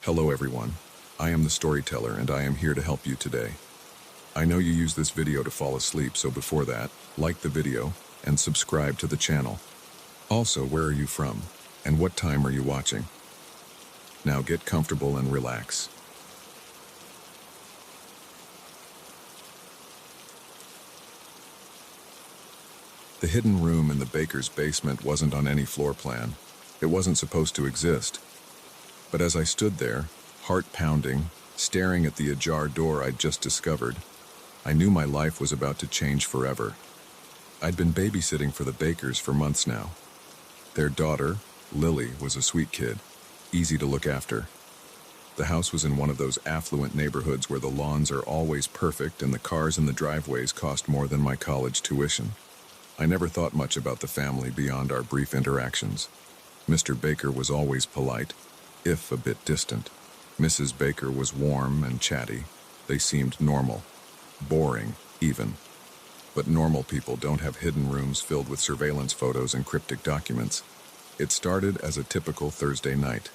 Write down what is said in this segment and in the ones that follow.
Hello everyone, I am the storyteller and I am here to help you today. I know you use this video to fall asleep, so before that, like the video and subscribe to the channel. Also, where are you from and what time are you watching? Now get comfortable and relax. The hidden room in the baker's basement wasn't on any floor plan. It wasn't supposed to exist. But as I stood there, heart pounding, staring at the ajar door I'd just discovered, I knew my life was about to change forever. I'd been babysitting for the Bakers for months now. Their daughter, Lily, was a sweet kid, easy to look after. The house was in one of those affluent neighborhoods where the lawns are always perfect and the cars in the driveways cost more than my college tuition. I never thought much about the family beyond our brief interactions. Mr. Baker was always polite, if a bit distant. Mrs. Baker was warm and chatty. They seemed normal. Boring, even. But normal people don't have hidden rooms filled with surveillance photos and cryptic documents. It started as a typical Thursday night.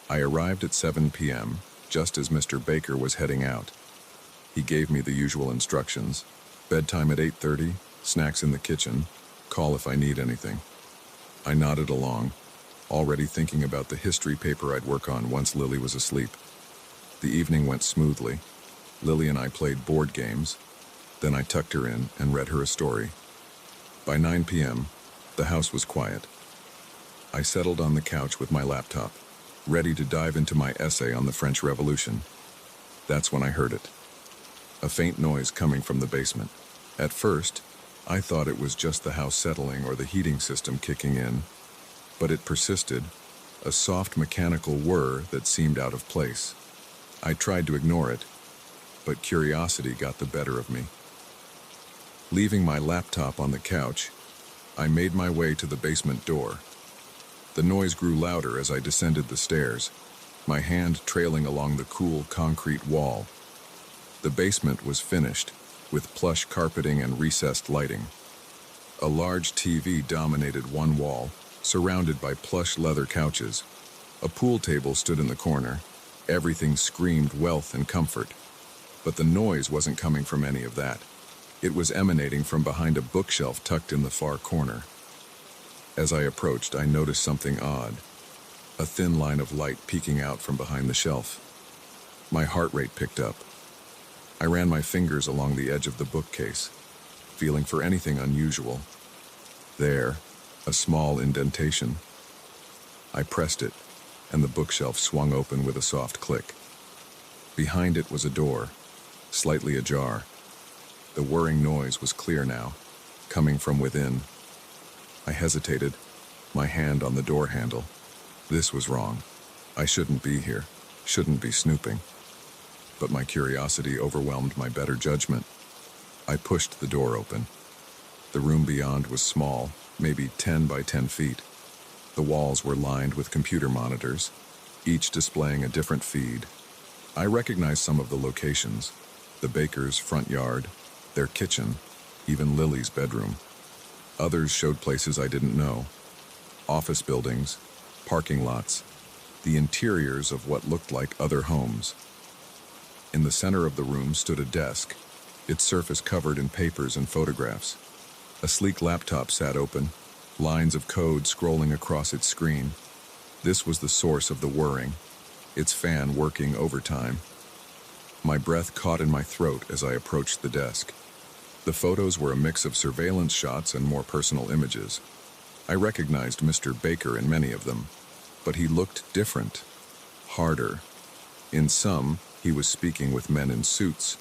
I arrived at 7 p.m., just as Mr. Baker was heading out. He gave me the usual instructions. Bedtime at 8:30, snacks in the kitchen, call if I need anything. I nodded along, already thinking about the history paper I'd work on once Lily was asleep. The evening went smoothly. Lily and I played board games. Then I tucked her in and read her a story. By 9 p.m., the house was quiet. I settled on the couch with my laptop, ready to dive into my essay on the French Revolution. That's when I heard it. A faint noise coming from the basement. At first, I thought it was just the house settling or the heating system kicking in, but it persisted, a soft mechanical whir that seemed out of place. I tried to ignore it, but curiosity got the better of me. Leaving my laptop on the couch, I made my way to the basement door. The noise grew louder as I descended the stairs, my hand trailing along the cool concrete wall. The basement was finished, with plush carpeting and recessed lighting. A large TV dominated one wall, surrounded by plush leather couches. A pool table stood in the corner. Everything screamed wealth and comfort. But the noise wasn't coming from any of that. It was emanating from behind a bookshelf tucked in the far corner. As I approached, I noticed something odd. A thin line of light peeking out from behind the shelf. My heart rate picked up. I ran my fingers along the edge of the bookcase, feeling for anything unusual. There, a small indentation. I pressed it, and the bookshelf swung open with a soft click. Behind it was a door, slightly ajar. The whirring noise was clear now, coming from within. I hesitated, my hand on the door handle. This was wrong. I shouldn't be here, shouldn't be snooping. But my curiosity overwhelmed my better judgment. I pushed the door open. The room beyond was small, maybe 10 by 10 feet. The walls were lined with computer monitors, each displaying a different feed. I recognized some of the locations: the Baker's front yard, their kitchen, even Lily's bedroom. Others showed places I didn't know: office buildings, parking lots, the interiors of what looked like other homes. In the center of the room stood a desk, its surface covered in papers and photographs. A sleek laptop sat open, lines of code scrolling across its screen. This was the source of the whirring, its fan working overtime. My breath caught in my throat as I approached the desk. The photos were a mix of surveillance shots and more personal images. I recognized Mr. Baker in many of them, but he looked different, harder. In some, he was speaking with men in suits.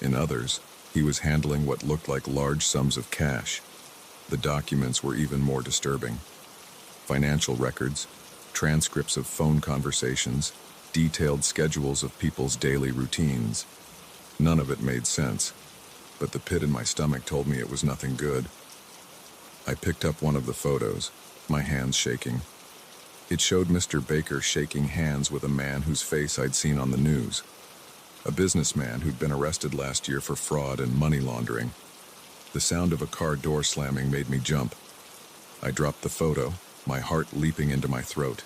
In others, he was handling what looked like large sums of cash. The documents were even more disturbing. Financial records, transcripts of phone conversations, detailed schedules of people's daily routines. None of it made sense, but the pit in my stomach told me it was nothing good. I picked up one of the photos, my hands shaking. It showed Mr. Baker shaking hands with a man whose face I'd seen on the news. A businessman who'd been arrested last year for fraud and money laundering. The sound of a car door slamming made me jump. I dropped the photo, my heart leaping into my throat.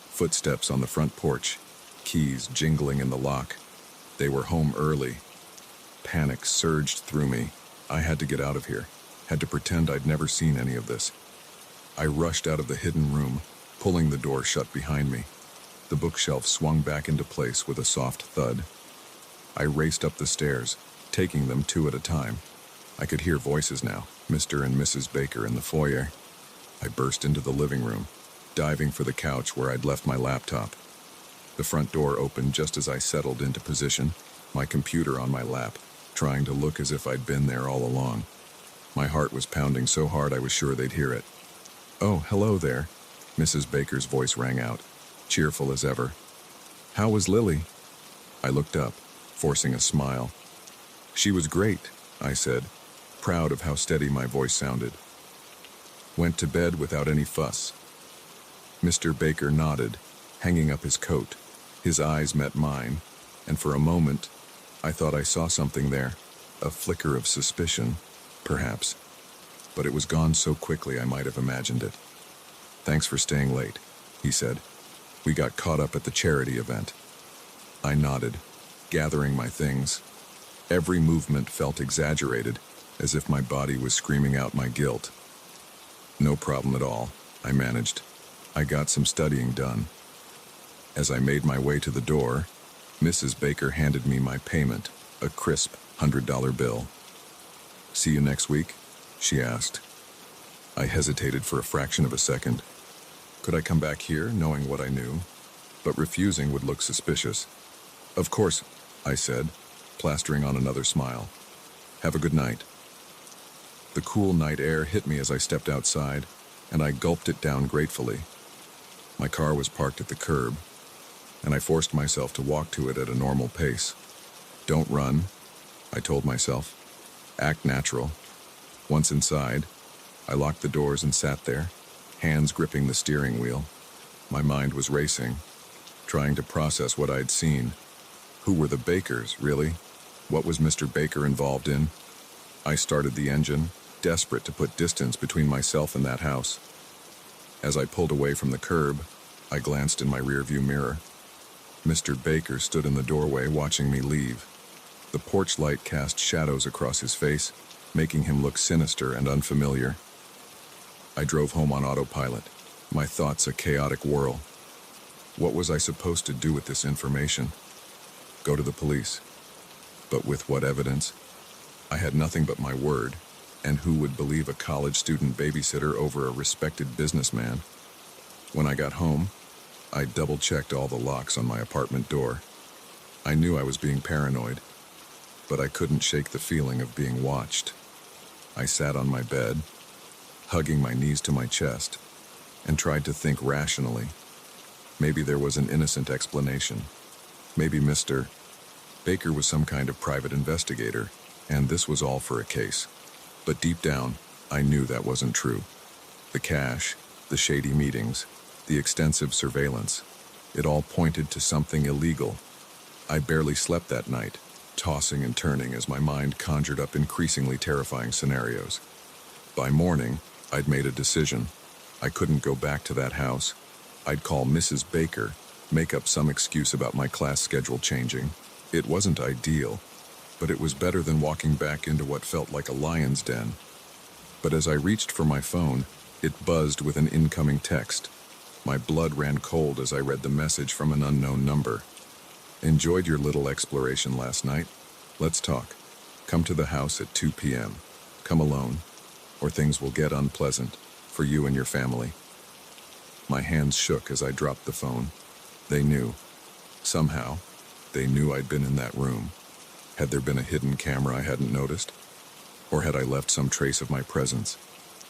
Footsteps on the front porch. keys jingling in the lock. They were home early. Panic surged through me. I had to get out of here, had to pretend I'd never seen any of this. I rushed out of the hidden room, pulling the door shut behind me. The bookshelf swung back into place with a soft thud. I raced up the stairs, taking them two at a time. I could hear voices now, Mr. and Mrs. Baker in the foyer. I burst into the living room, diving for the couch where I'd left my laptop. The front door opened just as I settled into position, my computer on my lap, trying to look as if I'd been there all along. My heart was pounding so hard I was sure they'd hear it. "Oh, hello there," Mrs. Baker's voice rang out, cheerful as ever. "How was Lily?" I looked up, forcing a smile. "She was great," I said, proud of how steady my voice sounded. "Went to bed without any fuss." Mr. Baker nodded, hanging up his coat. His eyes met mine, and for a moment, I thought I saw something there, a flicker of suspicion, perhaps. But it was gone so quickly I might have imagined it. "Thanks for staying late," he said. "We got caught up at the charity event." I nodded, gathering my things. Every movement felt exaggerated, as if my body was screaming out my guilt. "No problem at all," I managed. "I got some studying done." As I made my way to the door, Mrs. Baker handed me my payment, a crisp $100 bill. "See you next week?" she asked. I hesitated for a fraction of a second. Could I come back here, knowing what I knew? But refusing would look suspicious. "Of course," I said, plastering on another smile. "Have a good night." The cool night air hit me as I stepped outside, and I gulped it down gratefully. My car was parked at the curb, and I forced myself to walk to it at a normal pace. "Don't run," I told myself. "Act natural." Once inside, I locked the doors and sat there, hands gripping the steering wheel. My mind was racing, trying to process what I'd seen. Who were the Bakers, really? What was Mr. Baker involved in? I started the engine, desperate to put distance between myself and that house. As I pulled away from the curb, I glanced in my rearview mirror. Mr. Baker stood in the doorway watching me leave. The porch light cast shadows across his face, making him look sinister and unfamiliar. I drove home on autopilot, my thoughts a chaotic whirl. What was I supposed to do with this information? Go to the police. But with what evidence? I had nothing but my word, and who would believe a college student babysitter over a respected businessman? When I got home, I double-checked all the locks on my apartment door. I knew I was being paranoid, but I couldn't shake the feeling of being watched. I sat on my bed, hugging my knees to my chest, and tried to think rationally. Maybe there was an innocent explanation. Maybe Mr. Baker was some kind of private investigator, and this was all for a case. But deep down, I knew that wasn't true. The cash, the shady meetings, the extensive surveillance, it all pointed to something illegal. I barely slept that night, tossing and turning as my mind conjured up increasingly terrifying scenarios. By morning, I'd made a decision. I couldn't go back to that house. I'd call Mrs. Baker, make up some excuse about my class schedule changing. It wasn't ideal, but it was better than walking back into what felt like a lion's den. But as I reached for my phone, it buzzed with an incoming text. My blood ran cold as I read the message from an unknown number. "Enjoyed your little exploration last night. Let's talk. Come to the house at 2 p.m. Come alone, or things will get unpleasant for you and your family." My hands shook as I dropped the phone. They knew. Somehow, they knew I'd been in that room. Had there been a hidden camera I hadn't noticed? Or had I left some trace of my presence?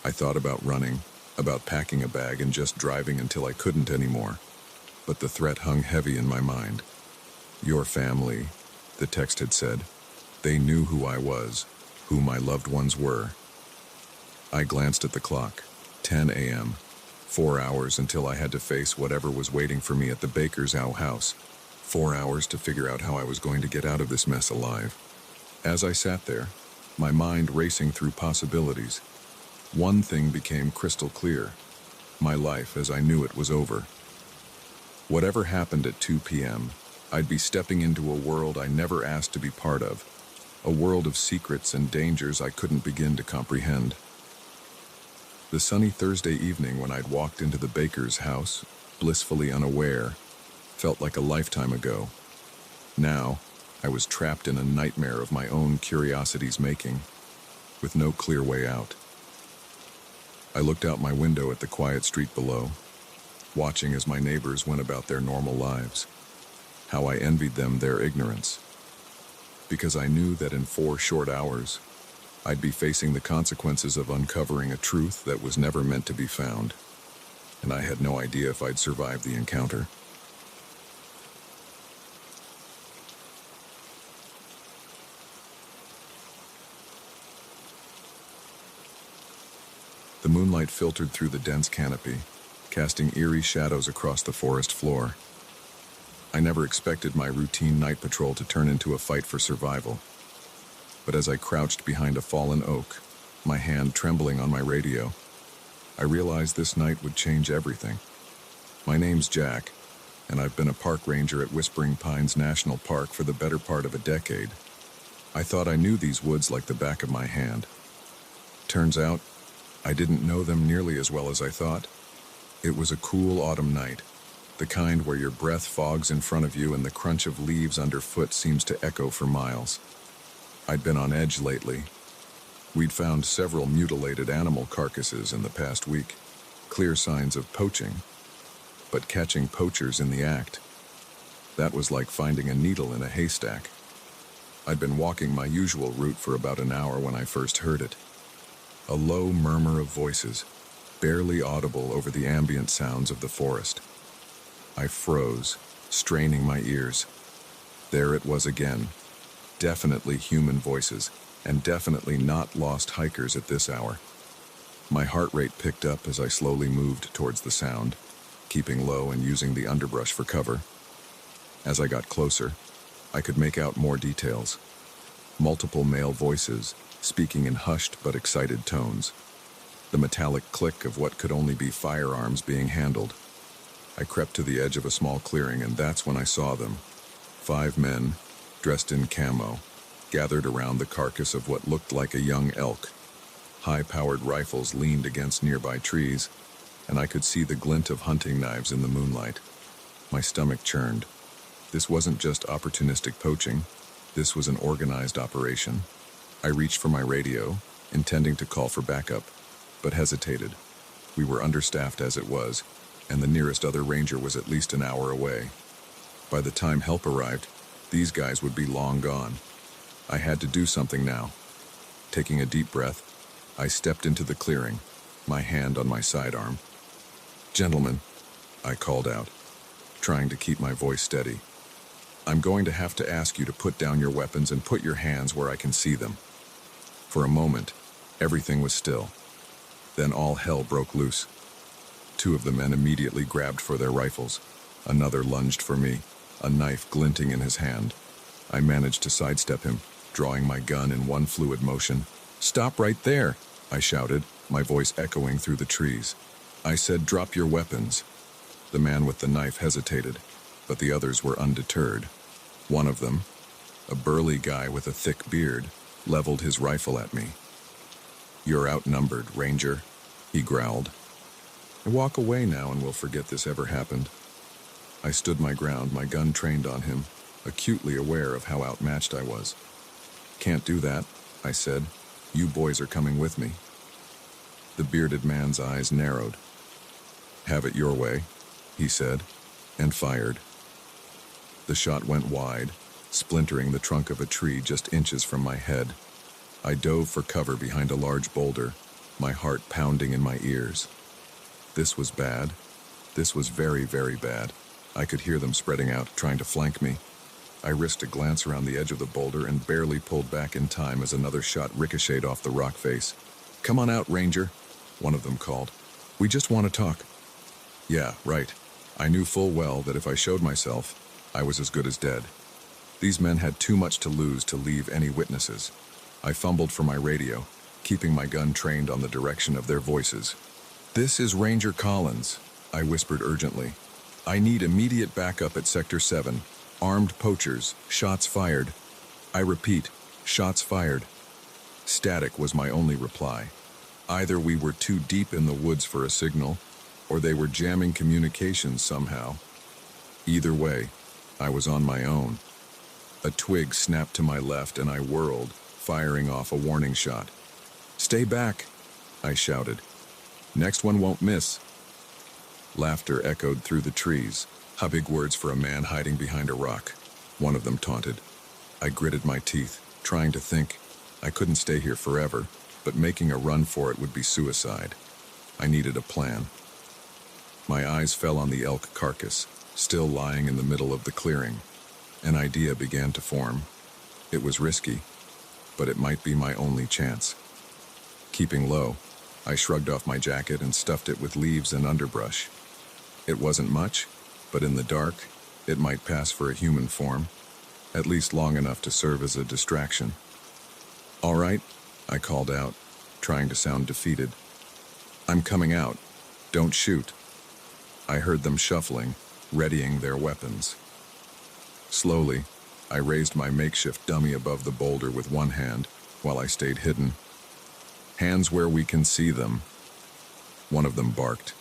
I thought about running, about packing a bag and just driving until I couldn't anymore. But the threat hung heavy in my mind. "Your family," the text had said. They knew who I was, who my loved ones were. I glanced at the clock. 10 a.m. 4 hours until I had to face whatever was waiting for me at the Baker's house. 4 hours to figure out how I was going to get out of this mess alive. As I sat there, my mind racing through possibilities, one thing became crystal clear. My life as I knew it was over. Whatever happened at 2 p.m., I'd be stepping into a world I never asked to be part of, a world of secrets and dangers I couldn't begin to comprehend. The sunny Thursday evening when I'd walked into the baker's house, blissfully unaware, felt like a lifetime ago. Now, I was trapped in a nightmare of my own curiosity's making, with no clear way out. I looked out my window at the quiet street below, watching as my neighbors went about their normal lives. How I envied them their ignorance, because I knew that in 4 short hours, I'd be facing the consequences of uncovering a truth that was never meant to be found, and I had no idea if I'd survive the encounter. The moonlight filtered through the dense canopy, casting eerie shadows across the forest floor. I never expected my routine night patrol to turn into a fight for survival. But as I crouched behind a fallen oak, my hand trembling on my radio, I realized this night would change everything. My name's Jack, and I've been a park ranger at Whispering Pines National Park for the better part of a decade. I thought I knew these woods like the back of my hand. Turns out, I didn't know them nearly as well as I thought. It was a cool autumn night, the kind where your breath fogs in front of you and the crunch of leaves underfoot seems to echo for miles. I'd been on edge lately. We'd found several mutilated animal carcasses in the past week, clear signs of poaching, but catching poachers in the act, that was like finding a needle in a haystack. I'd been walking my usual route for about an hour when I first heard it. A low murmur of voices, barely audible over the ambient sounds of the forest. I froze, straining my ears. There it was again. Definitely human voices, and definitely not lost hikers at this hour. My heart rate picked up as I slowly moved towards the sound, keeping low and using the underbrush for cover. As I got closer, I could make out more details. Multiple male voices, speaking in hushed but excited tones. The metallic click of what could only be firearms being handled. I crept to the edge of a small clearing, and that's when I saw them. 5 men, dressed in camo, gathered around the carcass of what looked like a young elk. High-powered rifles leaned against nearby trees, and I could see the glint of hunting knives in the moonlight. My stomach churned. This wasn't just opportunistic poaching. This was an organized operation. I reached for my radio, intending to call for backup, but hesitated. We were understaffed as it was, and the nearest other ranger was at least an hour away. By the time help arrived, these guys would be long gone. I had to do something now. Taking a deep breath, I stepped into the clearing, my hand on my sidearm. "Gentlemen," I called out, trying to keep my voice steady. "I'm going to have to ask you to put down your weapons and put your hands where I can see them." For a moment, everything was still. Then all hell broke loose. 2 of the men immediately grabbed for their rifles. Another lunged for me, a knife glinting in his hand. I managed to sidestep him, drawing my gun in one fluid motion. "Stop right there!" I shouted, my voice echoing through the trees. I said, "Drop your weapons." The man with the knife hesitated, but the others were undeterred. One of them, a burly guy with a thick beard, leveled his rifle at me. "You're outnumbered, Ranger," he growled. "Walk away now and we'll forget this ever happened." I stood my ground, my gun trained on him, acutely aware of how outmatched I was. "Can't do that," I said. "You boys are coming with me." The bearded man's eyes narrowed. "Have it your way," he said, and fired. The shot went wide, splintering the trunk of a tree just inches from my head. I dove for cover behind a large boulder, my heart pounding in my ears. This was bad. This was very, very bad. I could hear them spreading out, trying to flank me. I risked a glance around the edge of the boulder and barely pulled back in time as another shot ricocheted off the rock face. "Come on out, Ranger," one of them called. "We just want to talk." Yeah, right. I knew full well that if I showed myself, I was as good as dead. These men had too much to lose to leave any witnesses. I fumbled for my radio, keeping my gun trained on the direction of their voices. "This is Ranger Collins," I whispered urgently. "I need immediate backup at Sector 7. Armed poachers, shots fired. I repeat, shots fired. Static was my only reply. Either we were too deep in the woods for a signal, or they were jamming communications somehow. Either way, I was on my own. A twig snapped to my left and I whirled, firing off a warning shot. "Stay back," I shouted. "Next one won't miss." Laughter echoed through the trees. How big words for a man hiding behind a rock, one of them taunted. I gritted my teeth, trying to think. I couldn't stay here forever, but making a run for it would be suicide. I needed a plan. My eyes fell on the elk carcass, still lying in the middle of the clearing. An idea began to form. It was risky, but it might be my only chance. Keeping low, I shrugged off my jacket and stuffed it with leaves and underbrush. It wasn't much, but in the dark, it might pass for a human form, at least long enough to serve as a distraction. "All right," I called out, trying to sound defeated. "I'm coming out. Don't shoot." I heard them shuffling, readying their weapons. Slowly, I raised my makeshift dummy above the boulder with one hand, while I stayed hidden. "Hands where we can see them." One of them barked.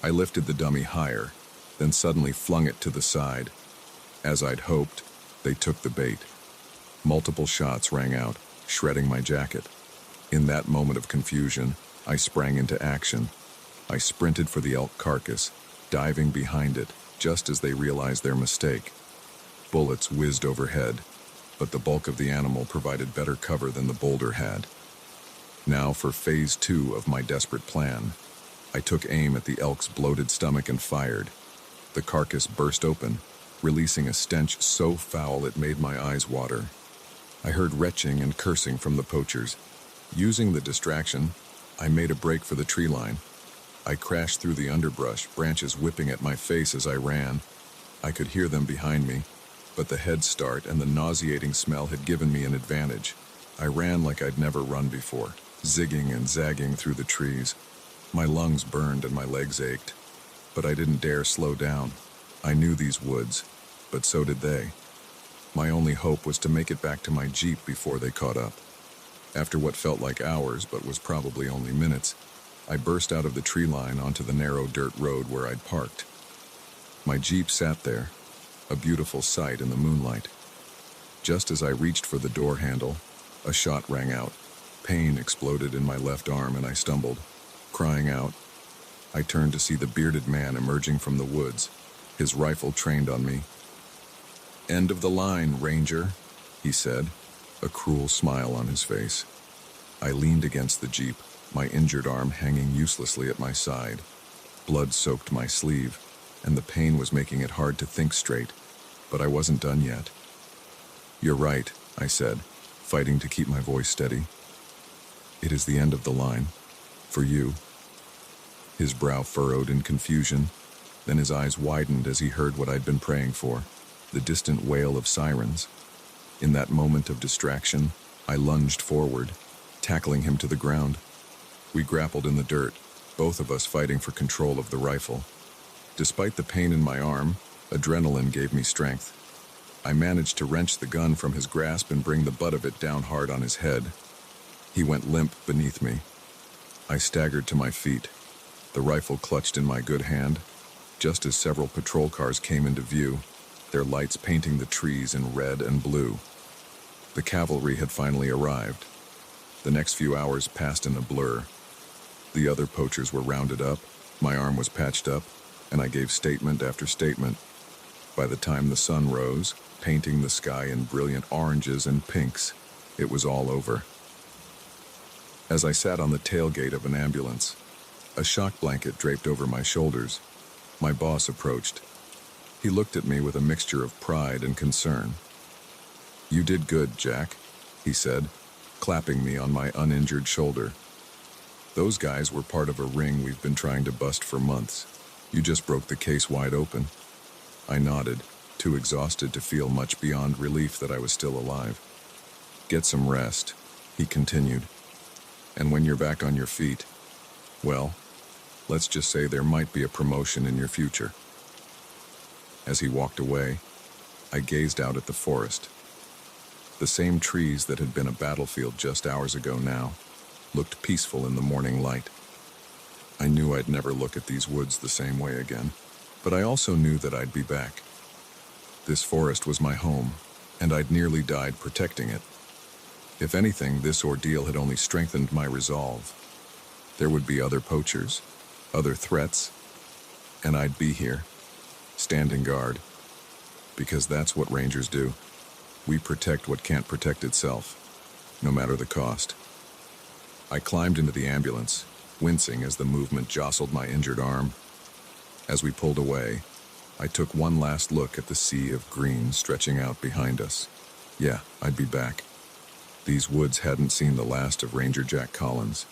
I lifted the dummy higher, then suddenly flung it to the side. As I'd hoped, they took the bait. Multiple shots rang out, shredding my jacket. In that moment of confusion, I sprang into action. I sprinted for the elk carcass, diving behind it, just as they realized their mistake. Bullets whizzed overhead, but the bulk of the animal provided better cover than the boulder had. Now for phase 2 of my desperate plan. I took aim at the elk's bloated stomach and fired. The carcass burst open, releasing a stench so foul it made my eyes water. I heard retching and cursing from the poachers. Using the distraction, I made a break for the tree line. I crashed through the underbrush, branches whipping at my face as I ran. I could hear them behind me, but the head start and the nauseating smell had given me an advantage. I ran like I'd never run before, zigging and zagging through the trees. My lungs burned and my legs ached, but I didn't dare slow down. I knew these woods, but so did they. My only hope was to make it back to my Jeep before they caught up. After what felt like hours, but was probably only minutes, I burst out of the tree line onto the narrow dirt road where I'd parked. My Jeep sat there, a beautiful sight in the moonlight. Just as I reached for the door handle, a shot rang out. Pain exploded in my left arm and I stumbled. Crying out, I turned to see the bearded man emerging from the woods, his rifle trained on me. "End of the line, Ranger," he said, a cruel smile on his face. I leaned against the Jeep, my injured arm hanging uselessly at my side. Blood soaked my sleeve, and the pain was making it hard to think straight, but I wasn't done yet. "You're right," I said, fighting to keep my voice steady. "It is the end of the line. For you." His brow furrowed in confusion, then his eyes widened as he heard what I'd been praying for, the distant wail of sirens. In that moment of distraction, I lunged forward, tackling him to the ground. We grappled in the dirt, both of us fighting for control of the rifle. Despite the pain in my arm, adrenaline gave me strength. I managed to wrench the gun from his grasp and bring the butt of it down hard on his head. He went limp beneath me. I staggered to my feet, the rifle clutched in my good hand, just as several patrol cars came into view, their lights painting the trees in red and blue. The cavalry had finally arrived. The next few hours passed in a blur. The other poachers were rounded up, my arm was patched up, and I gave statement after statement. By the time the sun rose, painting the sky in brilliant oranges and pinks, it was all over. As I sat on the tailgate of an ambulance, a shock blanket draped over my shoulders, my boss approached. He looked at me with a mixture of pride and concern. "You did good, Jack," he said, clapping me on my uninjured shoulder. "Those guys were part of a ring we've been trying to bust for months. You just broke the case wide open." I nodded, too exhausted to feel much beyond relief that I was still alive. "Get some rest," he continued. "And when you're back on your feet, well, let's just say there might be a promotion in your future." As he walked away, I gazed out at the forest. The same trees that had been a battlefield just hours ago now looked peaceful in the morning light. I knew I'd never look at these woods the same way again, but I also knew that I'd be back. This forest was my home, and I'd nearly died protecting it. If anything, this ordeal had only strengthened my resolve. There would be other poachers, other threats, and I'd be here, standing guard, because that's what rangers do. We protect what can't protect itself, no matter the cost. I climbed into the ambulance, wincing as the movement jostled my injured arm. As we pulled away, I took one last look at the sea of green stretching out behind us. Yeah, I'd be back. These woods hadn't seen the last of Ranger Jack Collins,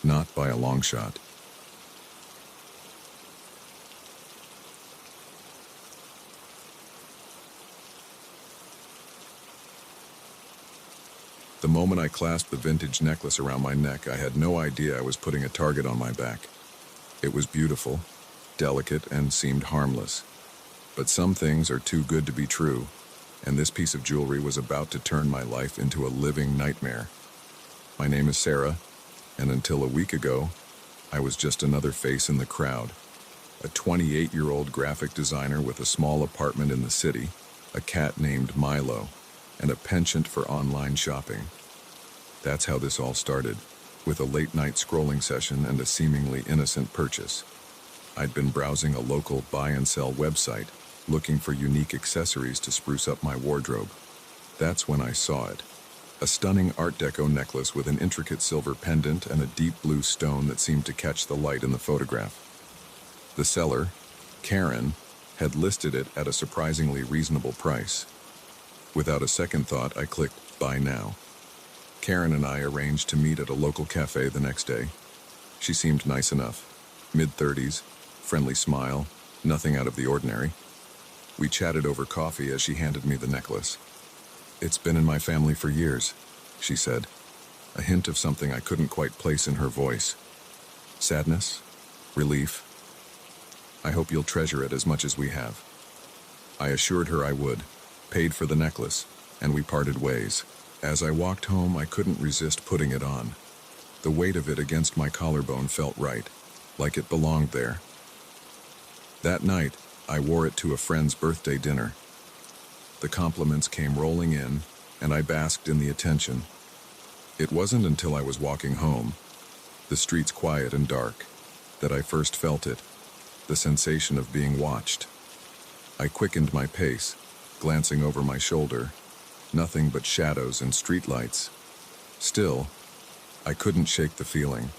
not by a long shot. The moment I clasped the vintage necklace around my neck, I had no idea I was putting a target on my back. It was beautiful, delicate, and seemed harmless. But some things are too good to be true, and this piece of jewelry was about to turn my life into a living nightmare. My name is Sarah, and until a week ago, I was just another face in the crowd. A 28-year-old graphic designer with a small apartment in the city, a cat named Milo, and a penchant for online shopping. That's how this all started, with a late-night scrolling session and a seemingly innocent purchase. I'd been browsing a local buy-and-sell website, looking for unique accessories to spruce up my wardrobe. That's when I saw it. A stunning Art Deco necklace with an intricate silver pendant and a deep blue stone that seemed to catch the light in the photograph. The seller, Karen, had listed it at a surprisingly reasonable price. Without a second thought, I clicked Buy Now. Karen and I arranged to meet at a local cafe the next day. She seemed nice enough. Mid-30s, friendly smile, nothing out of the ordinary. We chatted over coffee as she handed me the necklace. "It's been in my family for years," she said, a hint of something I couldn't quite place in her voice. Sadness? Relief? "I hope you'll treasure it as much as we have." I assured her I would, paid for the necklace, and we parted ways. As I walked home, I couldn't resist putting it on. The weight of it against my collarbone felt right, like it belonged there. That night, I wore it to a friend's birthday dinner. The compliments came rolling in, and I basked in the attention. It wasn't until I was walking home, the streets quiet and dark, that I first felt it, the sensation of being watched. I quickened my pace, glancing over my shoulder. Nothing but shadows and streetlights. Still, I couldn't shake the feeling.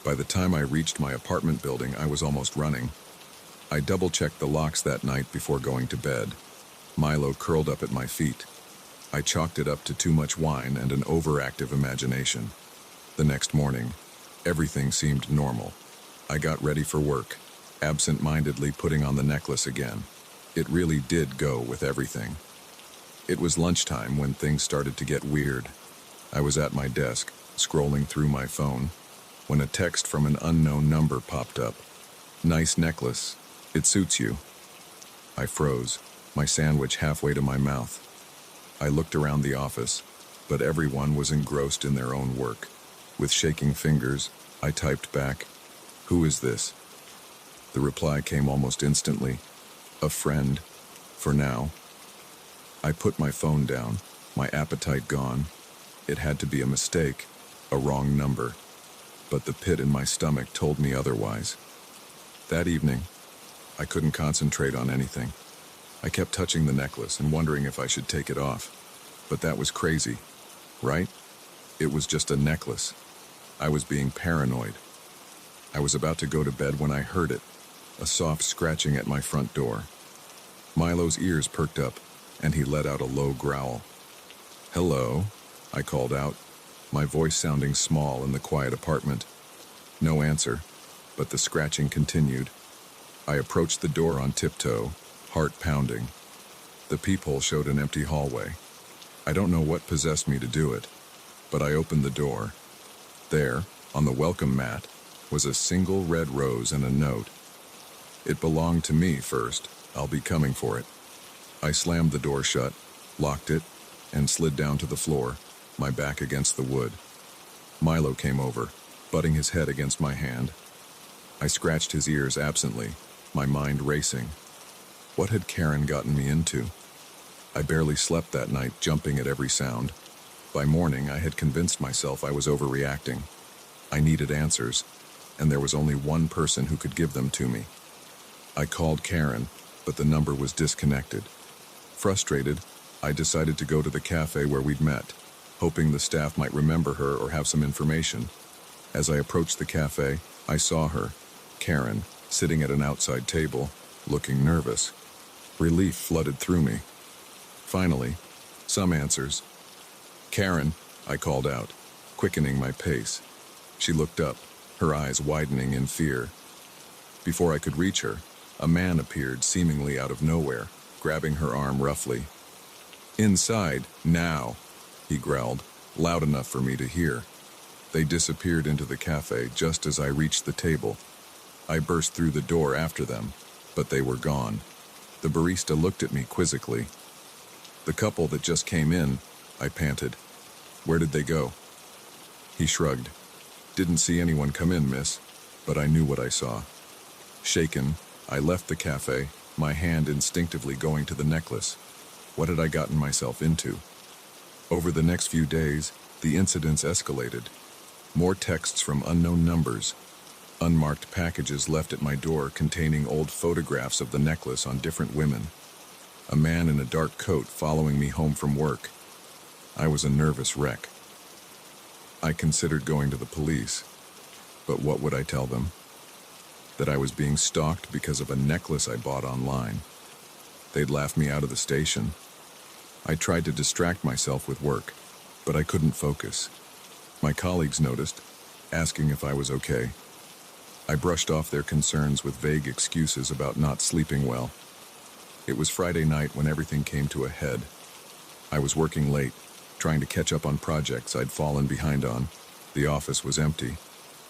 By the time I reached my apartment building, I was almost running. I double-checked the locks that night before going to bed. Milo curled up at my feet. I chalked it up to too much wine and an overactive imagination. The next morning, everything seemed normal. I got ready for work, absent-mindedly putting on the necklace again. It really did go with everything. It was lunchtime when things started to get weird. I was at my desk, scrolling through my phone, when a text from an unknown number popped up. "Nice necklace. It suits you." I froze, my sandwich halfway to my mouth. I looked around the office, but everyone was engrossed in their own work. With shaking fingers, I typed back, "Who is this?" The reply came almost instantly, "A friend, for now." I put my phone down, my appetite gone. It had to be a mistake, a wrong number. But the pit in my stomach told me otherwise. That evening, I couldn't concentrate on anything. I kept touching the necklace and wondering if I should take it off. But that was crazy, right? It was just a necklace. I was being paranoid. I was about to go to bed when I heard it, a soft scratching at my front door. Milo's ears perked up, and he let out a low growl. "Hello," I called out, my voice sounding small in the quiet apartment. No answer, but the scratching continued. I approached the door on tiptoe, heart pounding. The peephole showed an empty hallway. I don't know what possessed me to do it, but I opened the door. There, on the welcome mat, was a single red rose and a note. "It belonged to me first. I'll be coming for it." I slammed the door shut, locked it, and slid down to the floor, my back against the wood. Milo came over, butting his head against my hand. I scratched his ears absently, my mind racing. What had Karen gotten me into? I barely slept that night, jumping at every sound. By morning, I had convinced myself I was overreacting. I needed answers, and there was only one person who could give them to me. I called Karen, but the number was disconnected. Frustrated, I decided to go to the cafe where we'd met, hoping the staff might remember her or have some information. As I approached the cafe, I saw her, Karen, sitting at an outside table, looking nervous. Relief flooded through me. Finally, some answers. "Karen," I called out, quickening my pace. She looked up, her eyes widening in fear. Before I could reach her, a man appeared seemingly out of nowhere, grabbing her arm roughly. "Inside, now," he growled, loud enough for me to hear. They disappeared into the cafe just as I reached the table. I burst through the door after them, but they were gone. The barista looked at me quizzically. "The couple that just came in," I panted. "Where did they go?" He shrugged. "Didn't see anyone come in, miss, but I knew what I saw." Shaken, I left the cafe, my hand instinctively going to the necklace. What had I gotten myself into? Over the next few days, the incidents escalated. More texts from unknown numbers. Unmarked packages left at my door containing old photographs of the necklace on different women. A man in a dark coat following me home from work. I was a nervous wreck. I considered going to the police, but what would I tell them? That I was being stalked because of a necklace I bought online. They'd laugh me out of the station. I tried to distract myself with work, but I couldn't focus. My colleagues noticed, asking if I was okay. I brushed off their concerns with vague excuses about not sleeping well. It was Friday night when everything came to a head. I was working late, trying to catch up on projects I'd fallen behind on. The office was empty.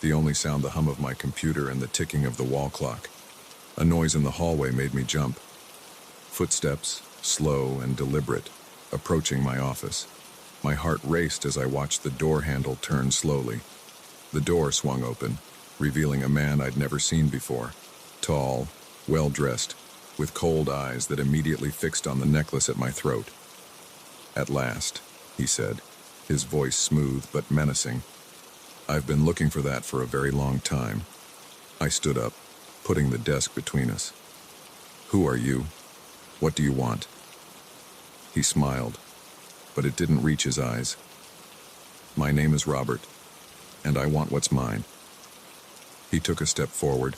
The only sound the hum of my computer and the ticking of the wall clock. A noise in the hallway made me jump. Footsteps, slow and deliberate, approaching my office. My heart raced as I watched the door handle turn slowly. The door swung open, revealing a man I'd never seen before. Tall, well-dressed, with cold eyes that immediately fixed on the necklace at my throat. "At last," he said, his voice smooth but menacing. "I've been looking for that for a very long time." I stood up, putting the desk between us. "Who are you? What do you want?" He smiled, but it didn't reach his eyes. "My name is Robert, and I want what's mine." He took a step forward,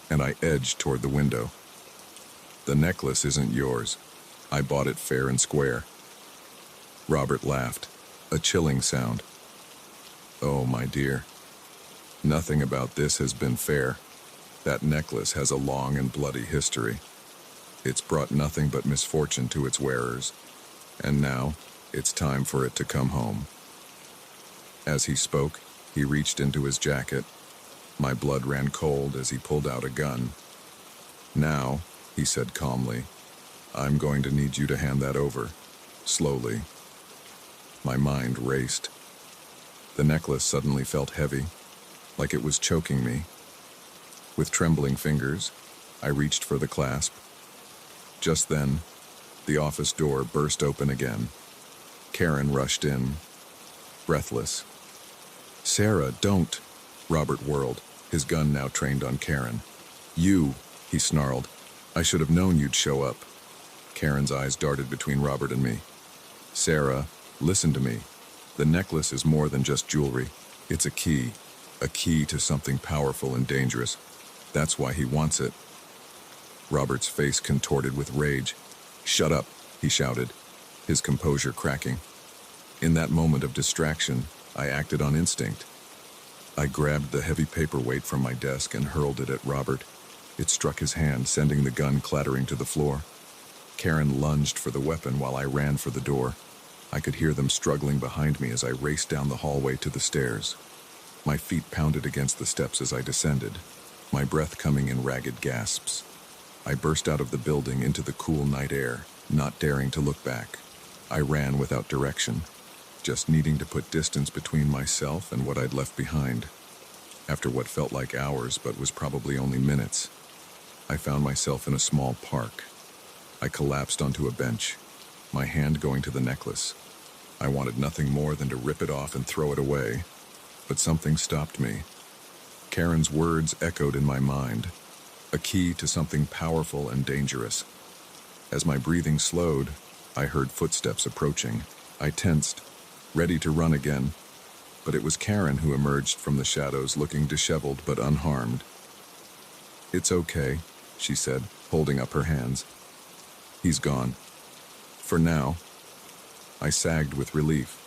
and I edged toward the window. "The necklace isn't yours. I bought it fair and square." Robert laughed, a chilling sound. "Oh, my dear, nothing about this has been fair. That necklace has a long and bloody history. It's brought nothing but misfortune to its wearers, and now it's time for it to come home." As he spoke, he reached into his jacket. My blood ran cold as he pulled out a gun. "Now," he said calmly, "I'm going to need you to hand that over, slowly." My mind raced. The necklace suddenly felt heavy, like it was choking me. With trembling fingers, I reached for the clasp. Just then, the office door burst open again. Karen rushed in, breathless. "Sarah, don't!" Robert whirled, his gun now trained on Karen. "You," he snarled. "I should have known you'd show up." Karen's eyes darted between Robert and me. "Sarah, listen to me. The necklace is more than just jewelry. It's a key to something powerful and dangerous. That's why he wants it." Robert's face contorted with rage. "Shut up," he shouted, his composure cracking. In that moment of distraction, I acted on instinct. I grabbed the heavy paperweight from my desk and hurled it at Robert. It struck his hand, sending the gun clattering to the floor. Karen lunged for the weapon while I ran for the door. I could hear them struggling behind me as I raced down the hallway to the stairs. My feet pounded against the steps as I descended, my breath coming in ragged gasps. I burst out of the building into the cool night air, not daring to look back. I ran without direction, just needing to put distance between myself and what I'd left behind. After what felt like hours but was probably only minutes, I found myself in a small park. I collapsed onto a bench, my hand going to the necklace. I wanted nothing more than to rip it off and throw it away, but something stopped me. Karen's words echoed in my mind, a key to something powerful and dangerous. As my breathing slowed, I heard footsteps approaching. I tensed, ready to run again, but it was Karen who emerged from the shadows looking disheveled but unharmed. "It's okay," she said, holding up her hands. "He's gone. For now." I sagged with relief.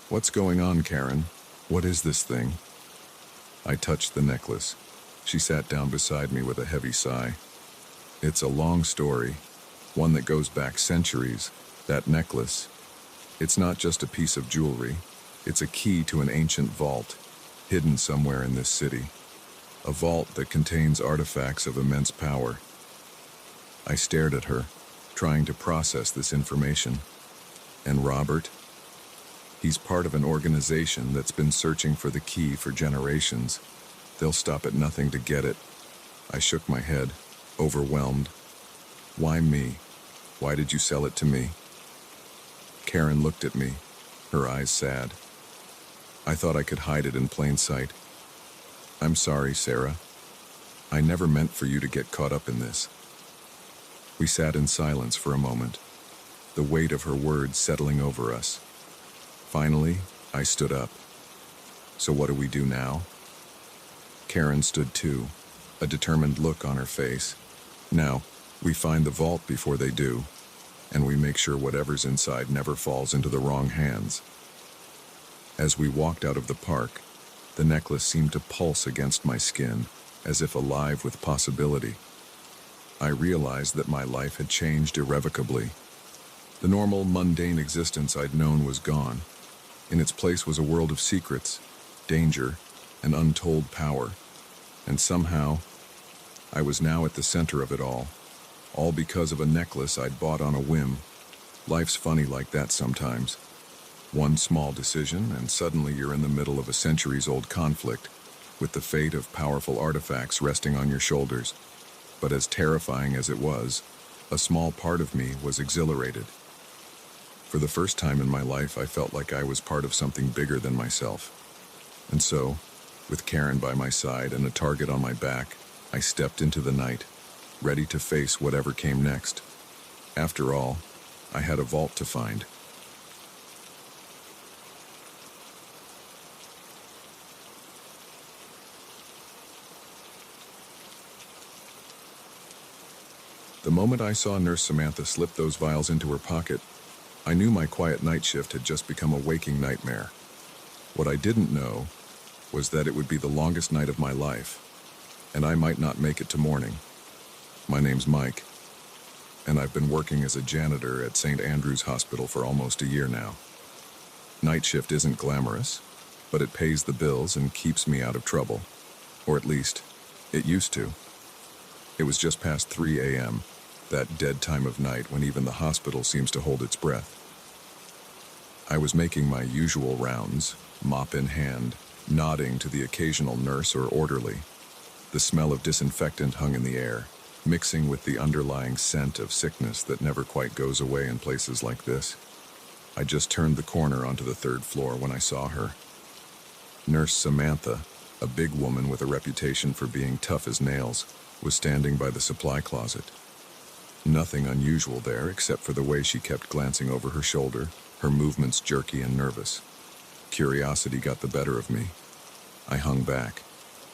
"What's going on, Karen? What is this thing?" I touched the necklace. She sat down beside me with a heavy sigh. "It's a long story, one that goes back centuries. That necklace, it's not just a piece of jewelry. It's a key to an ancient vault, hidden somewhere in this city. A vault that contains artifacts of immense power." I stared at her, trying to process this information. "And Robert? He's part of an organization that's been searching for the key for generations. They'll stop at nothing to get it." I shook my head, overwhelmed. "Why me? Why did you sell it to me?" Karen looked at me, her eyes sad. "I thought I could hide it in plain sight. I'm sorry, Sarah. I never meant for you to get caught up in this." We sat in silence for a moment, the weight of her words settling over us. Finally, I stood up. "So what do we do now?" Karen stood too, a determined look on her face. "Now, we find the vault before they do, and we make sure whatever's inside never falls into the wrong hands." As we walked out of the park, the necklace seemed to pulse against my skin, as if alive with possibility. I realized that my life had changed irrevocably. The normal, mundane existence I'd known was gone. In its place was a world of secrets, danger, and untold power. And somehow, I was now at the center of it all because of a necklace I'd bought on a whim. Life's funny like that sometimes. One small decision, and suddenly you're in the middle of a centuries-old conflict, with the fate of powerful artifacts resting on your shoulders. But as terrifying as it was, a small part of me was exhilarated. For the first time in my life, I felt like I was part of something bigger than myself. And so, with Karen by my side and a target on my back, I stepped into the night, ready to face whatever came next. After all, I had a vault to find. The moment I saw Nurse Samantha slip those vials into her pocket, I knew my quiet night shift had just become a waking nightmare. What I didn't know was that it would be the longest night of my life, and I might not make it to morning. My name's Mike, and I've been working as a janitor at St. Andrew's Hospital for almost a year now. Night shift isn't glamorous, but it pays the bills and keeps me out of trouble. Or at least, it used to. It was just past 3 a.m., that dead time of night when even the hospital seems to hold its breath. I was making my usual rounds, mop in hand, nodding to the occasional nurse or orderly. The smell of disinfectant hung in the air, mixing with the underlying scent of sickness that never quite goes away in places like this. I just turned the corner onto the 3rd floor when I saw her. Nurse Samantha, a big woman with a reputation for being tough as nails, was standing by the supply closet. Nothing unusual there except for the way she kept glancing over her shoulder, her movements jerky and nervous. Curiosity got the better of me. I hung back,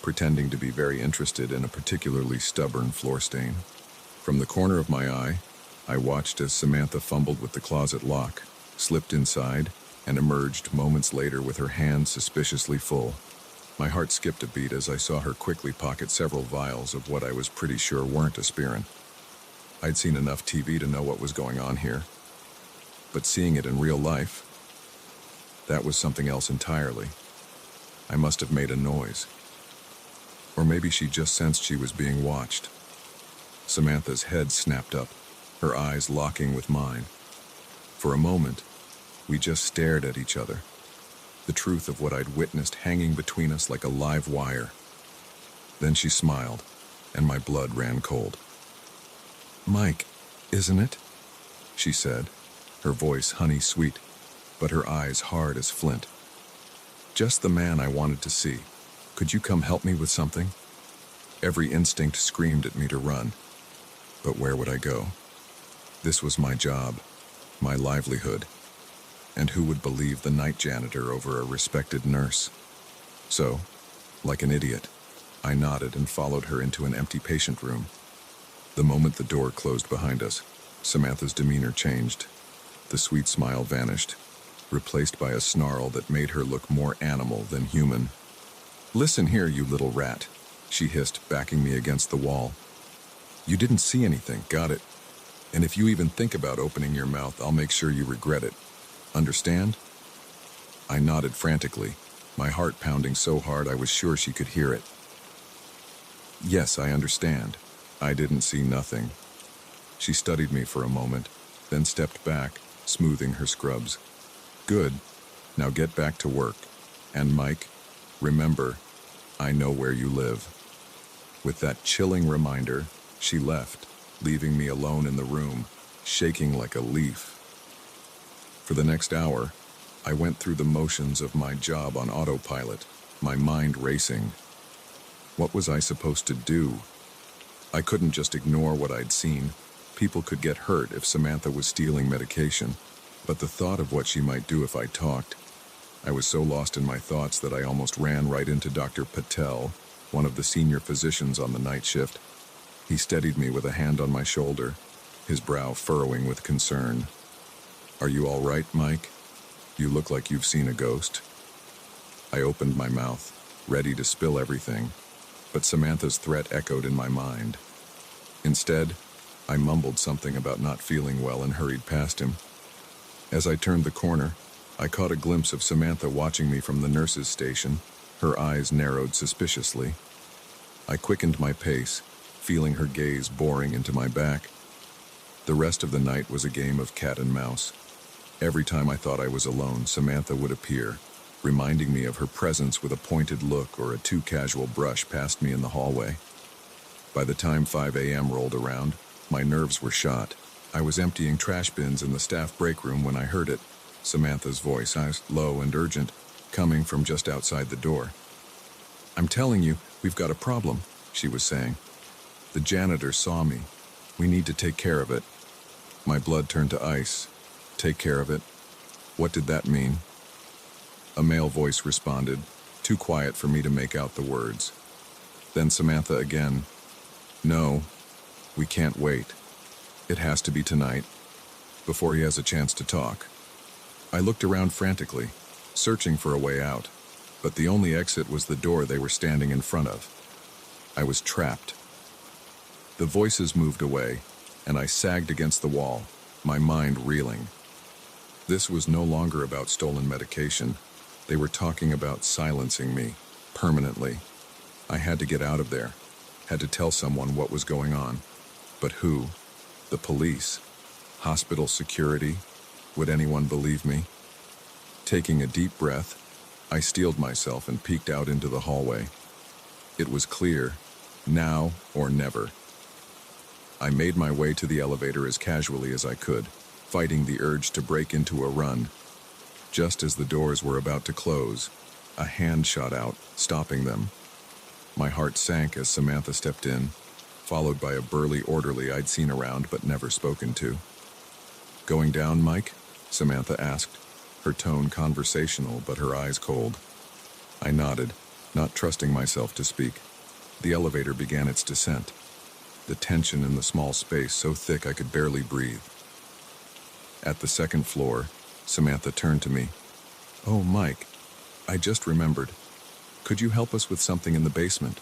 pretending to be very interested in a particularly stubborn floor stain. From the corner of my eye, I watched as Samantha fumbled with the closet lock, slipped inside, and emerged moments later with her hands suspiciously full. My heart skipped a beat as I saw her quickly pocket several vials of what I was pretty sure weren't aspirin. I'd seen enough TV to know what was going on here. But seeing it in real life, that was something else entirely. I must have made a noise. Or maybe she just sensed she was being watched. Samantha's head snapped up, her eyes locking with mine. For a moment, we just stared at each other, the truth of what I'd witnessed hanging between us like a live wire. Then she smiled, and my blood ran cold. "Mike, isn't it?" she said, her voice honey-sweet, but her eyes hard as flint. "Just the man I wanted to see. Could you come help me with something?" Every instinct screamed at me to run. But where would I go? This was my job, my livelihood. And who would believe the night janitor over a respected nurse? So, like an idiot, I nodded and followed her into an empty patient room. The moment the door closed behind us, Samantha's demeanor changed. The sweet smile vanished, replaced by a snarl that made her look more animal than human. "Listen here, you little rat," she hissed, backing me against the wall. "You didn't see anything, got it? And if you even think about opening your mouth, I'll make sure you regret it. Understand?" I nodded frantically, my heart pounding so hard I was sure she could hear it. "Yes, I understand. I didn't see nothing." She studied me for a moment, then stepped back, smoothing her scrubs. "Good. Now get back to work. And Mike, remember, I know where you live." With that chilling reminder, she left, leaving me alone in the room, shaking like a leaf. For the next hour, I went through the motions of my job on autopilot, my mind racing. What was I supposed to do? I couldn't just ignore what I'd seen. People could get hurt if Samantha was stealing medication, but the thought of what she might do if I talked, I was so lost in my thoughts that I almost ran right into Dr. Patel, one of the senior physicians on the night shift. He steadied me with a hand on my shoulder, his brow furrowing with concern. "Are you all right, Mike? You look like you've seen a ghost." I opened my mouth, ready to spill everything, but Samantha's threat echoed in my mind. Instead, I mumbled something about not feeling well and hurried past him. As I turned the corner, I caught a glimpse of Samantha watching me from the nurse's station, her eyes narrowed suspiciously. I quickened my pace, feeling her gaze boring into my back. The rest of the night was a game of cat and mouse. Every time I thought I was alone, Samantha would appear, reminding me of her presence with a pointed look or a too-casual brush past me in the hallway. By the time 5 a.m. rolled around, my nerves were shot. I was emptying trash bins in the staff break room when I heard it, Samantha's voice, low and urgent, coming from just outside the door. "I'm telling you, we've got a problem," she was saying. "The janitor saw me. We need to take care of it." My blood turned to ice. Take care of it? What did that mean? A male voice responded, too quiet for me to make out the words. Then Samantha again. "No, we can't wait. It has to be tonight, before he has a chance to talk." I looked around frantically, searching for a way out, but the only exit was the door they were standing in front of. I was trapped. The voices moved away, and I sagged against the wall, my mind reeling. This was no longer about stolen medication. They were talking about silencing me, permanently. I had to get out of there, had to tell someone what was going on. But who? The police? Hospital security? Would anyone believe me? Taking a deep breath, I steeled myself and peeked out into the hallway. It was clear, now or never. I made my way to the elevator as casually as I could, fighting the urge to break into a run. Just as the doors were about to close, a hand shot out, stopping them. My heart sank as Samantha stepped in, followed by a burly orderly I'd seen around but never spoken to. "Going down, Mike?" Samantha asked, her tone conversational but her eyes cold. I nodded, not trusting myself to speak. The elevator began its descent, the tension in the small space so thick I could barely breathe. At the second floor, Samantha turned to me. "Oh, Mike, I just remembered. Could you help us with something in the basement?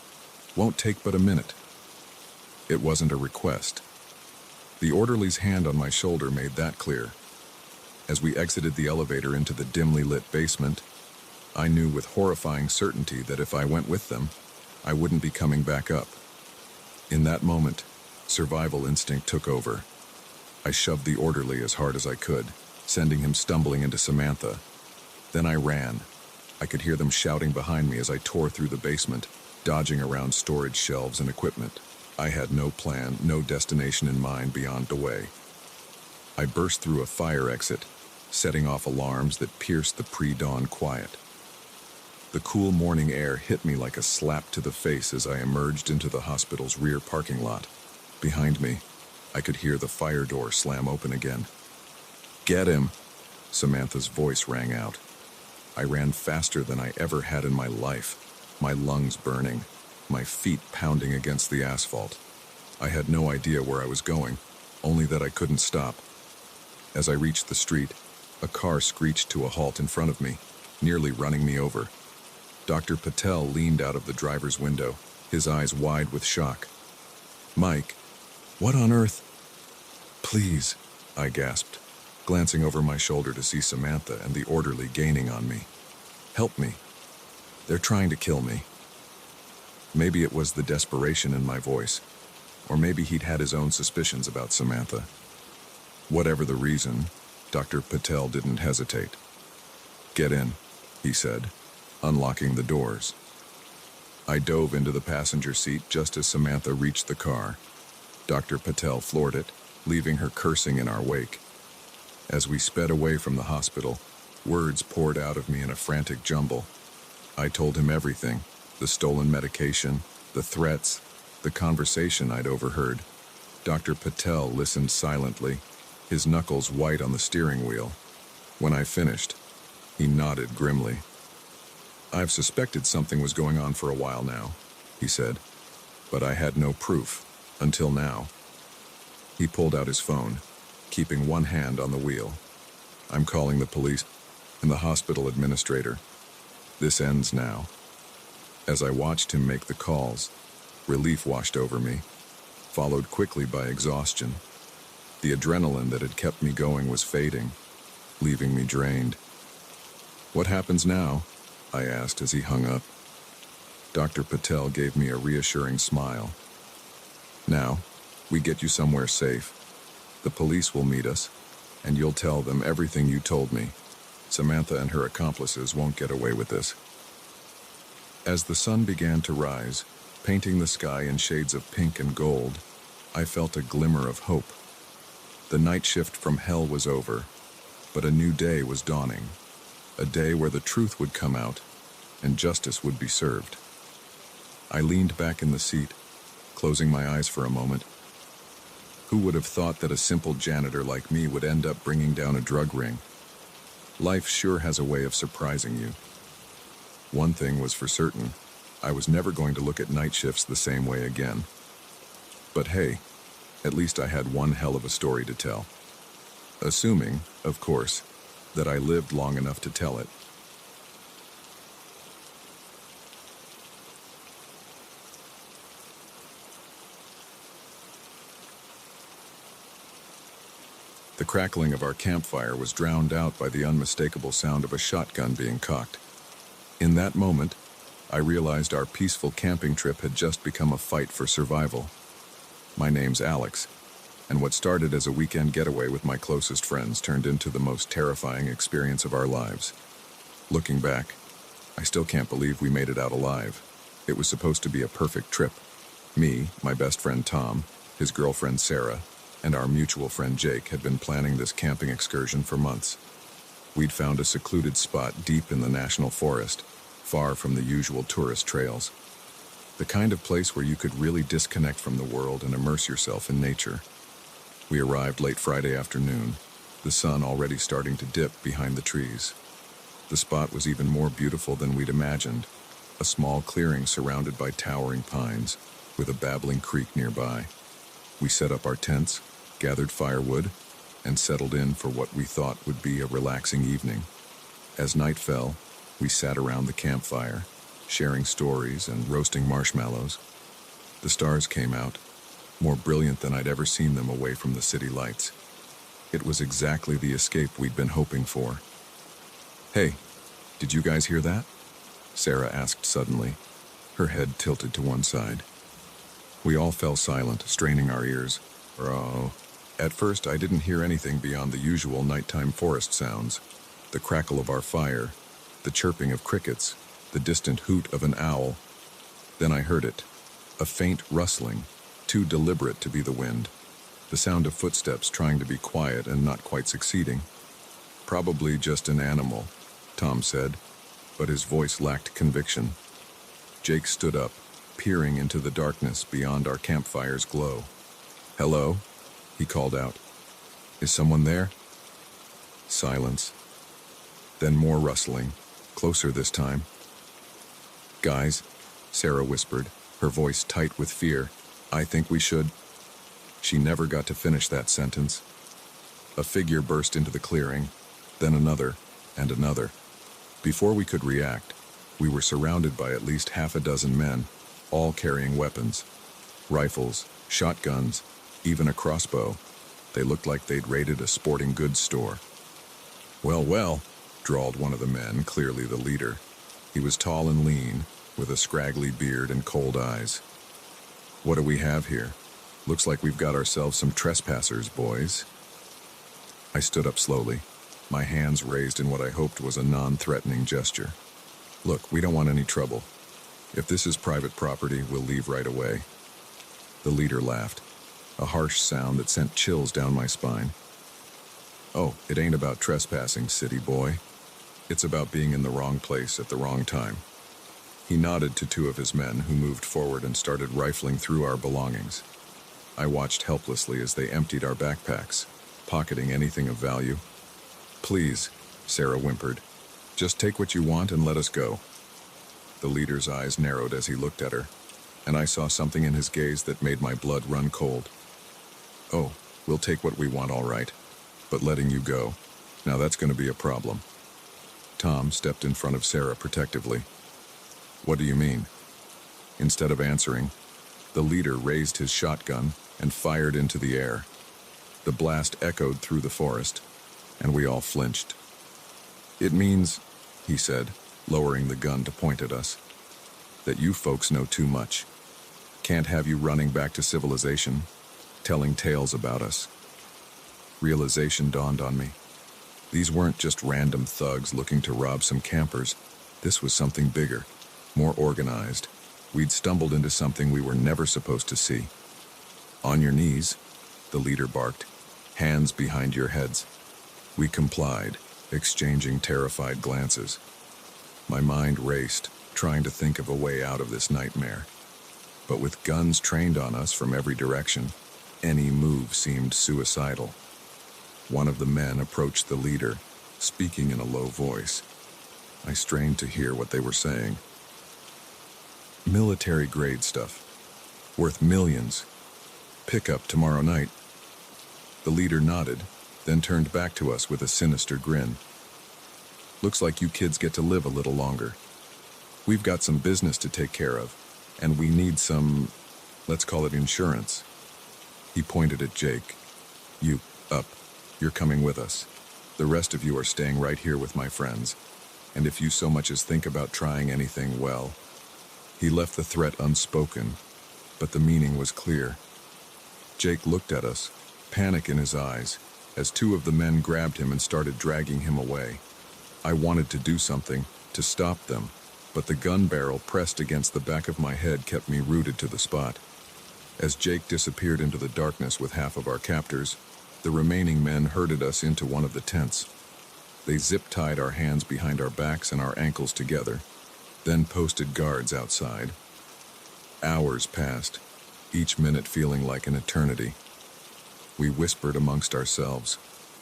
Won't take but a minute." It wasn't a request. The orderly's hand on my shoulder made that clear. As we exited the elevator into the dimly lit basement, I knew with horrifying certainty that if I went with them, I wouldn't be coming back up. In that moment, survival instinct took over. I shoved the orderly as hard as I could, sending him stumbling into Samantha. Then I ran. I could hear them shouting behind me as I tore through the basement, dodging around storage shelves and equipment. I had no plan, no destination in mind beyond the way. I burst through a fire exit, setting off alarms that pierced the pre-dawn quiet. The cool morning air hit me like a slap to the face as I emerged into the hospital's rear parking lot. Behind me, I could hear the fire door slam open again. "Get him!" Samantha's voice rang out. I ran faster than I ever had in my life, my lungs burning, my feet pounding against the asphalt. I had no idea where I was going, only that I couldn't stop. As I reached the street, a car screeched to a halt in front of me, nearly running me over. Dr. Patel leaned out of the driver's window, his eyes wide with shock. "Mike, what on earth?" "Please," I gasped, glancing over my shoulder to see Samantha and the orderly gaining on me. "Help me. They're trying to kill me." Maybe it was the desperation in my voice, or maybe he'd had his own suspicions about Samantha. Whatever the reason, Dr. Patel didn't hesitate. "Get in," he said, unlocking the doors. I dove into the passenger seat just as Samantha reached the car. Dr. Patel floored it, leaving her cursing in our wake. As we sped away from the hospital, words poured out of me in a frantic jumble. I told him everything, the stolen medication, the threats, the conversation I'd overheard. Dr. Patel listened silently, his knuckles white on the steering wheel. When I finished, he nodded grimly. "I've suspected something was going on for a while now," he said, "but I had no proof, until now." He pulled out his phone, keeping one hand on the wheel. "I'm calling the police and the hospital administrator. This ends now." As I watched him make the calls, relief washed over me, followed quickly by exhaustion. The adrenaline that had kept me going was fading, leaving me drained. "What happens now?" I asked as he hung up. Dr. Patel gave me a reassuring smile. "Now, we get you somewhere safe. The police will meet us, and you'll tell them everything you told me. Samantha and her accomplices won't get away with this." As the sun began to rise, painting the sky in shades of pink and gold, I felt a glimmer of hope. The night shift from hell was over, but a new day was dawning. A day where the truth would come out and justice would be served. I leaned back in the seat, closing my eyes for a moment. Who would have thought that a simple janitor like me would end up bringing down a drug ring? Life sure has a way of surprising you. One thing was for certain, I was never going to look at night shifts the same way again. But hey, at least I had one hell of a story to tell. Assuming, of course, that I lived long enough to tell it. The crackling of our campfire was drowned out by the unmistakable sound of a shotgun being cocked. In that moment, I realized our peaceful camping trip had just become a fight for survival. My name's Alex, and what started as a weekend getaway with my closest friends turned into the most terrifying experience of our lives. Looking back, I still can't believe we made it out alive. It was supposed to be a perfect trip. Me, my best friend Tom, his girlfriend Sarah, and our mutual friend Jake had been planning this camping excursion for months. We'd found a secluded spot deep in the national forest, far from the usual tourist trails. The kind of place where you could really disconnect from the world and immerse yourself in nature. We arrived late Friday afternoon, the sun already starting to dip behind the trees. The spot was even more beautiful than we'd imagined, a small clearing surrounded by towering pines, with a babbling creek nearby. We set up our tents, gathered firewood, and settled in for what we thought would be a relaxing evening. As night fell, we sat around the campfire, sharing stories and roasting marshmallows. The stars came out, more brilliant than I'd ever seen them away from the city lights. It was exactly the escape we'd been hoping for. "Hey, did you guys hear that?" Sarah asked suddenly, her head tilted to one side. We all fell silent, straining our ears. "Bro," At first, I didn't hear anything beyond the usual nighttime forest sounds, the crackle of our fire, the chirping of crickets, the distant hoot of an owl. Then I heard it, a faint rustling, too deliberate to be the wind, the sound of footsteps trying to be quiet and not quite succeeding. Probably just an animal, Tom said, but his voice lacked conviction. Jake stood up, peering into the darkness beyond our campfire's glow. "Hello?" he called out. "Is someone there?" Silence. Then more rustling, closer this time. "Guys," Sarah whispered, her voice tight with fear, "I think we should—" She never got to finish that sentence. A figure burst into the clearing, then another, and another. Before we could react, we were surrounded by at least half a dozen men, all carrying weapons. Rifles, shotguns, even a crossbow. They looked like they'd raided a sporting goods store. "Well, well," drawled one of the men, clearly the leader. He was tall and lean, with a scraggly beard and cold eyes. "What do we have here? Looks like we've got ourselves some trespassers, boys." I stood up slowly, my hands raised in what I hoped was a non-threatening gesture. "Look, we don't want any trouble. If this is private property, we'll leave right away." The leader laughed, a harsh sound that sent chills down my spine. "Oh, it ain't about trespassing, city boy. It's about being in the wrong place at the wrong time." He nodded to two of his men who moved forward and started rifling through our belongings. I watched helplessly as they emptied our backpacks, pocketing anything of value. "Please," Sarah whimpered, "just take what you want and let us go." The leader's eyes narrowed as he looked at her, and I saw something in his gaze that made my blood run cold. "Oh, we'll take what we want, all right. But letting you go, now that's going to be a problem." Tom stepped in front of Sarah protectively. "What do you mean?" Instead of answering, the leader raised his shotgun and fired into the air. The blast echoed through the forest, and we all flinched. "It means," he said, lowering the gun to point at us, "that you folks know too much. Can't have you running back to civilization, telling tales about us." Realization dawned on me. These weren't just random thugs looking to rob some campers. This was something bigger, more organized. We'd stumbled into something we were never supposed to see. "On your knees," the leader barked. "Hands behind your heads." We complied, exchanging terrified glances. My mind raced, trying to think of a way out of this nightmare. But with guns trained on us from every direction, any move seemed suicidal. One of the men approached the leader, speaking in a low voice. I strained to hear what they were saying. "Military-grade stuff. Worth millions. Pick up tomorrow night." The leader nodded, then turned back to us with a sinister grin. "Looks like you kids get to live a little longer. We've got some business to take care of, and we need some, let's call it insurance." He pointed at Jake. "You, up. You're coming with us. The rest of you are staying right here with my friends. And if you so much as think about trying anything, well..." He left the threat unspoken, but the meaning was clear. Jake looked at us, panic in his eyes, as two of the men grabbed him and started dragging him away. I wanted to do something, to stop them, but the gun barrel pressed against the back of my head kept me rooted to the spot. As Jake disappeared into the darkness with half of our captors, the remaining men herded us into one of the tents. They zip-tied our hands behind our backs and our ankles together, then posted guards outside. Hours passed, each minute feeling like an eternity. We whispered amongst ourselves,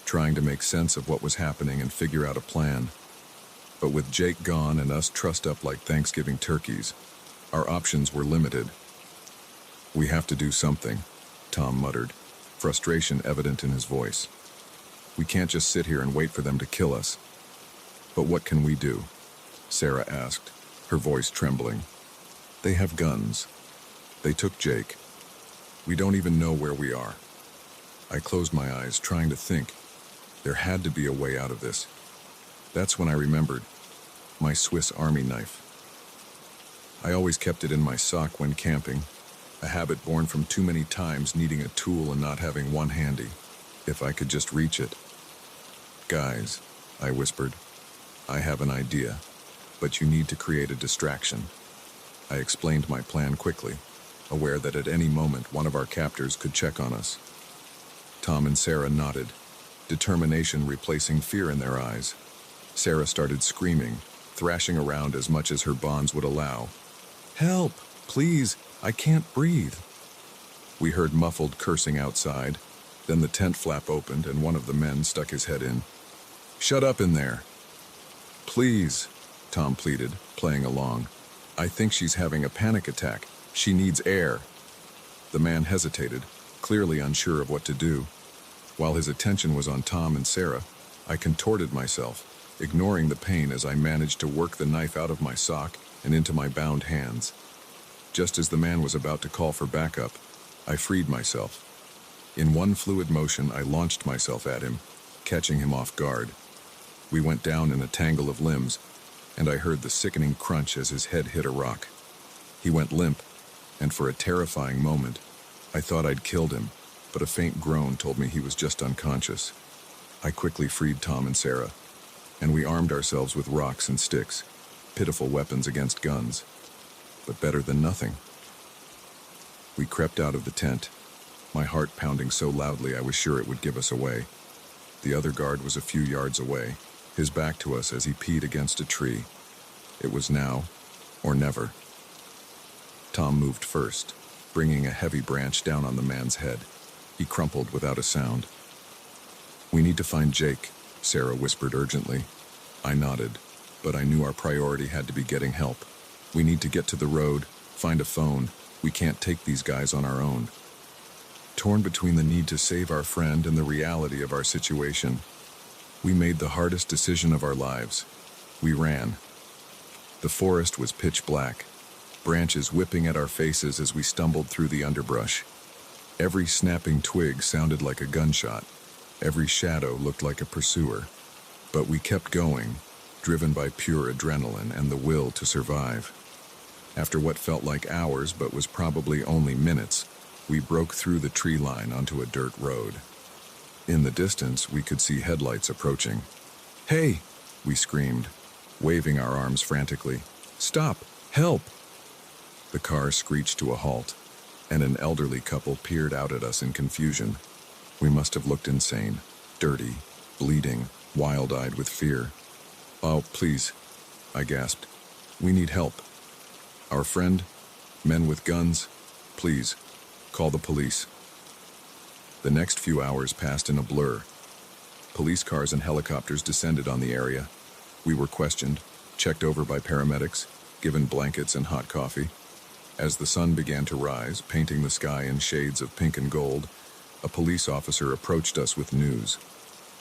trying to make sense of what was happening and figure out a plan. But with Jake gone and us trussed up like Thanksgiving turkeys, our options were limited. "We have to do something," Tom muttered, frustration evident in his voice. "We can't just sit here and wait for them to kill us." "But what can we do?" Sarah asked, her voice trembling. "They have guns. They took Jake. We don't even know where we are." I closed my eyes, trying to think. There had to be a way out of this. That's when I remembered my Swiss Army knife. I always kept it in my sock when camping, a habit born from too many times needing a tool and not having one handy. If I could just reach it. Guys, I whispered, I have an idea, but you need to create a distraction. I explained my plan quickly, aware that at any moment one of our captors could check on us. Tom and Sarah nodded, determination replacing fear in their eyes. Sarah started screaming, thrashing around as much as her bonds would allow. Help! Please! I can't breathe! We heard muffled cursing outside. Then the tent flap opened and one of the men stuck his head in. Shut up in there! Please, Tom pleaded, playing along. I think she's having a panic attack. She needs air. The man hesitated, clearly unsure of what to do. While his attention was on Tom and Sarah, I contorted myself, ignoring the pain as I managed to work the knife out of my sock and into my bound hands. Just as the man was about to call for backup, I freed myself. In one fluid motion, I launched myself at him, catching him off guard. We went down in a tangle of limbs, and I heard the sickening crunch as his head hit a rock. He went limp, and for a terrifying moment, I thought I'd killed him, but a faint groan told me he was just unconscious. I quickly freed Tom and Sarah, and we armed ourselves with rocks and sticks, pitiful weapons against guns, but better than nothing. We crept out of the tent, my heart pounding so loudly I was sure it would give us away. The other guard was a few yards away, his back to us as he peed against a tree. It was now or never. Tom moved first, bringing a heavy branch down on the man's head. He crumpled without a sound. We need to find Jake, Sarah whispered urgently. I nodded, but I knew our priority had to be getting help. We need to get to the road, find a phone. We can't take these guys on our own. Torn between the need to save our friend and the reality of our situation, we made the hardest decision of our lives. We ran. The forest was pitch black, branches whipping at our faces as we stumbled through the underbrush. Every snapping twig sounded like a gunshot. Every shadow looked like a pursuer. But we kept going, driven by pure adrenaline and the will to survive. After what felt like hours but was probably only minutes, we broke through the tree line onto a dirt road. In the distance, we could see headlights approaching. Hey! We screamed, waving our arms frantically. Stop! Help! The car screeched to a halt, and an elderly couple peered out at us in confusion. We must have looked insane, dirty, bleeding, wild-eyed with fear. Oh, please, I gasped. We need help. Our friend, men with guns, please, call the police. The next few hours passed in a blur. Police cars and helicopters descended on the area. We were questioned, checked over by paramedics, given blankets and hot coffee. As the sun began to rise, painting the sky in shades of pink and gold, a police officer approached us with news.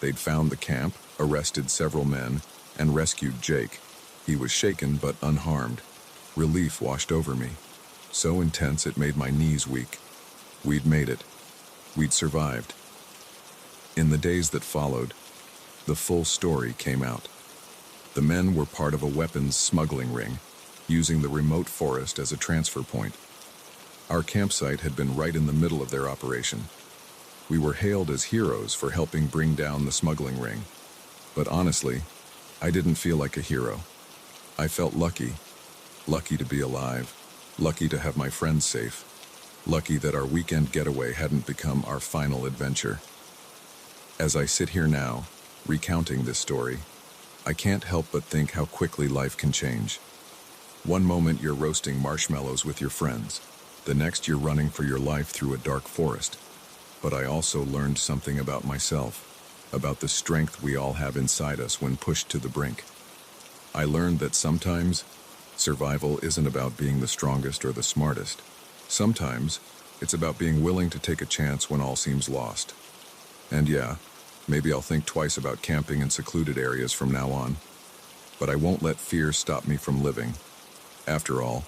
They'd found the camp, arrested several men, and rescued Jake. He was shaken but unharmed. Relief washed over me, so intense it made my knees weak. We'd made it. We'd survived. In the days that followed, the full story came out. The men were part of a weapons smuggling ring, using the remote forest as a transfer point. Our campsite had been right in the middle of their operation. We were hailed as heroes for helping bring down the smuggling ring. But honestly, I didn't feel like a hero. I felt lucky. Lucky to be alive. Lucky to have my friends safe. Lucky that our weekend getaway hadn't become our final adventure. As I sit here now, recounting this story, I can't help but think how quickly life can change. One moment you're roasting marshmallows with your friends. The next you're running for your life through a dark forest. But I also learned something about myself, about the strength we all have inside us when pushed to the brink. I learned that sometimes survival isn't about being the strongest or the smartest. Sometimes it's about being willing to take a chance when all seems lost. And yeah, maybe I'll think twice about camping in secluded areas from now on. But I won't let fear stop me from living. After all,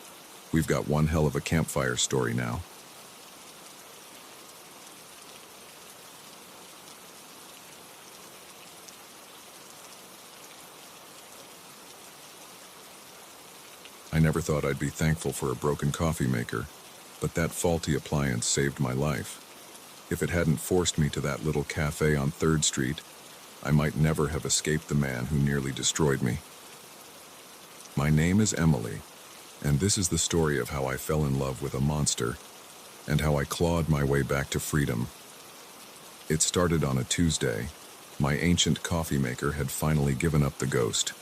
we've got one hell of a campfire story now. I never thought I'd be thankful for a broken coffee maker, but that faulty appliance saved my life. If it hadn't forced me to that little cafe on 3rd Street, I might never have escaped the man who nearly destroyed me. My name is Emily, and this is the story of how I fell in love with a monster and how I clawed my way back to freedom. It started on a Tuesday. My ancient coffee maker had finally given up the ghost,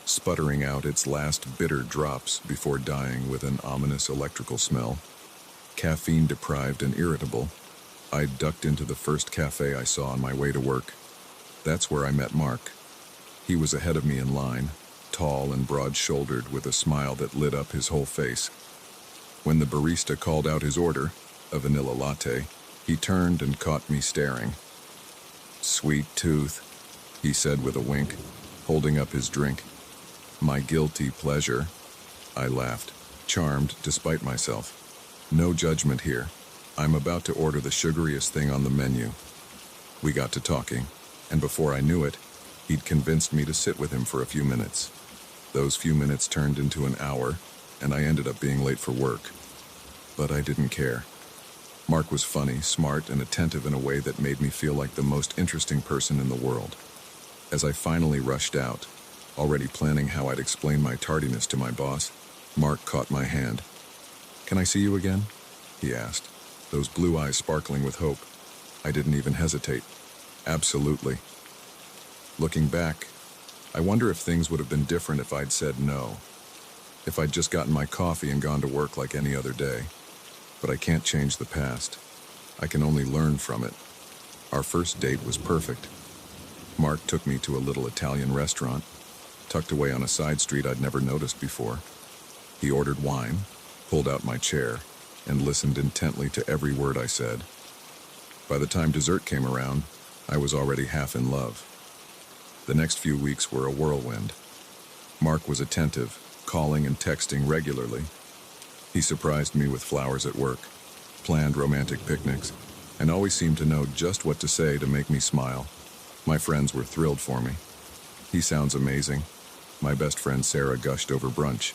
sputtering out its last bitter drops before dying with an ominous electrical smell. Caffeine-deprived and irritable, I ducked into the first cafe I saw on my way to work. That's where I met Mark. He was ahead of me in line, tall and broad-shouldered with a smile that lit up his whole face. When the barista called out his order, a vanilla latte, he turned and caught me staring. "Sweet tooth," he said with a wink, holding up his drink. "My guilty pleasure." I laughed, charmed despite myself. No judgment here. I'm about to order the sugariest thing on the menu. We got to talking, and before I knew it, he'd convinced me to sit with him for a few minutes. Those few minutes turned into an hour, and I ended up being late for work. But I didn't care. Mark was funny, smart, and attentive in a way that made me feel like the most interesting person in the world. As I finally rushed out, already planning how I'd explain my tardiness to my boss, Mark caught my hand. "Can I see you again?" he asked, those blue eyes sparkling with hope. I didn't even hesitate. Absolutely. Looking back, I wonder if things would have been different if I'd said no. If I'd just gotten my coffee and gone to work like any other day. But I can't change the past. I can only learn from it. Our first date was perfect. Mark took me to a little Italian restaurant, tucked away on a side street I'd never noticed before. He ordered wine, pulled out my chair, and listened intently to every word I said. By the time dessert came around, I was already half in love. The next few weeks were a whirlwind. Mark was attentive, calling and texting regularly. He surprised me with flowers at work, planned romantic picnics, and always seemed to know just what to say to make me smile. My friends were thrilled for me. "He sounds amazing," my best friend Sarah gushed over brunch.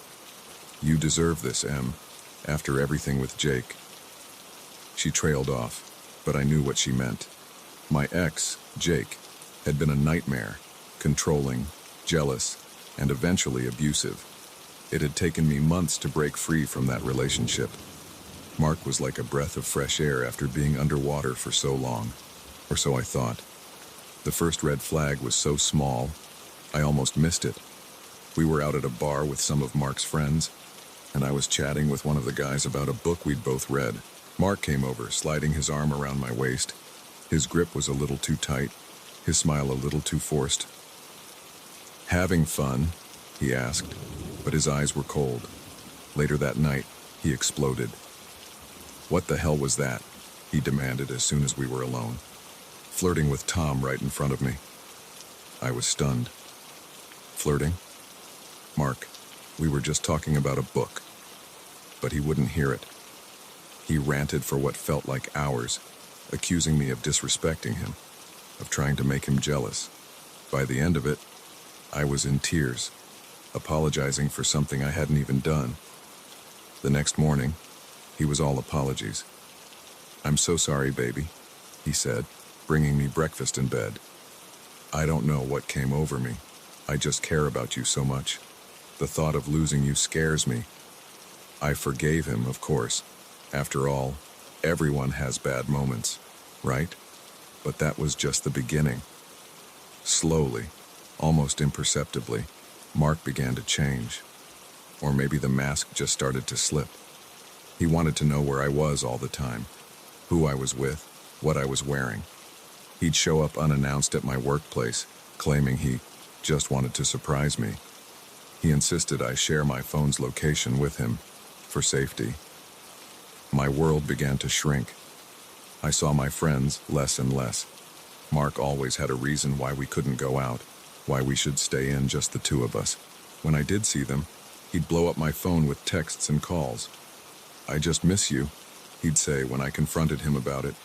"You deserve this, Em, after everything with Jake." She trailed off, but I knew what she meant. My ex, Jake, had been a nightmare, controlling, jealous, and eventually abusive. It had taken me months to break free from that relationship. Mark was like a breath of fresh air after being underwater for so long, or so I thought. The first red flag was so small, I almost missed it. We were out at a bar with some of Mark's friends, and I was chatting with one of the guys about a book we'd both read. Mark came over, sliding his arm around my waist. His grip was a little too tight, his smile a little too forced. "Having fun?" he asked, but his eyes were cold. Later that night, he exploded. "What the hell was that?" he demanded as soon as we were alone. "Flirting with Tom right in front of me." I was stunned. "Flirting? Mark, we were just talking about a book." But he wouldn't hear it. He ranted for what felt like hours, accusing me of disrespecting him, of trying to make him jealous. By the end of it, I was in tears, apologizing for something I hadn't even done. The next morning, he was all apologies. "I'm so sorry, baby," he said, bringing me breakfast in bed. "I don't know what came over me. I just care about you so much. The thought of losing you scares me." I forgave him, of course. After all, everyone has bad moments, right? But that was just the beginning. Slowly, almost imperceptibly, Mark began to change. Or maybe the mask just started to slip. He wanted to know where I was all the time, who I was with, what I was wearing. He'd show up unannounced at my workplace, claiming he just wanted to surprise me. He insisted I share my phone's location with him, for safety. My world began to shrink. I saw my friends less and less. Mark always had a reason why we couldn't go out, why we should stay in just the two of us. When I did see them, he'd blow up my phone with texts and calls. "I just miss you," he'd say when I confronted him about it.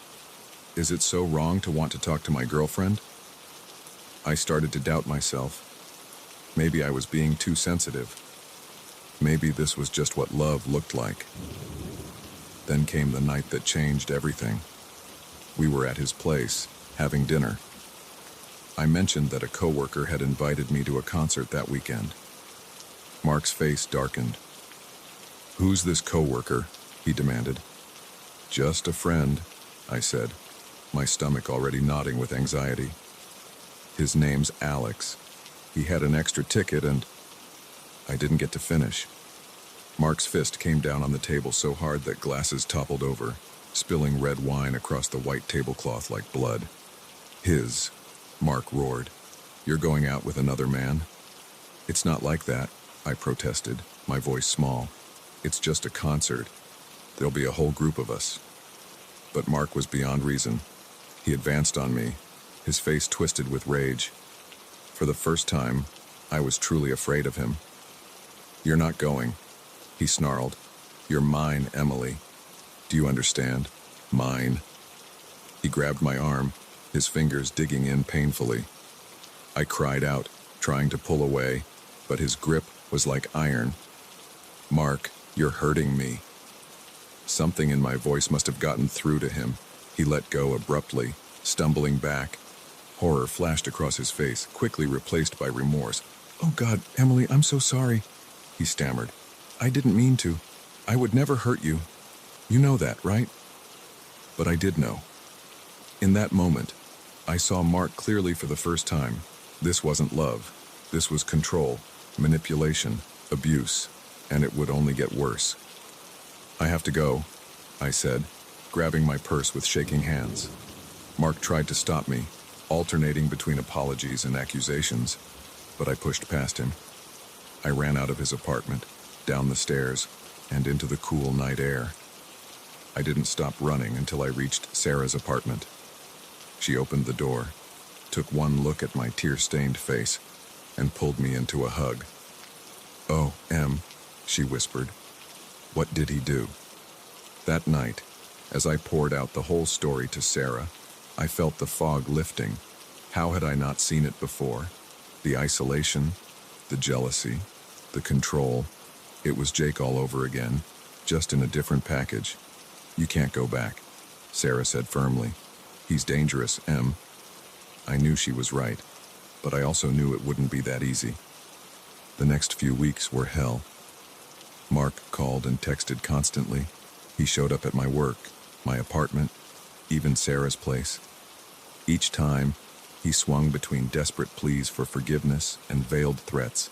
"Is it so wrong to want to talk to my girlfriend?" I started to doubt myself. Maybe I was being too sensitive. Maybe this was just what love looked like. Then came the night that changed everything. We were at his place, having dinner. I mentioned that a coworker had invited me to a concert that weekend. Mark's face darkened. "Who's this coworker?" he demanded. "Just a friend," I said, my stomach already knotting with anxiety. "His name's Alex. He had an extra ticket and—" I didn't get to finish. Mark's fist came down on the table so hard that glasses toppled over, spilling red wine across the white tablecloth like blood. "His," Mark roared. "You're going out with another man?" "It's not like that," I protested, my voice small. "It's just a concert. There'll be a whole group of us." But Mark was beyond reason. He advanced on me, his face twisted with rage. For the first time, I was truly afraid of him. "You're not going," he snarled. "You're mine, Emily. Do you understand? Mine." He grabbed my arm, his fingers digging in painfully. I cried out, trying to pull away, but his grip was like iron. "Mark, you're hurting me." Something in my voice must have gotten through to him. He let go abruptly, stumbling back. Horror flashed across his face, quickly replaced by remorse. "Oh God, Emily, I'm so sorry," he stammered. "I didn't mean to. I would never hurt you. You know that, right?" But I did know. In that moment, I saw Mark clearly for the first time. This wasn't love. This was control, manipulation, abuse, and it would only get worse. "I have to go," I said, grabbing my purse with shaking hands. Mark tried to stop me, alternating between apologies and accusations, but I pushed past him. I ran out of his apartment, down the stairs, and into the cool night air. I didn't stop running until I reached Sarah's apartment. She opened the door, took one look at my tear-stained face, and pulled me into a hug. "Oh, Em," she whispered. "What did he do?" That night, as I poured out the whole story to Sarah, I felt the fog lifting. How had I not seen it before? The isolation, the jealousy, the control. It was Jake all over again, just in a different package. "You can't go back," Sarah said firmly. "He's dangerous, Em." I knew she was right, but I also knew it wouldn't be that easy. The next few weeks were hell. Mark called and texted constantly. He showed up at my work, my apartment, even Sarah's place. Each time, he swung between desperate pleas for forgiveness and veiled threats.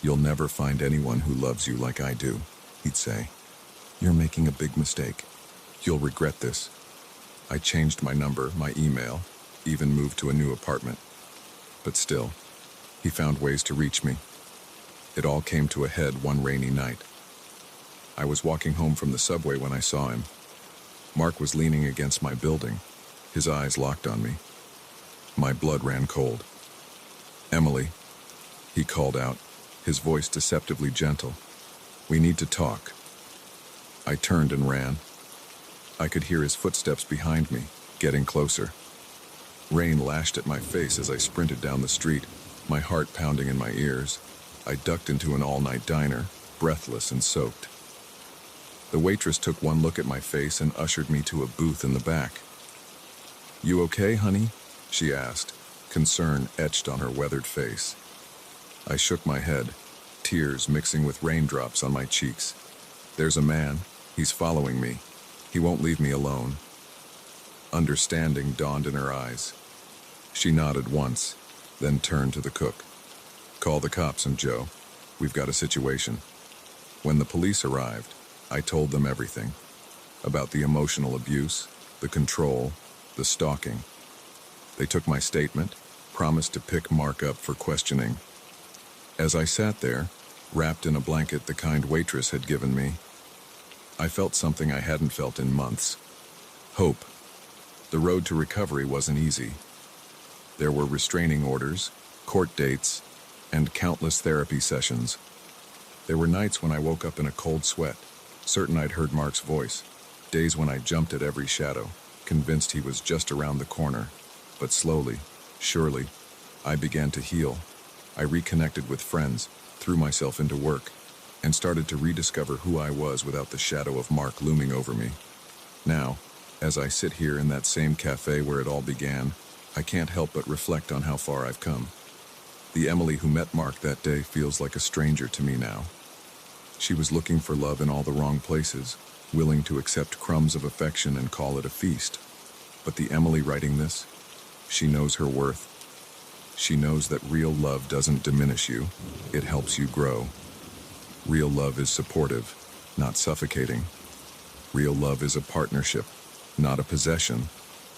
"You'll never find anyone who loves you like I do," he'd say. "You're making a big mistake. You'll regret this." I changed my number, my email, even moved to a new apartment. But still, he found ways to reach me. It all came to a head one rainy night. I was walking home from the subway when I saw him. Mark was leaning against my building, his eyes locked on me. My blood ran cold. "Emily," he called out, his voice deceptively gentle. "We need to talk." I turned and ran. I could hear his footsteps behind me, getting closer. Rain lashed at my face as I sprinted down the street, my heart pounding in my ears. I ducked into an all-night diner, breathless and soaked. The waitress took one look at my face and ushered me to a booth in the back. "You okay, honey?" she asked, concern etched on her weathered face. I shook my head, tears mixing with raindrops on my cheeks. "There's a man. He's following me. He won't leave me alone." Understanding dawned in her eyes. She nodded once, then turned to the cook. "Call the cops and Joe. We've got a situation." When the police arrived, I told them everything. About the emotional abuse, the control, the stalking. They took my statement, promised to pick Mark up for questioning. As I sat there, wrapped in a blanket the kind waitress had given me, I felt something I hadn't felt in months. Hope. The road to recovery wasn't easy. There were restraining orders, court dates, and countless therapy sessions. There were nights when I woke up in a cold sweat, certain I'd heard Mark's voice. Days when I jumped at every shadow, convinced he was just around the corner. But slowly, surely, I began to heal. I reconnected with friends, threw myself into work, and started to rediscover who I was without the shadow of Mark looming over me. Now, As I sit here in that same cafe where it all began, I can't help but reflect on how far I've come. The Emily who met Mark that day feels like a stranger to me now. She was looking for love in all the wrong places, willing to accept crumbs of affection and call it a feast. But the Emily writing this, she knows her worth. She knows that real love doesn't diminish you, it helps you grow. Real love is supportive, not suffocating. Real love is a partnership, not a possession.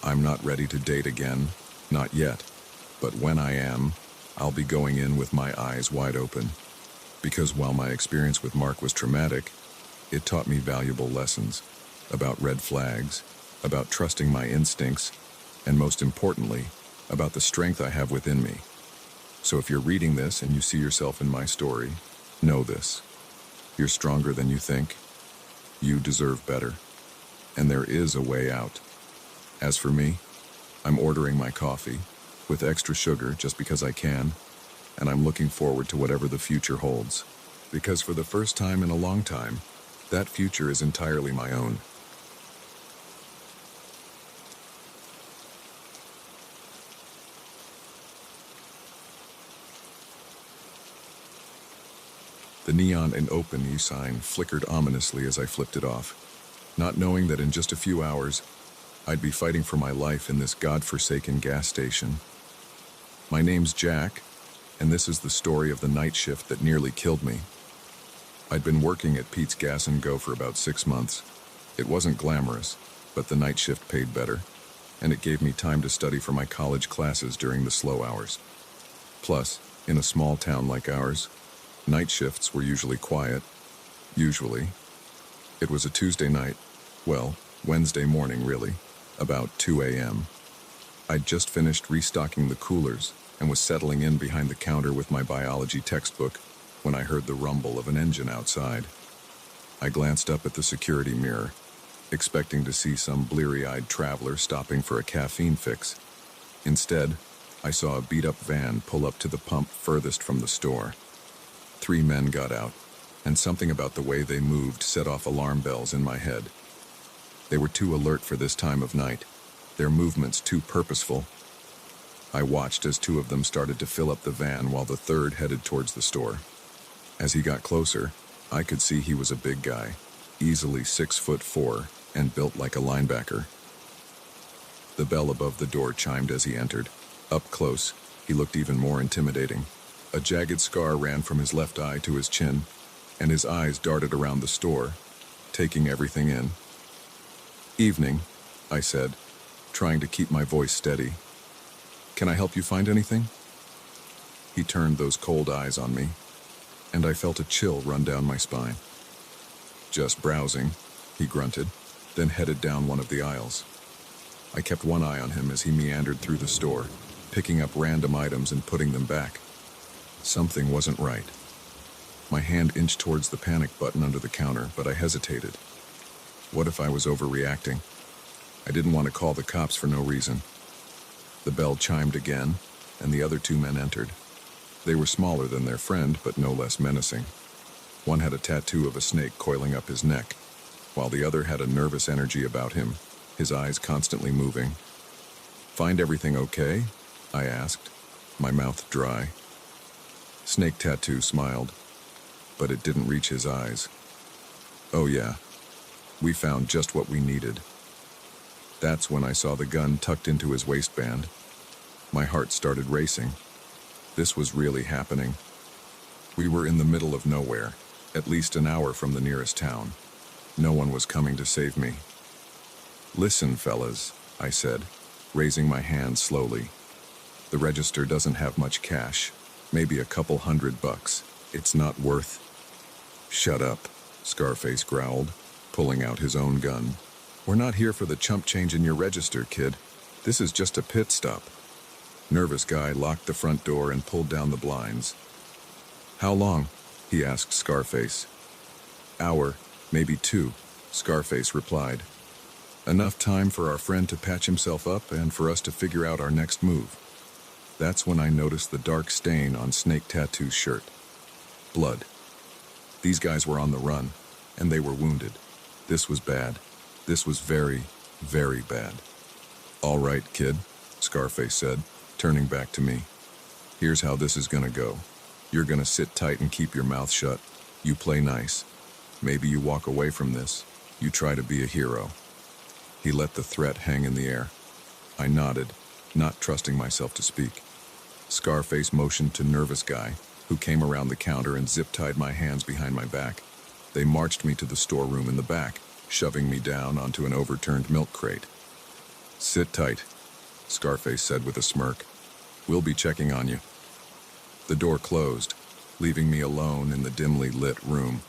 I'm not ready to date again, not yet. But when I am, I'll be going in with my eyes wide open. Because while my experience with Mark was traumatic, it taught me valuable lessons about red flags, about trusting my instincts, and most importantly, about the strength I have within me. So if you're reading this and you see yourself in my story, know this. You're stronger than you think. You deserve better. And there is a way out. As for me, I'm ordering my coffee with extra sugar just because I can, and I'm looking forward to whatever the future holds. Because for the first time in a long time, that future is entirely my own. The neon and open sign flickered ominously as I flipped it off, not knowing that in just a few hours, I'd be fighting for my life in this godforsaken gas station. My name's Jack, and this is the story of the night shift that nearly killed me. I'd been working at Pete's Gas and Go for about 6 months. It wasn't glamorous, but the night shift paid better, and it gave me time to study for my college classes during the slow hours. Plus, in a small town like ours, night shifts were usually quiet. Usually. It was a Tuesday night, well, Wednesday morning really, about 2 a.m. I'd just finished restocking the coolers and was settling in behind the counter with my biology textbook when I heard the rumble of an engine outside. I glanced up at the security mirror, expecting to see some bleary-eyed traveler stopping for a caffeine fix. Instead, I saw a beat-up van pull up to the pump furthest from the store. 3 men got out, and something about the way they moved set off alarm bells in my head. They were too alert for this time of night, their movements too purposeful. I watched as 2 of them started to fill up the van while the third headed towards the store. As he got closer, I could see he was a big guy, easily 6'4" and built like a linebacker. The bell above the door chimed as he entered. Up close, he looked even more intimidating. A jagged scar ran from his left eye to his chin, and his eyes darted around the store, taking everything in. "Evening," I said, trying to keep my voice steady. "Can I help you find anything?" He turned those cold eyes on me, and I felt a chill run down my spine. "Just browsing," he grunted, then headed down one of the aisles. I kept one eye on him as he meandered through the store, picking up random items and putting them back. Something wasn't right. My hand inched towards the panic button under the counter, but I hesitated. What if I was overreacting? I didn't want to call the cops for no reason. The bell chimed again, and the other 2 men entered. They were smaller than their friend, but no less menacing. One had a tattoo of a snake coiling up his neck, while the other had a nervous energy about him, his eyes constantly moving. "Find everything okay?" I asked, my mouth dry. Snake Tattoo smiled, but it didn't reach his eyes. "Oh yeah, we found just what we needed." That's when I saw the gun tucked into his waistband. My heart started racing. This was really happening. We were in the middle of nowhere, at least an hour from the nearest town. No one was coming to save me. "Listen, fellas," I said, raising my hand slowly. "The register doesn't have much cash, maybe a couple $100. It's not worth—" "Shut up," Scarface growled, pulling out his own gun. "We're not here for the chump change in your register, kid. This is just a pit stop." Nervous guy locked the front door and pulled down the blinds. "How long?" he asked Scarface. "Hour, maybe 2, Scarface replied. "Enough time for our friend to patch himself up and for us to figure out our next move." That's when I noticed the dark stain on Snake Tattoo's shirt. Blood. These guys were on the run, and they were wounded. This was bad. This was very, Very bad. "All right, kid," Scarface said, turning back to me. "Here's how this is gonna go. You're gonna sit tight and keep your mouth shut. You play nice. Maybe you walk away from this. You try to be a hero." He let the threat hang in the air. I nodded, not trusting myself to speak. Scarface motioned to Nervous Guy, who came around the counter and zip-tied my hands behind my back. They marched me to the storeroom in the back, shoving me down onto an overturned milk crate. "Sit tight," Scarface said with a smirk. "We'll be checking on you." The door closed, leaving me alone in the dimly lit room.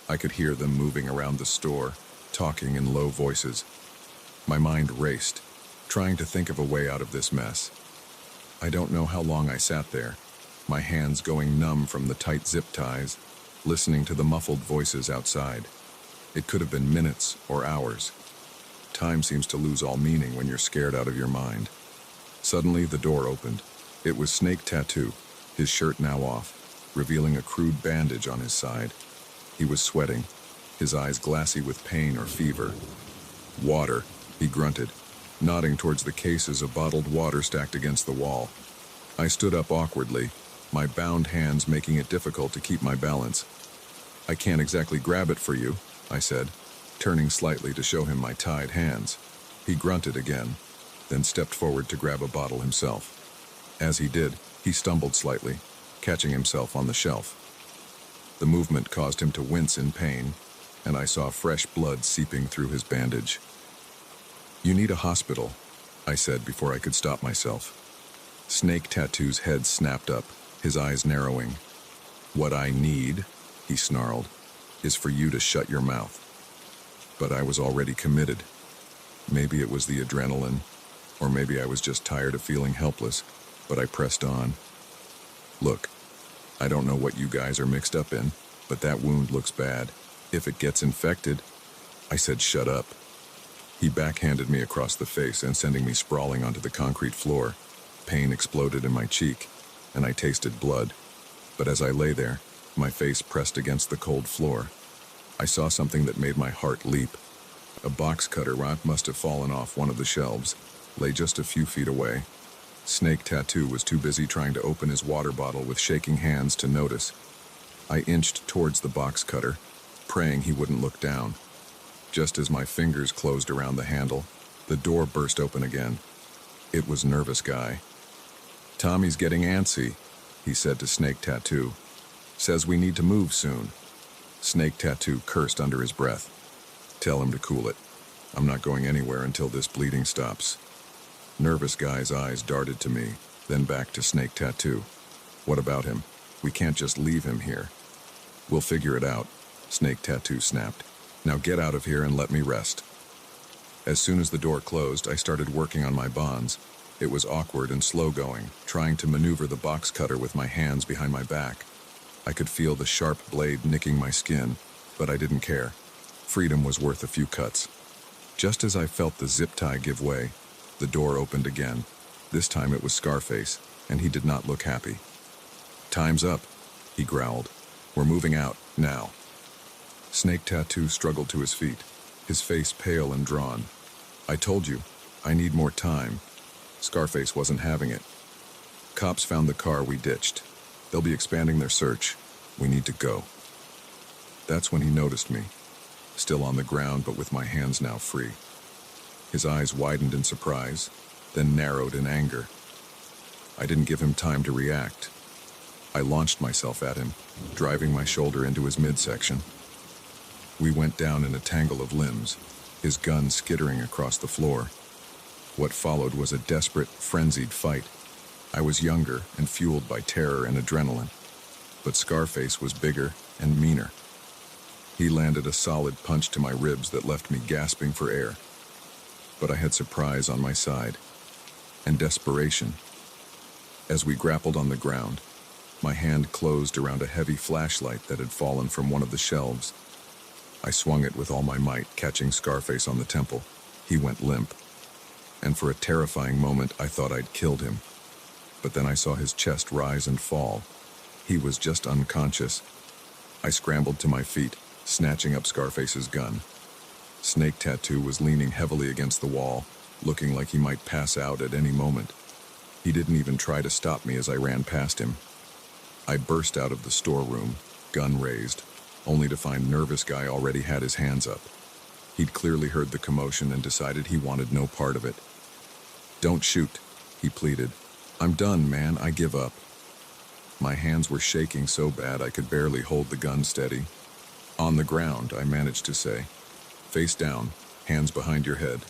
I could hear them moving around the store, talking in low voices. My mind raced, trying to think of a way out of this mess. I don't know how long I sat there, my hands going numb from the tight zip ties, listening to the muffled voices outside. It could have been minutes or hours. Time seems to lose all meaning when you're scared out of your mind. Suddenly, the door opened. It was Snake Tattoo, his shirt now off, revealing a crude bandage on his side. He was sweating, his eyes glassy with pain or fever. "Water," he grunted, nodding towards the cases of bottled water stacked against the wall. I stood up awkwardly, my bound hands making it difficult to keep my balance. "I can't exactly grab it for you," I said, turning slightly to show him my tied hands. He grunted again, then stepped forward to grab a bottle himself. As he did, he stumbled slightly, catching himself on the shelf. The movement caused him to wince in pain, and I saw fresh blood seeping through his bandage. "You need a hospital," I said before I could stop myself. Snake Tattoo's head snapped up, his eyes narrowing. "What I need," he snarled, "is for you to shut your mouth." But I was already committed. Maybe it was the adrenaline, or maybe I was just tired of feeling helpless, but I pressed on. "Look, I don't know what you guys are mixed up in, but that wound looks bad. If it gets infected—" I said, "Shut up." He backhanded me across the face and sending me sprawling onto the concrete floor. Pain exploded in my cheek, and I tasted blood. But as I lay there, my face pressed against the cold floor, I saw something that made my heart leap. A box cutter must have fallen off one of the shelves, lay just a few feet away. Snake Tattoo was too busy trying to open his water bottle with shaking hands to notice. I inched towards the box cutter, praying he wouldn't look down. Just as my fingers closed around the handle, the door burst open again. It was Nervous Guy. "Tommy's getting antsy," he said to Snake Tattoo. "Says we need to move soon." Snake Tattoo cursed under his breath. "Tell him to cool it. I'm not going anywhere until this bleeding stops." Nervous Guy's eyes darted to me, then back to Snake Tattoo. "What about him? We can't just leave him here." "We'll figure it out," Snake Tattoo snapped. "Now get out of here and let me rest." As soon as the door closed, I started working on my bonds. It was awkward and slow going, trying to maneuver the box cutter with my hands behind my back. I could feel the sharp blade nicking my skin, but I didn't care. Freedom was worth a few cuts. Just as I felt the zip tie give way, the door opened again. This time it was Scarface, and he did not look happy. "Time's up," he growled. "We're moving out, now." Snake Tattoo struggled to his feet, his face pale and drawn. "I told you, I need more time." Scarface wasn't having it. "Cops found the car we ditched. They'll be expanding their search. We need to go." That's when he noticed me, still on the ground but with my hands now free. His eyes widened in surprise, then narrowed in anger. I didn't give him time to react. I launched myself at him, driving my shoulder into his midsection. We went down in a tangle of limbs, his gun skittering across the floor. What followed was a desperate, frenzied fight. I was younger and fueled by terror and adrenaline, but Scarface was bigger and meaner. He landed a solid punch to my ribs that left me gasping for air. But I had surprise on my side, and desperation. As we grappled on the ground, my hand closed around a heavy flashlight that had fallen from one of the shelves. I swung it with all my might, catching Scarface on the temple. He went limp, and for a terrifying moment I thought I'd killed him. But then I saw his chest rise and fall. He was just unconscious. I scrambled to my feet, snatching up Scarface's gun. Snake Tattoo was leaning heavily against the wall, looking like he might pass out at any moment. He didn't even try to stop me as I ran past him. I burst out of the storeroom, gun raised, only to find Nervous Guy already had his hands up. He'd clearly heard the commotion and decided he wanted no part of it. "Don't shoot," he pleaded. "I'm done, man. I give up." My hands were shaking so bad I could barely hold the gun steady. "On the ground," I managed to say. "Face down, hands behind your head."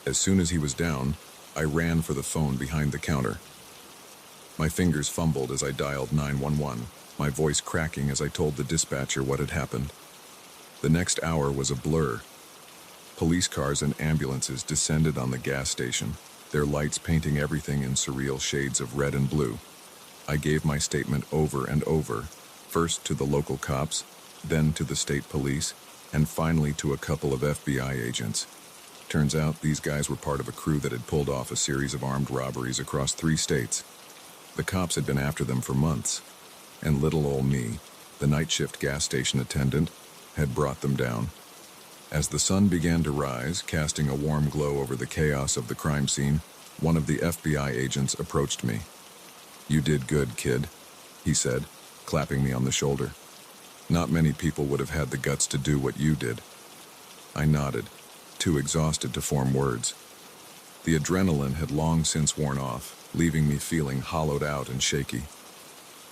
As soon as he was down, I ran for the phone behind the counter. My fingers fumbled as I dialed 911, my voice cracking as I told the dispatcher what had happened. The next hour was a blur. Police cars and ambulances descended on the gas station, their lights painting everything in surreal shades of red and blue. I gave my statement over and over, first to the local cops, then to the state police, and finally to a couple of FBI agents. Turns out these guys were part of a crew that had pulled off a series of armed robberies across 3 states. The cops had been after them for months, and little old me, the night shift gas station attendant, had brought them down. As the sun began to rise, casting a warm glow over the chaos of the crime scene, one of the FBI agents approached me. "You did good, kid," he said, clapping me on the shoulder. "Not many people would have had the guts to do what you did." I nodded, too exhausted to form words. The adrenaline had long since worn off, leaving me feeling hollowed out and shaky.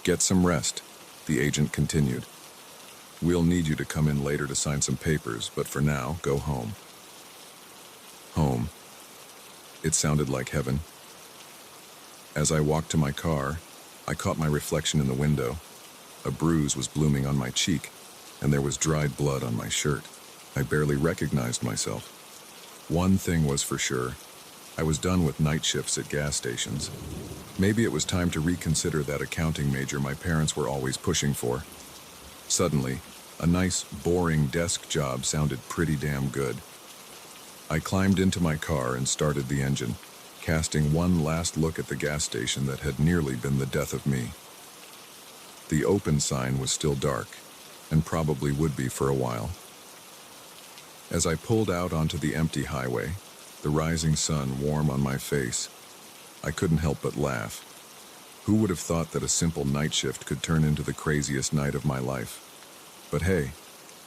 "Get some rest," the agent continued. "We'll need you to come in later to sign some papers, but for now, go home." Home. It sounded like heaven. As I walked to my car, I caught my reflection in the window. A bruise was blooming on my cheek, and there was dried blood on my shirt. I barely recognized myself. One thing was for sure. I was done with night shifts at gas stations. Maybe it was time to reconsider that accounting major my parents were always pushing for. Suddenly, a nice, boring desk job sounded pretty damn good. I climbed into my car and started the engine, casting one last look at the gas station that had nearly been the death of me. The open sign was still dark, and probably would be for a while. As I pulled out onto the empty highway, the rising sun warm on my face, I couldn't help but laugh. Who would have thought that a simple night shift could turn into the craziest night of my life? But hey,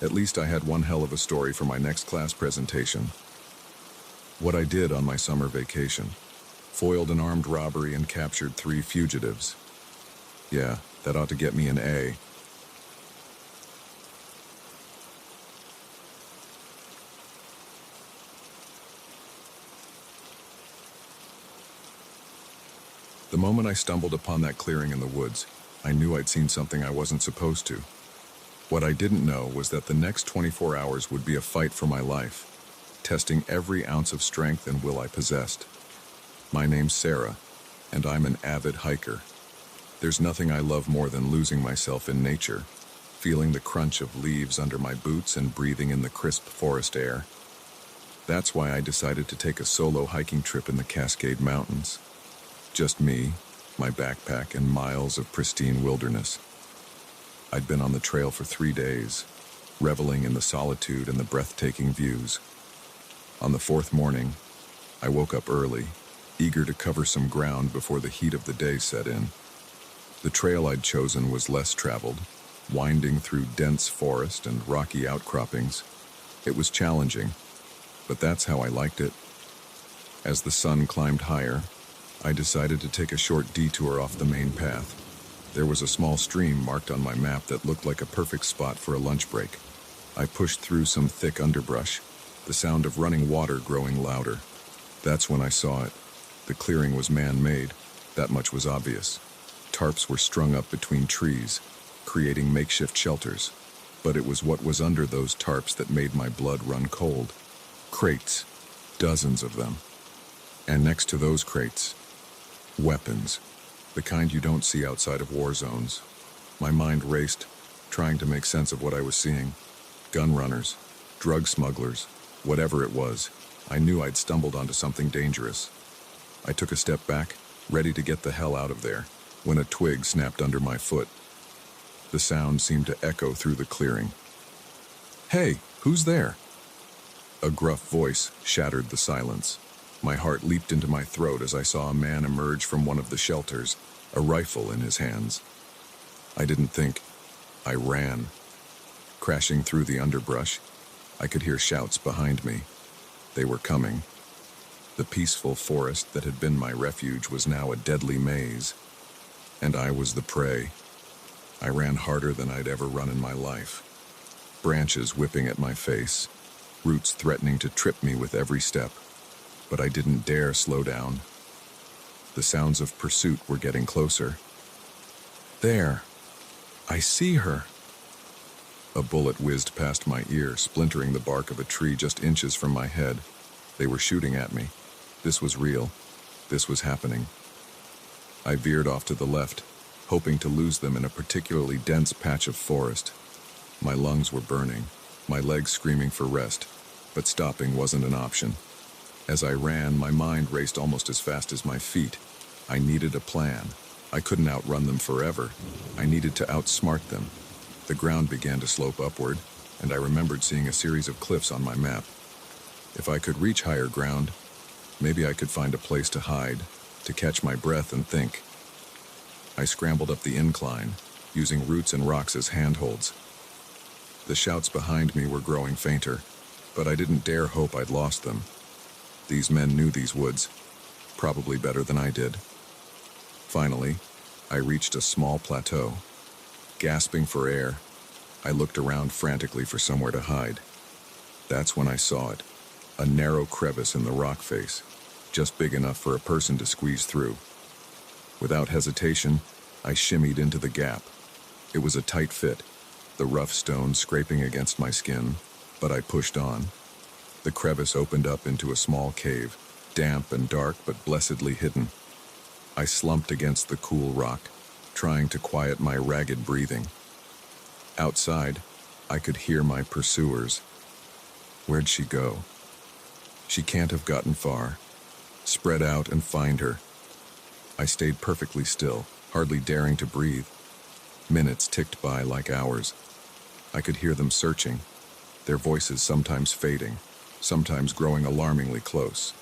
at least I had one hell of a story for my next class presentation. What I did on my summer vacation. Foiled an armed robbery and captured 3 fugitives. Yeah, that ought to get me an A. The moment I stumbled upon that clearing in the woods, I knew I'd seen something I wasn't supposed to. What I didn't know was that the next 24 hours would be a fight for my life, testing every ounce of strength and will I possessed. My name's Sarah, and I'm an avid hiker. There's nothing I love more than losing myself in nature, feeling the crunch of leaves under my boots and breathing in the crisp forest air. That's why I decided to take a solo hiking trip in the Cascade Mountains. Just me, my backpack, and miles of pristine wilderness. I'd been on the trail for 3 days, reveling in the solitude and the breathtaking views. On the 4th morning, I woke up early, eager to cover some ground before the heat of the day set in. The trail I'd chosen was less traveled, winding through dense forest and rocky outcroppings. It was challenging, but that's how I liked it. As the sun climbed higher, I decided to take a short detour off the main path. There was a small stream marked on my map that looked like a perfect spot for a lunch break. I pushed through some thick underbrush, the sound of running water growing louder. That's when I saw it. The clearing was man-made, that much was obvious. Tarps were strung up between trees, creating makeshift shelters. But it was what was under those tarps that made my blood run cold. Crates, dozens of them. And next to those crates, weapons, the kind you don't see outside of war zones. My mind raced, trying to make sense of what I was seeing. Gun runners, drug smugglers, whatever it was, I knew I'd stumbled onto something dangerous. I took a step back, ready to get the hell out of there, when a twig snapped under my foot. The sound seemed to echo through the clearing. "Hey, who's there?" A gruff voice shattered the silence. My heart leaped into my throat as I saw a man emerge from one of the shelters, a rifle in his hands. I didn't think. I ran. Crashing through the underbrush, I could hear shouts behind me. They were coming. The peaceful forest that had been my refuge was now a deadly maze, and I was the prey. I ran harder than I'd ever run in my life. Branches whipping at my face, roots threatening to trip me with every step, but I didn't dare slow down. The sounds of pursuit were getting closer. There! I see her! A bullet whizzed past my ear, splintering the bark of a tree just inches from my head. They were shooting at me. This was real. This was happening. I veered off to the left, hoping to lose them in a particularly dense patch of forest. My lungs were burning, my legs screaming for rest, but stopping wasn't an option. As I ran, my mind raced almost as fast as my feet. I needed a plan. I couldn't outrun them forever. I needed to outsmart them. The ground began to slope upward, and I remembered seeing a series of cliffs on my map. If I could reach higher ground, maybe I could find a place to hide, to catch my breath and think. I scrambled up the incline, using roots and rocks as handholds. The shouts behind me were growing fainter, but I didn't dare hope I'd lost them. These men knew these woods, probably better than I did. Finally, I reached a small plateau. Gasping for air, I looked around frantically for somewhere to hide. That's when I saw it, a narrow crevice in the rock face, just big enough for a person to squeeze through. Without hesitation, I shimmied into the gap. It was a tight fit, the rough stone scraping against my skin, but I pushed on. The crevice opened up into a small cave, damp and dark but blessedly hidden. I slumped against the cool rock, trying to quiet my ragged breathing. Outside, I could hear my pursuers. Where'd she go? She can't have gotten far. Spread out and find her. I stayed perfectly still, hardly daring to breathe. Minutes ticked by like hours. I could hear them searching, their voices sometimes fading, sometimes growing alarmingly close.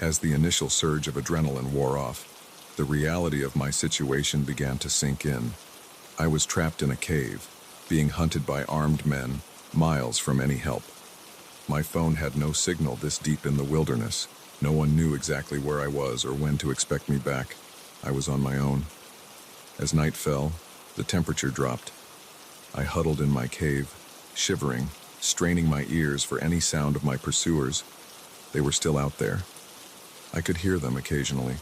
As the initial surge of adrenaline wore off, the reality of my situation began to sink in. I was trapped in a cave, being hunted by armed men, miles from any help. My phone had no signal this deep in the wilderness. No one knew exactly where I was or when to expect me back. I was on my own. As night fell, the temperature dropped. I huddled in my cave, shivering, straining my ears for any sound of my pursuers. They were still out there. I could hear them occasionally,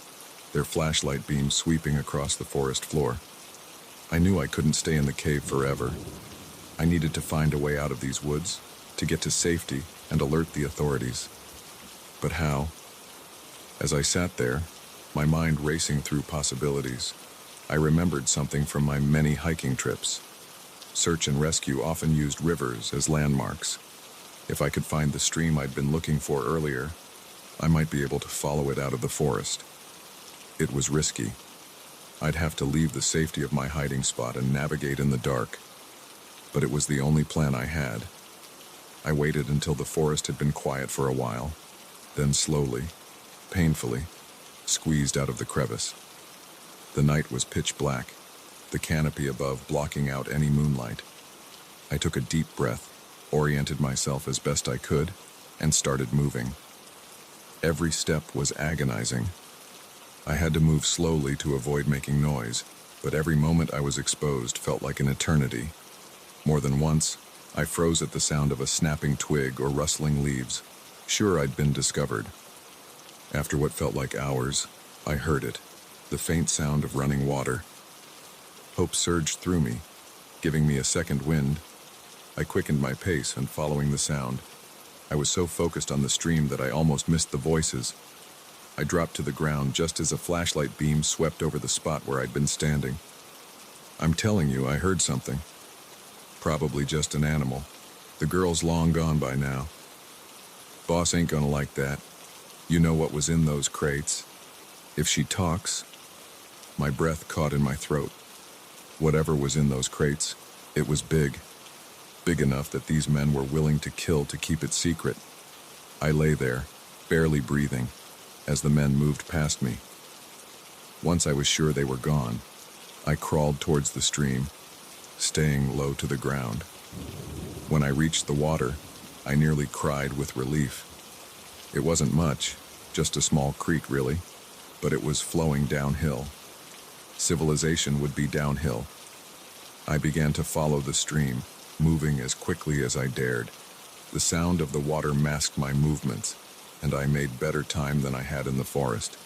their flashlight beams sweeping across the forest floor. I knew I couldn't stay in the cave forever. I needed to find a way out of these woods, to get to safety and alert the authorities. But how? As I sat there, my mind racing through possibilities, I remembered something from my many hiking trips. Search and rescue often used rivers as landmarks. If I could find the stream I'd been looking for earlier, I might be able to follow it out of the forest. It was risky. I'd have to leave the safety of my hiding spot and navigate in the dark. But it was the only plan I had. I waited until the forest had been quiet for a while, then slowly, painfully, squeezed out of the crevice. The night was pitch black, the canopy above blocking out any moonlight. I took a deep breath, oriented myself as best I could, and started moving. Every step was agonizing. I had to move slowly to avoid making noise, but every moment I was exposed felt like an eternity. More than once, I froze at the sound of a snapping twig or rustling leaves, sure I'd been discovered. After what felt like hours, I heard it, the faint sound of running water. Hope surged through me, giving me a second wind. I quickened my pace and following the sound. I was so focused on the stream that I almost missed the voices. I dropped to the ground just as a flashlight beam swept over the spot where I'd been standing. I'm telling you, I heard something. Probably just an animal. The girl's long gone by now. Boss ain't gonna like that. You know what was in those crates. If she talks... My breath caught in my throat. Whatever was in those crates, it was big. Big enough that these men were willing to kill to keep it secret. I lay there, barely breathing, as the men moved past me. Once I was sure they were gone, I crawled towards the stream, staying low to the ground. When I reached the water, I nearly cried with relief. It wasn't much, just a small creek really, but it was flowing downhill. Civilization would be downhill. I began to follow the stream, moving as quickly as I dared. The sound of the water masked my movements, and I made better time than I had in the forest.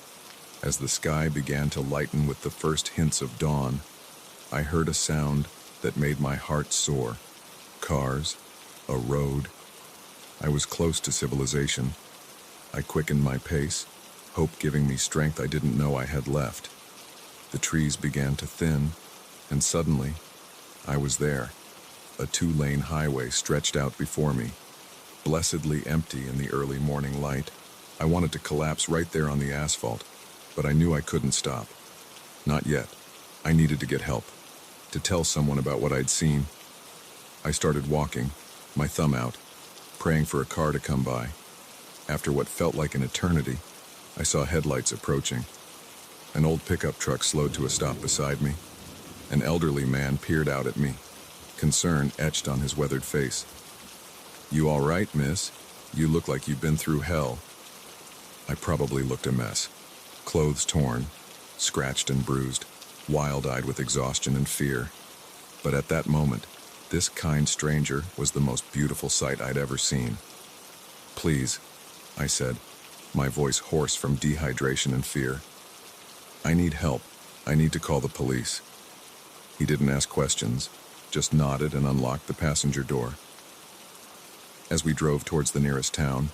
As the sky began to lighten with the first hints of dawn, I heard a sound that made my heart soar. Cars, a road. I was close to civilization. I quickened my pace, hope giving me strength I didn't know I had left. The trees began to thin, and suddenly, I was there. A 2-lane highway stretched out before me, blessedly empty in the early morning light. I wanted to collapse right there on the asphalt, but I knew I couldn't stop. Not yet. I needed to get help, to tell someone about what I'd seen. I started walking, my thumb out, praying for a car to come by. After what felt like an eternity, I saw headlights approaching. An old pickup truck slowed to a stop beside me. An elderly man peered out at me, concern etched on his weathered face. "You all right, miss? You look like you've been through hell." I probably looked a mess. Clothes torn, scratched and bruised, wild-eyed with exhaustion and fear. But at that moment, this kind stranger was the most beautiful sight I'd ever seen. "Please," I said, my voice hoarse from dehydration and fear. "I need help. I need to call the police." He didn't ask questions, just nodded and unlocked the passenger door. As we drove towards the nearest town,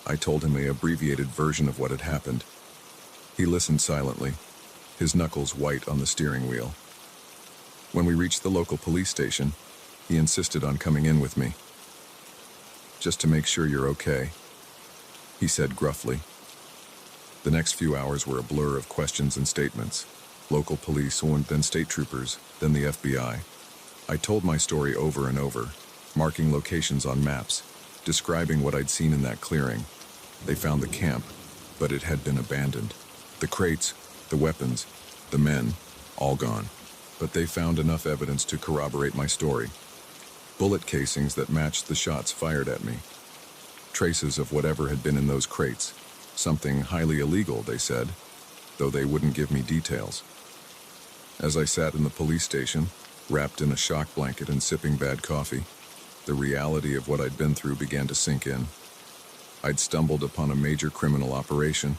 I told him an abbreviated version of what had happened. He listened silently, his knuckles white on the steering wheel. When we reached the local police station, he insisted on coming in with me. "Just to make sure you're okay," he said gruffly. The next few hours were a blur of questions and statements. Local police, then state troopers, then the FBI. I told my story over and over, marking locations on maps, describing what I'd seen in that clearing. They found the camp, but it had been abandoned. The crates, the weapons, the men, all gone. But they found enough evidence to corroborate my story. Bullet casings that matched the shots fired at me. Traces of whatever had been in those crates. Something highly illegal, they said, though they wouldn't give me details. As I sat in the police station, wrapped in a shock blanket and sipping bad coffee, the reality of what I'd been through began to sink in. I'd stumbled upon a major criminal operation.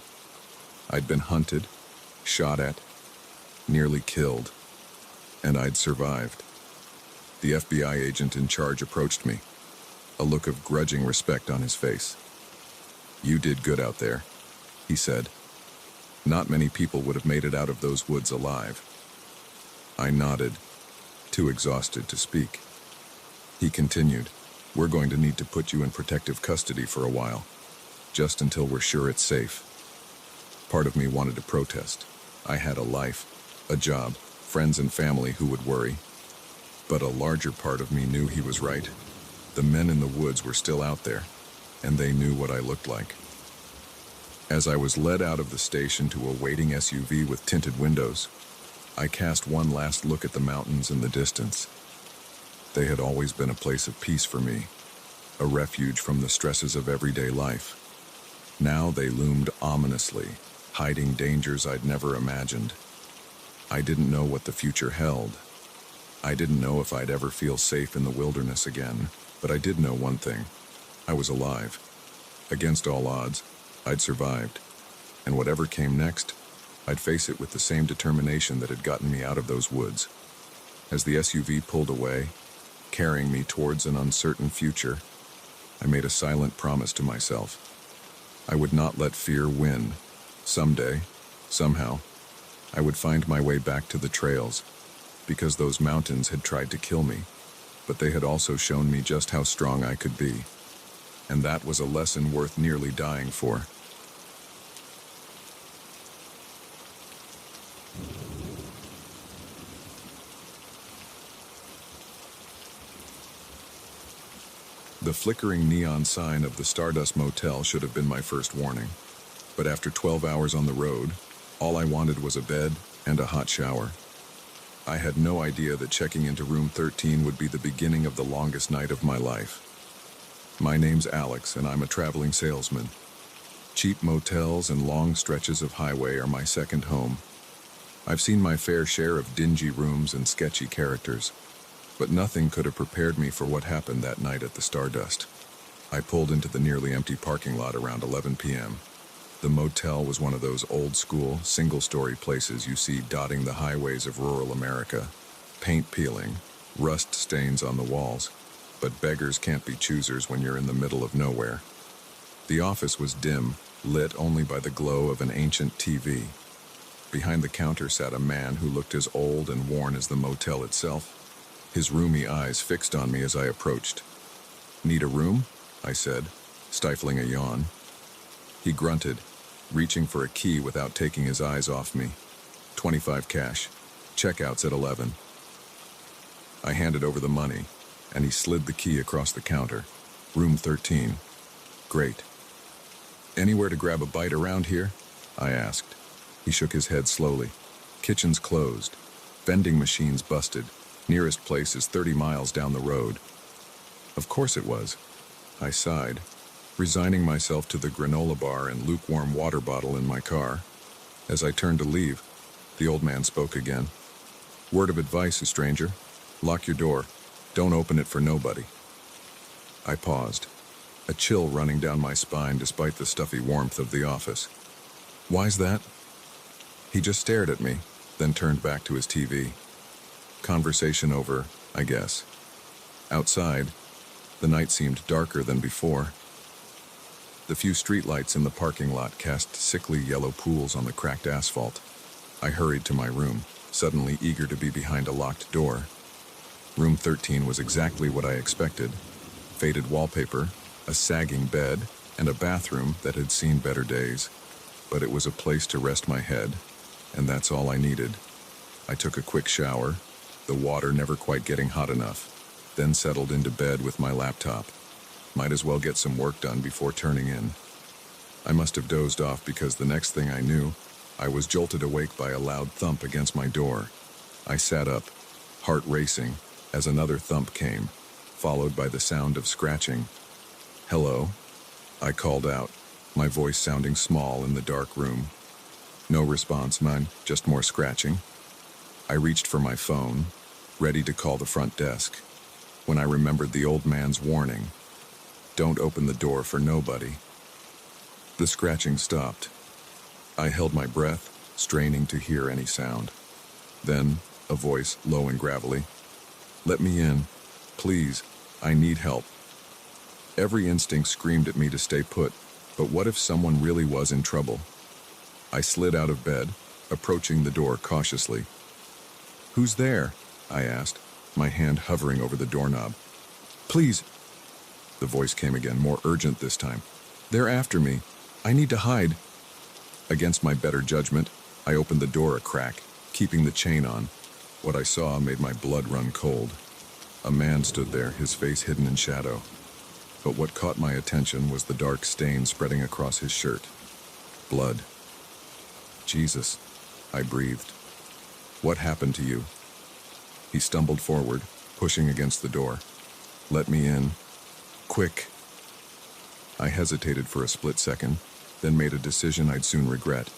I'd been hunted, shot at, nearly killed, and I'd survived. The FBI agent in charge approached me, a look of grudging respect on his face. "You did good out there," he said. "Not many people would have made it out of those woods alive." I nodded, too exhausted to speak. He continued, "We're going to need to put you in protective custody for a while, just until we're sure it's safe." Part of me wanted to protest. I had a life, a job, friends and family who would worry. But a larger part of me knew he was right. The men in the woods were still out there, and they knew what I looked like. As I was led out of the station to a waiting SUV with tinted windows, I cast one last look at the mountains in the distance. They had always been a place of peace for me, a refuge from the stresses of everyday life. Now they loomed ominously, hiding dangers I'd never imagined. I didn't know what the future held. I didn't know if I'd ever feel safe in the wilderness again, but I did know one thing. I was alive. Against all odds, I'd survived. And whatever came next, I'd face it with the same determination that had gotten me out of those woods. As the SUV pulled away, carrying me towards an uncertain future, I made a silent promise to myself. I would not let fear win. Someday, somehow, I would find my way back to the trails, because those mountains had tried to kill me, but they had also shown me just how strong I could be. And that was a lesson worth nearly dying for. The flickering neon sign of the Stardust Motel should have been my first warning. But after 12 hours on the road, all I wanted was a bed and a hot shower. I had no idea that checking into room 13 would be the beginning of the longest night of my life. My name's Alex, and I'm a traveling salesman. Cheap motels and long stretches of highway are my second home. I've seen my fair share of dingy rooms and sketchy characters, but nothing could have prepared me for what happened that night at the Stardust. I pulled into the nearly empty parking lot around 11 p.m. The motel was one of those old-school, single-story places you see dotting the highways of rural America. Paint peeling, rust stains on the walls, but beggars can't be choosers when you're in the middle of nowhere. The office was dim, lit only by the glow of an ancient TV. Behind the counter sat a man who looked as old and worn as the motel itself. His roomy eyes fixed on me as I approached. "Need a room?" I said, stifling a yawn. He grunted, reaching for a key without taking his eyes off me. 25 cash. Checkout's at 11. I handed over the money, and he slid the key across the counter. Room 13. Great. "Anywhere to grab a bite around here?" I asked. He shook his head slowly. "Kitchen's closed. Vending machines busted. Nearest place is 30 miles down the road." Of course it was. I sighed, resigning myself to the granola bar and lukewarm water bottle in my car. As I turned to leave, the old man spoke again. "Word of advice, stranger. Lock your door. Don't open it for nobody." I paused, a chill running down my spine despite the stuffy warmth of the office. "Why's that?" He just stared at me, then turned back to his TV. Conversation over, I guess. Outside, the night seemed darker than before. The few streetlights in the parking lot cast sickly yellow pools on the cracked asphalt. I hurried to my room, suddenly eager to be behind a locked door. Room 13 was exactly what I expected. Faded wallpaper, a sagging bed, and a bathroom that had seen better days. But it was a place to rest my head, and that's all I needed. I took a quick shower, the water never quite getting hot enough, then settled into bed with my laptop. Might as well get some work done before turning in. I must have dozed off because the next thing I knew, I was jolted awake by a loud thump against my door. I sat up, heart racing, as another thump came, followed by the sound of scratching. "Hello?" I called out, my voice sounding small in the dark room. No response, man, just more scratching. I reached for my phone, ready to call the front desk, when I remembered the old man's warning. Don't open the door for nobody. The scratching stopped. I held my breath, straining to hear any sound. Then, a voice, low and gravelly. "Let me in. Please, I need help." Every instinct screamed at me to stay put, but what if someone really was in trouble? I slid out of bed, approaching the door cautiously. "Who's there?" I asked, my hand hovering over the doorknob. "Please." The voice came again, more urgent this time. "They're after me. I need to hide." Against my better judgment, I opened the door a crack, keeping the chain on. What I saw made my blood run cold. A man stood there, his face hidden in shadow. But what caught my attention was the dark stain spreading across his shirt. Blood. "Jesus," I breathed. "What happened to you?" He stumbled forward, pushing against the door. "Let me in. Quick." I hesitated for a split second, then made a decision I'd soon regret.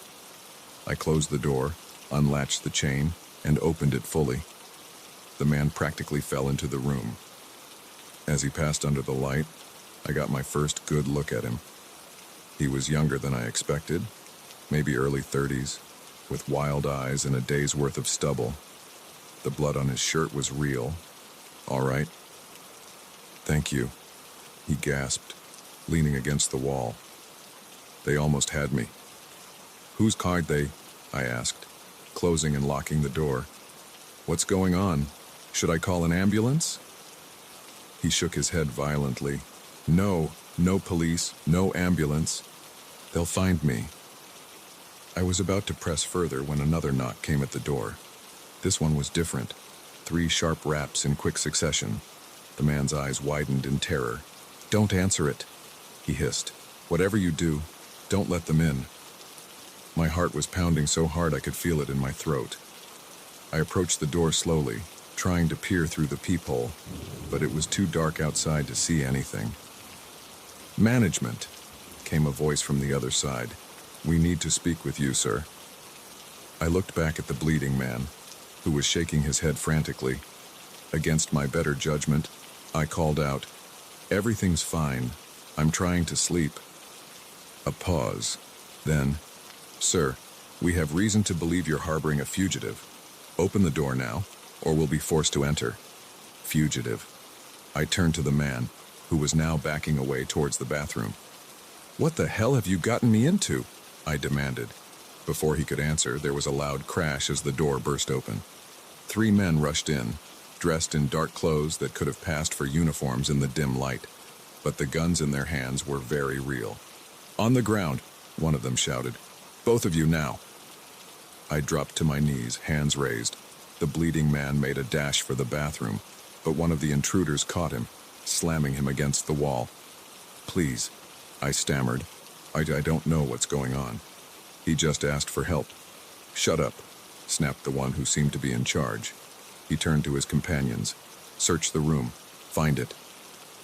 I closed the door, unlatched the chain, and opened it fully. The man practically fell into the room. As he passed under the light, I got my first good look at him. He was younger than I expected, maybe early 30s, with wild eyes and a day's worth of stubble. The blood on his shirt was real. "All right." "Thank you," he gasped, leaning against the wall. "They almost had me." "Whose card they?" I asked, closing and locking the door. "What's going on? Should I call an ambulance?" He shook his head violently. "No, no police, no ambulance. They'll find me." I was about to press further when another knock came at the door. This one was different. 3 sharp raps in quick succession. The man's eyes widened in terror, Don't answer it, he hissed. Whatever you do, don't let them in. My heart was pounding so hard I could feel it in my throat. I approached the door slowly, trying to peer through the peephole, but it was too dark outside to see anything. Management, came a voice from the other side. We need to speak with you, sir. I looked back at the bleeding man, who was shaking his head frantically. Against my better judgment, I called out, Everything's fine. I'm trying to sleep. A pause. Then, Sir, we have reason to believe you're harboring a fugitive. Open the door now, or we'll be forced to enter. Fugitive. I turned to the man, who was now backing away towards the bathroom. What the hell have you gotten me into? I demanded. Before he could answer, there was a loud crash as the door burst open. 3 men rushed in, dressed in dark clothes that could have passed for uniforms in the dim light, but the guns in their hands were very real. On the ground, one of them shouted. Both of you now. I dropped to my knees, hands raised. The bleeding man made a dash for the bathroom, but one of the intruders caught him, slamming him against the wall. Please, I stammered. I don't know what's going on. He just asked for help. Shut up, snapped the one who seemed to be in charge. He turned to his companions. Search the room. Find it.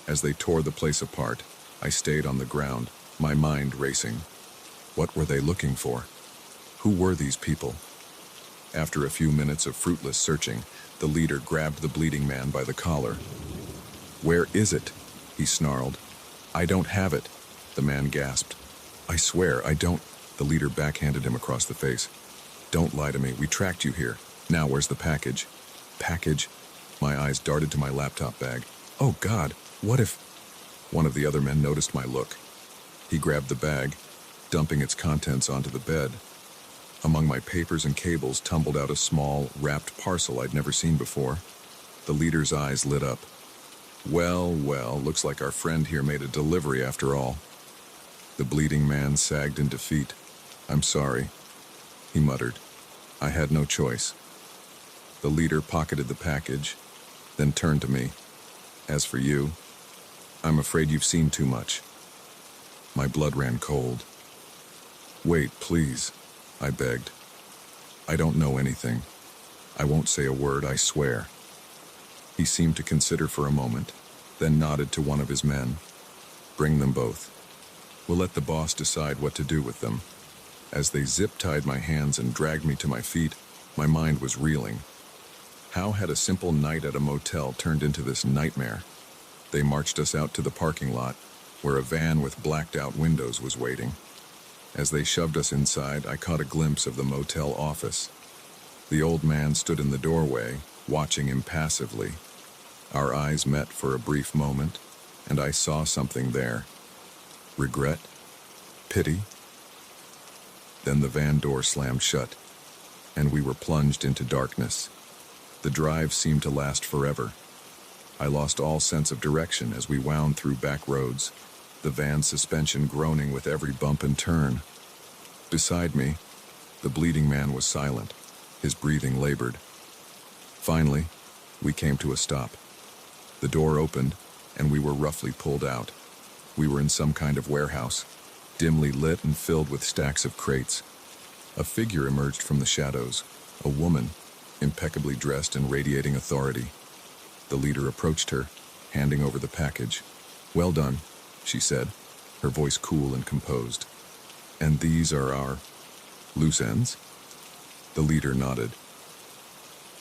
As they tore the place apart, I stayed on the ground, my mind racing. What were they looking for? Who were these people? After a few minutes of fruitless searching, the leader grabbed the bleeding man by the collar. Where is it? He snarled. I don't have it, the man gasped. I swear, I don't. The leader backhanded him across the face. Don't lie to me, we tracked you here. Now where's the package? Package? My eyes darted to my laptop bag. Oh God, what if... One of the other men noticed my look. He grabbed the bag, dumping its contents onto the bed. Among my papers and cables tumbled out a small, wrapped parcel I'd never seen before. The leader's eyes lit up. Well, looks like our friend here made a delivery after all. The bleeding man sagged in defeat. I'm sorry, he muttered. I had no choice. The leader pocketed the package, then turned to me. As for you, I'm afraid you've seen too much. My blood ran cold. Wait, please, I begged. I don't know anything. I won't say a word, I swear. He seemed to consider for a moment, then nodded to one of his men. Bring them both. We'll let the boss decide what to do with them. As they zip-tied my hands and dragged me to my feet, my mind was reeling. How had a simple night at a motel turned into this nightmare? They marched us out to the parking lot, where a van with blacked-out windows was waiting. As they shoved us inside, I caught a glimpse of the motel office. The old man stood in the doorway, watching impassively. Our eyes met for a brief moment, and I saw something there. Regret? Pity? Then the van door slammed shut, and we were plunged into darkness. The drive seemed to last forever. I lost all sense of direction as we wound through back roads, the van's suspension groaning with every bump and turn. Beside me, the bleeding man was silent, his breathing labored. Finally, we came to a stop. The door opened, and we were roughly pulled out. We were in some kind of warehouse, dimly lit and filled with stacks of crates. A figure emerged from the shadows, a woman, impeccably dressed and radiating authority. The leader approached her, handing over the package. Well done, she said, her voice cool and composed. And these are our loose ends? The leader nodded.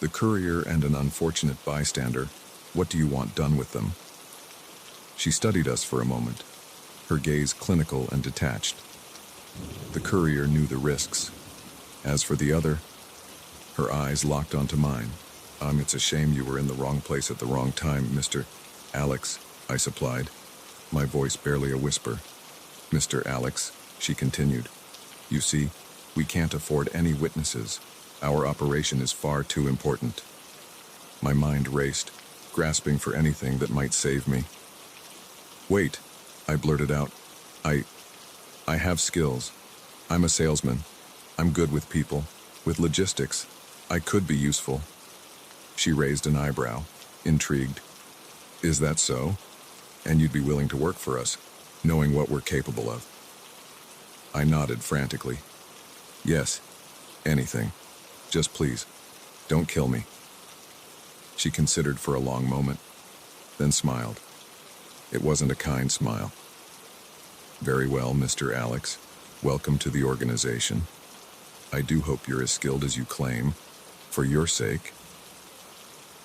The courier and an unfortunate bystander, what do you want done with them? She studied us for a moment, her gaze clinical and detached. The courier knew the risks. As for the other, her eyes locked onto mine. It's a shame you were in the wrong place at the wrong time, Mr. Alex, I supplied, my voice barely a whisper. Mr. Alex, she continued. You see, we can't afford any witnesses. Our operation is far too important. My mind raced, grasping for anything that might save me. Wait, I blurted out. I have skills. I'm a salesman. I'm good with people, with logistics. I could be useful. She raised an eyebrow, intrigued. Is that so? And you'd be willing to work for us, knowing what we're capable of. I nodded frantically. Yes, anything. Just please, don't kill me. She considered for a long moment, then smiled. It wasn't a kind smile. Very well, Mr. Alex. Welcome to the organization. I do hope you're as skilled as you claim, for your sake.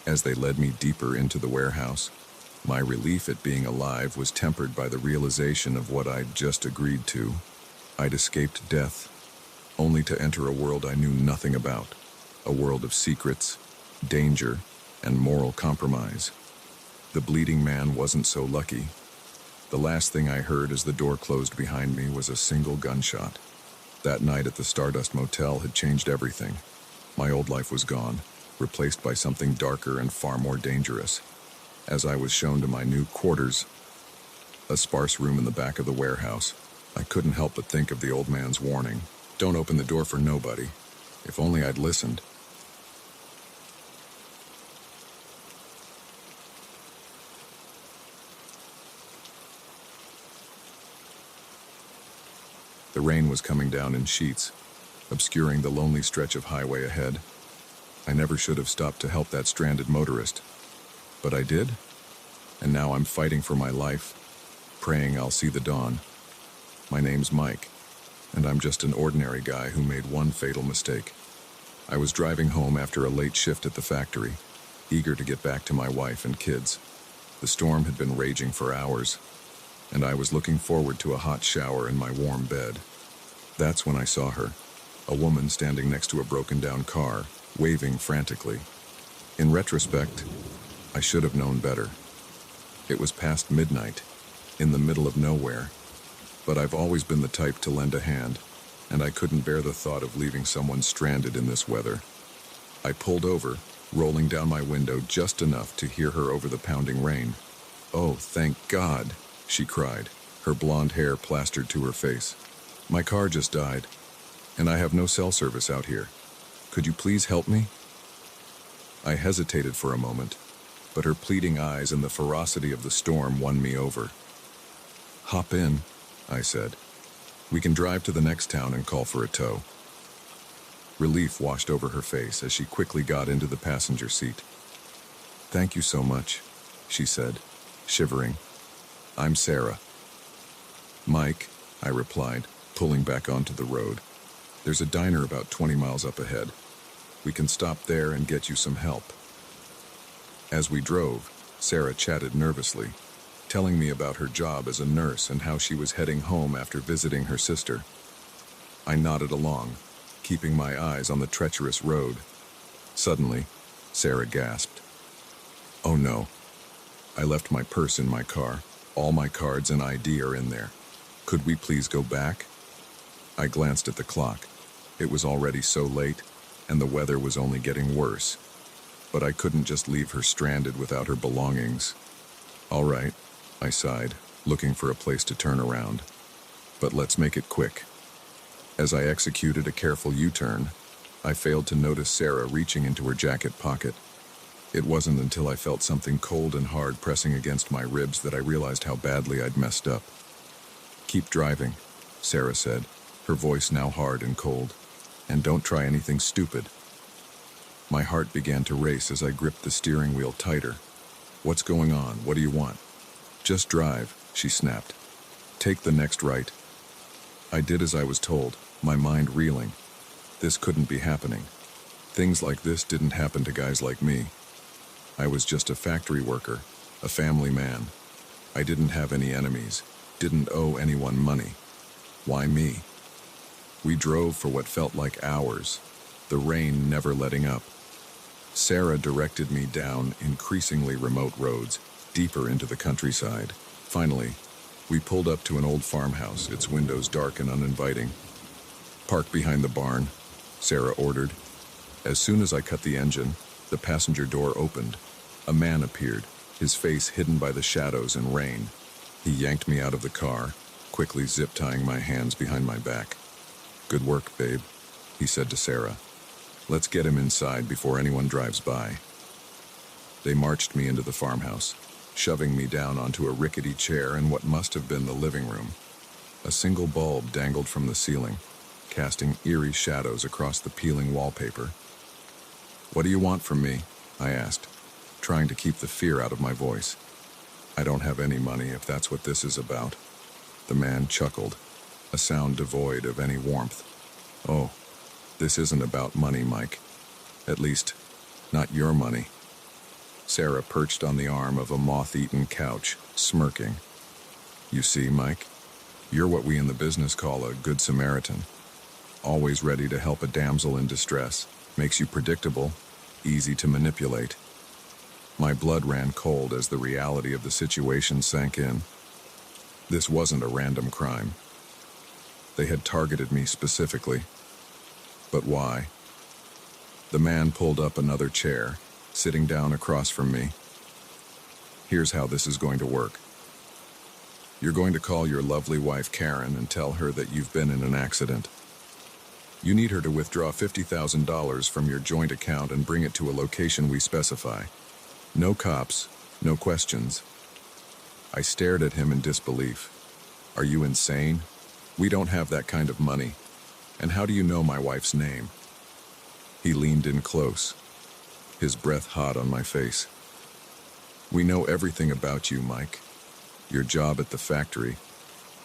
As they led me deeper into the warehouse, my relief at being alive was tempered by the realization of what I'd just agreed to. I'd escaped death, only to enter a world I knew nothing about, a world of secrets, danger, and moral compromise. The bleeding man wasn't so lucky. The last thing I heard as the door closed behind me was a single gunshot. That night at the Stardust Motel had changed everything. My old life was gone, replaced by something darker and far more dangerous. As I was shown to my new quarters, a sparse room in the back of the warehouse, I couldn't help but think of the old man's warning. Don't open the door for nobody. If only I'd listened. The rain was coming down in sheets, obscuring the lonely stretch of highway ahead. I never should have stopped to help that stranded motorist. But I did, and now I'm fighting for my life, praying I'll see the dawn. My name's Mike, and I'm just an ordinary guy who made one fatal mistake. I was driving home after a late shift at the factory, eager to get back to my wife and kids. The storm had been raging for hours, and I was looking forward to a hot shower in my warm bed. That's when I saw her, a woman standing next to a broken-down car, waving frantically. In retrospect, I should have known better. It was past midnight, in the middle of nowhere, but I've always been the type to lend a hand, and I couldn't bear the thought of leaving someone stranded in this weather. I pulled over, rolling down my window just enough to hear her over the pounding rain. "Oh, thank God," she cried, her blonde hair plastered to her face. "My car just died, and I have no cell service out here. Could you please help me?" I hesitated for a moment, but her pleading eyes and the ferocity of the storm won me over. "Hop in," I said. "We can drive to the next town and call for a tow." Relief washed over her face as she quickly got into the passenger seat. "Thank you so much," she said, shivering. "I'm Sarah." "Mike," I replied, pulling back onto the road. "There's a diner about 20 miles up ahead. We can stop there and get you some help." As we drove, Sarah chatted nervously, telling me about her job as a nurse and how she was heading home after visiting her sister. I nodded along, keeping my eyes on the treacherous road. Suddenly, Sarah gasped. "Oh no. I left my purse in my car. All my cards and ID are in there. Could we please go back?" I glanced at the clock. It was already so late, and the weather was only getting worse. But I couldn't just leave her stranded without her belongings. "All right," I sighed, looking for a place to turn around. "But let's make it quick." As I executed a careful U-turn, I failed to notice Sarah reaching into her jacket pocket. It wasn't until I felt something cold and hard pressing against my ribs that I realized how badly I'd messed up. "Keep driving," Sarah said, her voice now hard and cold. "And don't try anything stupid." My heart began to race as I gripped the steering wheel tighter. "What's going on? What do you want?" "Just drive," she snapped. "Take the next right." I did as I was told, my mind reeling. This couldn't be happening. Things like this didn't happen to guys like me. I was just a factory worker, a family man. I didn't have any enemies, didn't owe anyone money. Why me? We drove for what felt like hours, the rain never letting up. Sarah directed me down increasingly remote roads, deeper into the countryside. Finally, we pulled up to an old farmhouse, its windows dark and uninviting. "Park behind the barn," Sarah ordered. As soon as I cut the engine, the passenger door opened. A man appeared, his face hidden by the shadows and rain. He yanked me out of the car, quickly zip-tying my hands behind my back. "Good work, babe," he said to Sarah. "Let's get him inside before anyone drives by." They marched me into the farmhouse. shoving me down onto a rickety chair in what must have been the living room. A single bulb dangled from the ceiling, casting eerie shadows across the peeling wallpaper. "What do you want from me?" I asked, trying to keep the fear out of my voice. "I don't have any money if that's what this is about." The man chuckled, a sound devoid of any warmth. "Oh, this isn't about money, Mike. At least, not your money." Sarah perched on the arm of a moth-eaten couch, smirking. "You see, Mike, you're what we in the business call a good Samaritan. Always ready to help a damsel in distress. Makes you predictable, easy to manipulate." My blood ran cold as the reality of the situation sank in. This wasn't a random crime. They had targeted me specifically. But why? The man pulled up another chair, sitting down across from me. "Here's how this is going to work. You're going to call your lovely wife Karen and tell her that you've been in an accident. You need her to withdraw $50,000 from your joint account and bring it to a location we specify. No cops, no questions." I stared at him in disbelief. "Are you insane? We don't have that kind of money. And how do you know my wife's name?" He leaned in close, his breath hot on my face. "We know everything about you, Mike. Your job at the factory,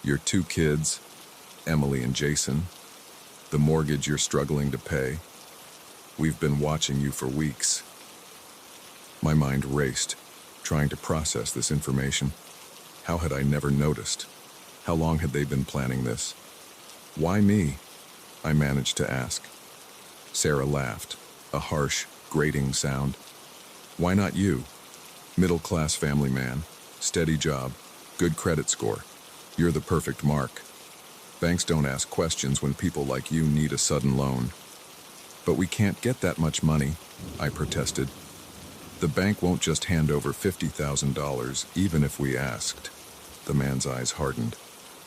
your 2 kids, Emily and Jason, the mortgage you're struggling to pay. We've been watching you for weeks." My mind raced, trying to process this information. How had I never noticed? How long had they been planning this? "Why me?" I managed to ask. Sarah laughed, a harsh, grating sound. "Why not you? Middle-class family man, steady job, good credit score. You're the perfect mark. Banks don't ask questions when people like you need a sudden loan." "But we can't get that much money," I protested. "The bank won't just hand over $50,000 even if we asked." The man's eyes hardened.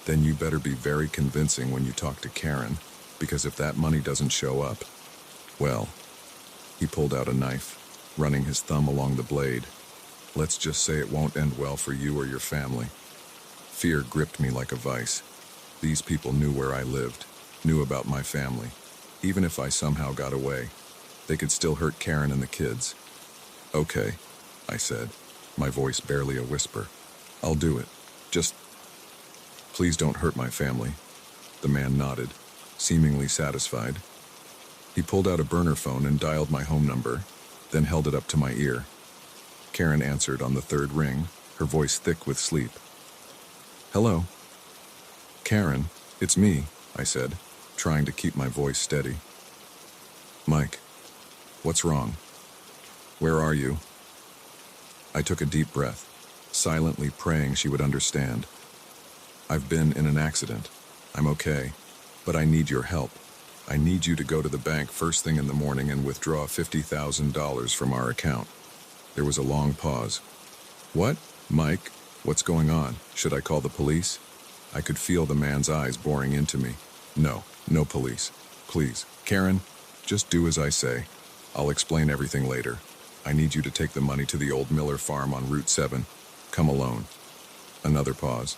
"Then you better be very convincing when you talk to Karen, because if that money doesn't show up, well," he pulled out a knife, running his thumb along the blade. "Let's just say it won't end well for you or your family." Fear gripped me like a vice. These people knew where I lived, knew about my family. Even if I somehow got away, they could still hurt Karen and the kids. "Okay," I said, my voice barely a whisper. "I'll do it. Just please don't hurt my family." The man nodded, seemingly satisfied. He pulled out a burner phone and dialed my home number, then held it up to my ear. Karen answered on the 3rd ring, her voice thick with sleep. "Hello." "Karen, it's me," I said, trying to keep my voice steady. "Mike, what's wrong? Where are you?" I took a deep breath, silently praying she would understand. "I've been in an accident. I'm okay, but I need your help. I need you to go to the bank first thing in the morning and withdraw $50,000 from our account." There was a long pause. "What? Mike, what's going on? Should I call the police?" I could feel the man's eyes boring into me. "No, no police. Please. Karen, just do as I say. I'll explain everything later. I need you to take the money to the old Miller farm on Route 7. Come alone." Another pause.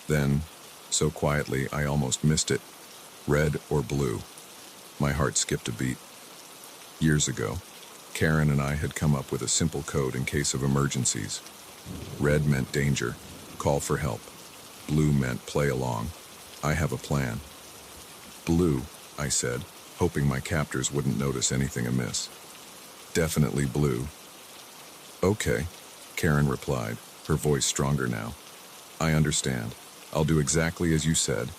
Then, so quietly I almost missed it. "Red or blue?" My heart skipped a beat. Years ago, Karen and I had come up with a simple code in case of emergencies. Red meant danger, call for help. Blue meant play along. I have a plan. "Blue," I said, hoping my captors wouldn't notice anything amiss. "Definitely blue." "Okay," Karen replied, her voice stronger now. "I understand. I'll do exactly as you said.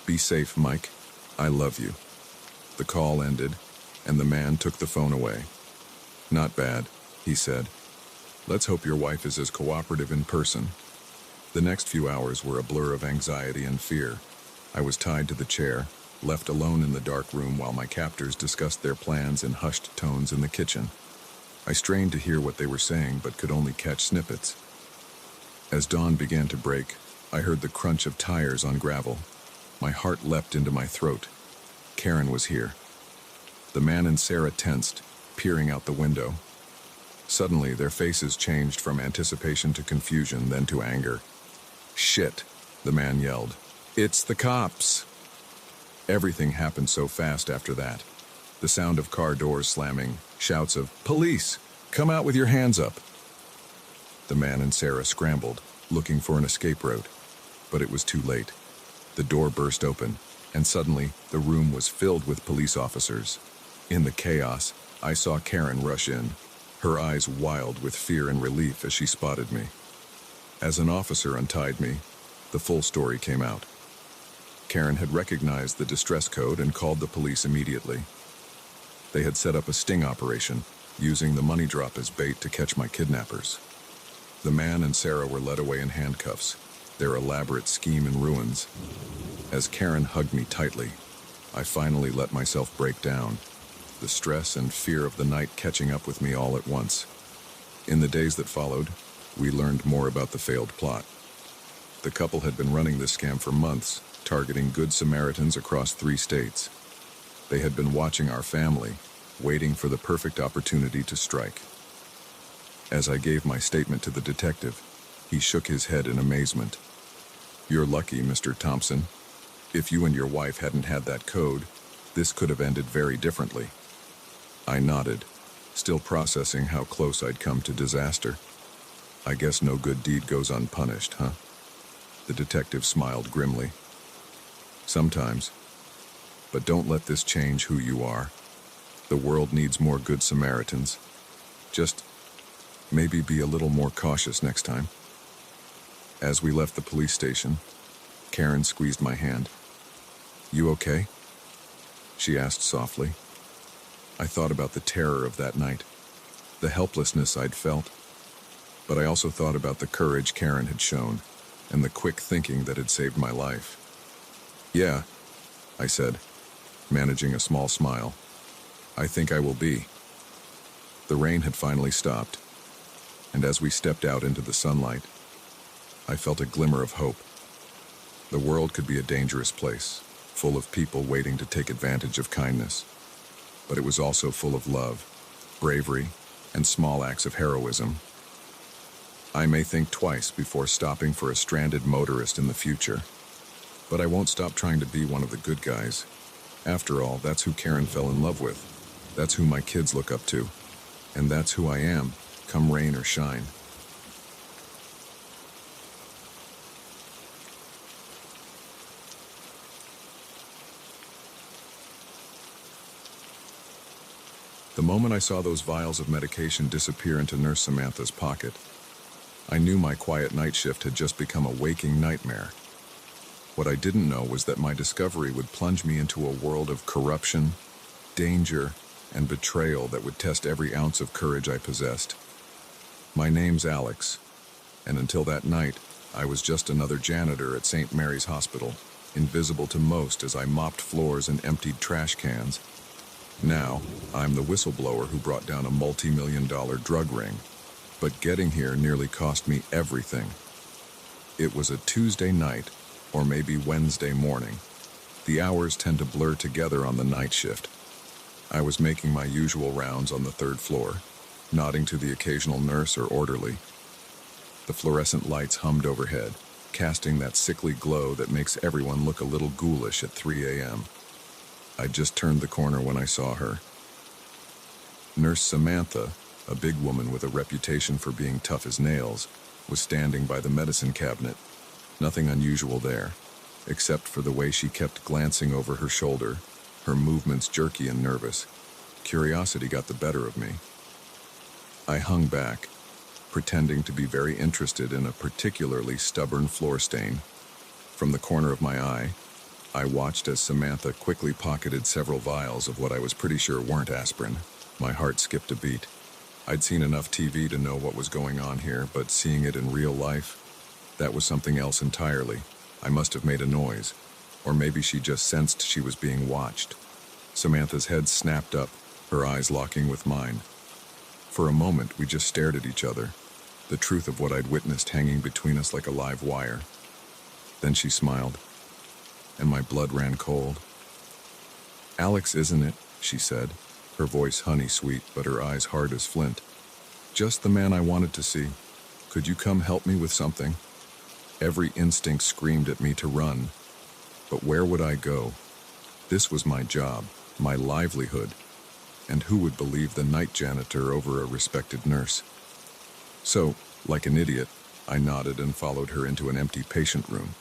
Be safe, Mike. I love you." The call ended, and the man took the phone away. "Not bad," he said. "Let's hope your wife is as cooperative in person." The next few hours were a blur of anxiety and fear. I was tied to the chair, left alone in the dark room while my captors discussed their plans in hushed tones in the kitchen. I strained to hear what they were saying, but could only catch snippets. As dawn began to break, I heard the crunch of tires on gravel. My heart leapt into my throat. Karen was here. The man and Sarah tensed, peering out the window. Suddenly, their faces changed from anticipation to confusion, then to anger. "Shit," the man yelled. "It's the cops!" Everything happened so fast after that. The sound of car doors slamming, shouts of, "Police! Come out with your hands up!" The man and Sarah scrambled, looking for an escape route. But it was too late. The door burst open, and suddenly the room was filled with police officers. In the chaos, I saw Karen rush in, her eyes wild with fear and relief as she spotted me. As an officer untied me, the full story came out. Karen had recognized the distress code and called the police immediately. They had set up a sting operation, using the money drop as bait to catch my kidnappers. The man and Sarah were led away in handcuffs, their elaborate scheme in ruins. As Karen hugged me tightly, I finally let myself break down, the stress and fear of the night catching up with me all at once. In the days that followed, we learned more about the failed plot. The couple had been running this scam for months, targeting Good Samaritans across 3 states. They had been watching our family, waiting for the perfect opportunity to strike. As I gave my statement to the detective, he shook his head in amazement. "You're lucky, Mr. Thompson. If you and your wife hadn't had that code, this could have ended very differently." I nodded, still processing how close I'd come to disaster. "I guess no good deed goes unpunished, huh?" The detective smiled grimly. "Sometimes. But don't let this change who you are. The world needs more Good Samaritans. Just maybe be a little more cautious next time." As we left the police station, Karen squeezed my hand. "You okay?" she asked softly. I thought about the terror of that night, the helplessness I'd felt, but I also thought about the courage Karen had shown and the quick thinking that had saved my life. "Yeah," I said, managing a small smile. "I think I will be." The rain had finally stopped, and as we stepped out into the sunlight, I felt a glimmer of hope. The world could be a dangerous place, full of people waiting to take advantage of kindness. But it was also full of love, bravery, and small acts of heroism. I may think twice before stopping for a stranded motorist in the future, but I won't stop trying to be one of the good guys. After all, that's who Karen fell in love with. That's who my kids look up to. And that's who I am, come rain or shine. The moment I saw those vials of medication disappear into Nurse Samantha's pocket, I knew my quiet night shift had just become a waking nightmare. What I didn't know was that my discovery would plunge me into a world of corruption, danger, and betrayal that would test every ounce of courage I possessed. My name's Alex, and until that night, I was just another janitor at St. Mary's Hospital, invisible to most as I mopped floors and emptied trash cans. Now, I'm the whistleblower who brought down a multi-million-dollar drug ring, but getting here nearly cost me everything. It was a Tuesday night, or maybe Wednesday morning. The hours tend to blur together on the night shift. I was making my usual rounds on the 3rd floor, nodding to the occasional nurse or orderly. The fluorescent lights hummed overhead, casting that sickly glow that makes everyone look a little ghoulish at 3 a.m. I'd just turned the corner when I saw her. Nurse Samantha, a big woman with a reputation for being tough as nails, was standing by the medicine cabinet. Nothing unusual there, except for the way she kept glancing over her shoulder, her movements jerky and nervous. Curiosity got the better of me. I hung back, pretending to be very interested in a particularly stubborn floor stain. From the corner of my eye, I watched as Samantha quickly pocketed several vials of what I was pretty sure weren't aspirin. My heart skipped a beat. I'd seen enough TV to know what was going on here, but seeing it in real life, that was something else entirely. I must have made a noise, or maybe she just sensed she was being watched. Samantha's head snapped up, her eyes locking with mine. For a moment, we just stared at each other, the truth of what I'd witnessed hanging between us like a live wire. Then she smiled, and my blood ran cold. "Alex, isn't it?" she said, her voice honey-sweet, but her eyes hard as flint. Just the man I wanted to see. Could you come help me with something? Every instinct screamed at me to run. But where would I go? This was my job, my livelihood. And who would believe the night janitor over a respected nurse? So, like an idiot, I nodded and followed her into an empty patient room.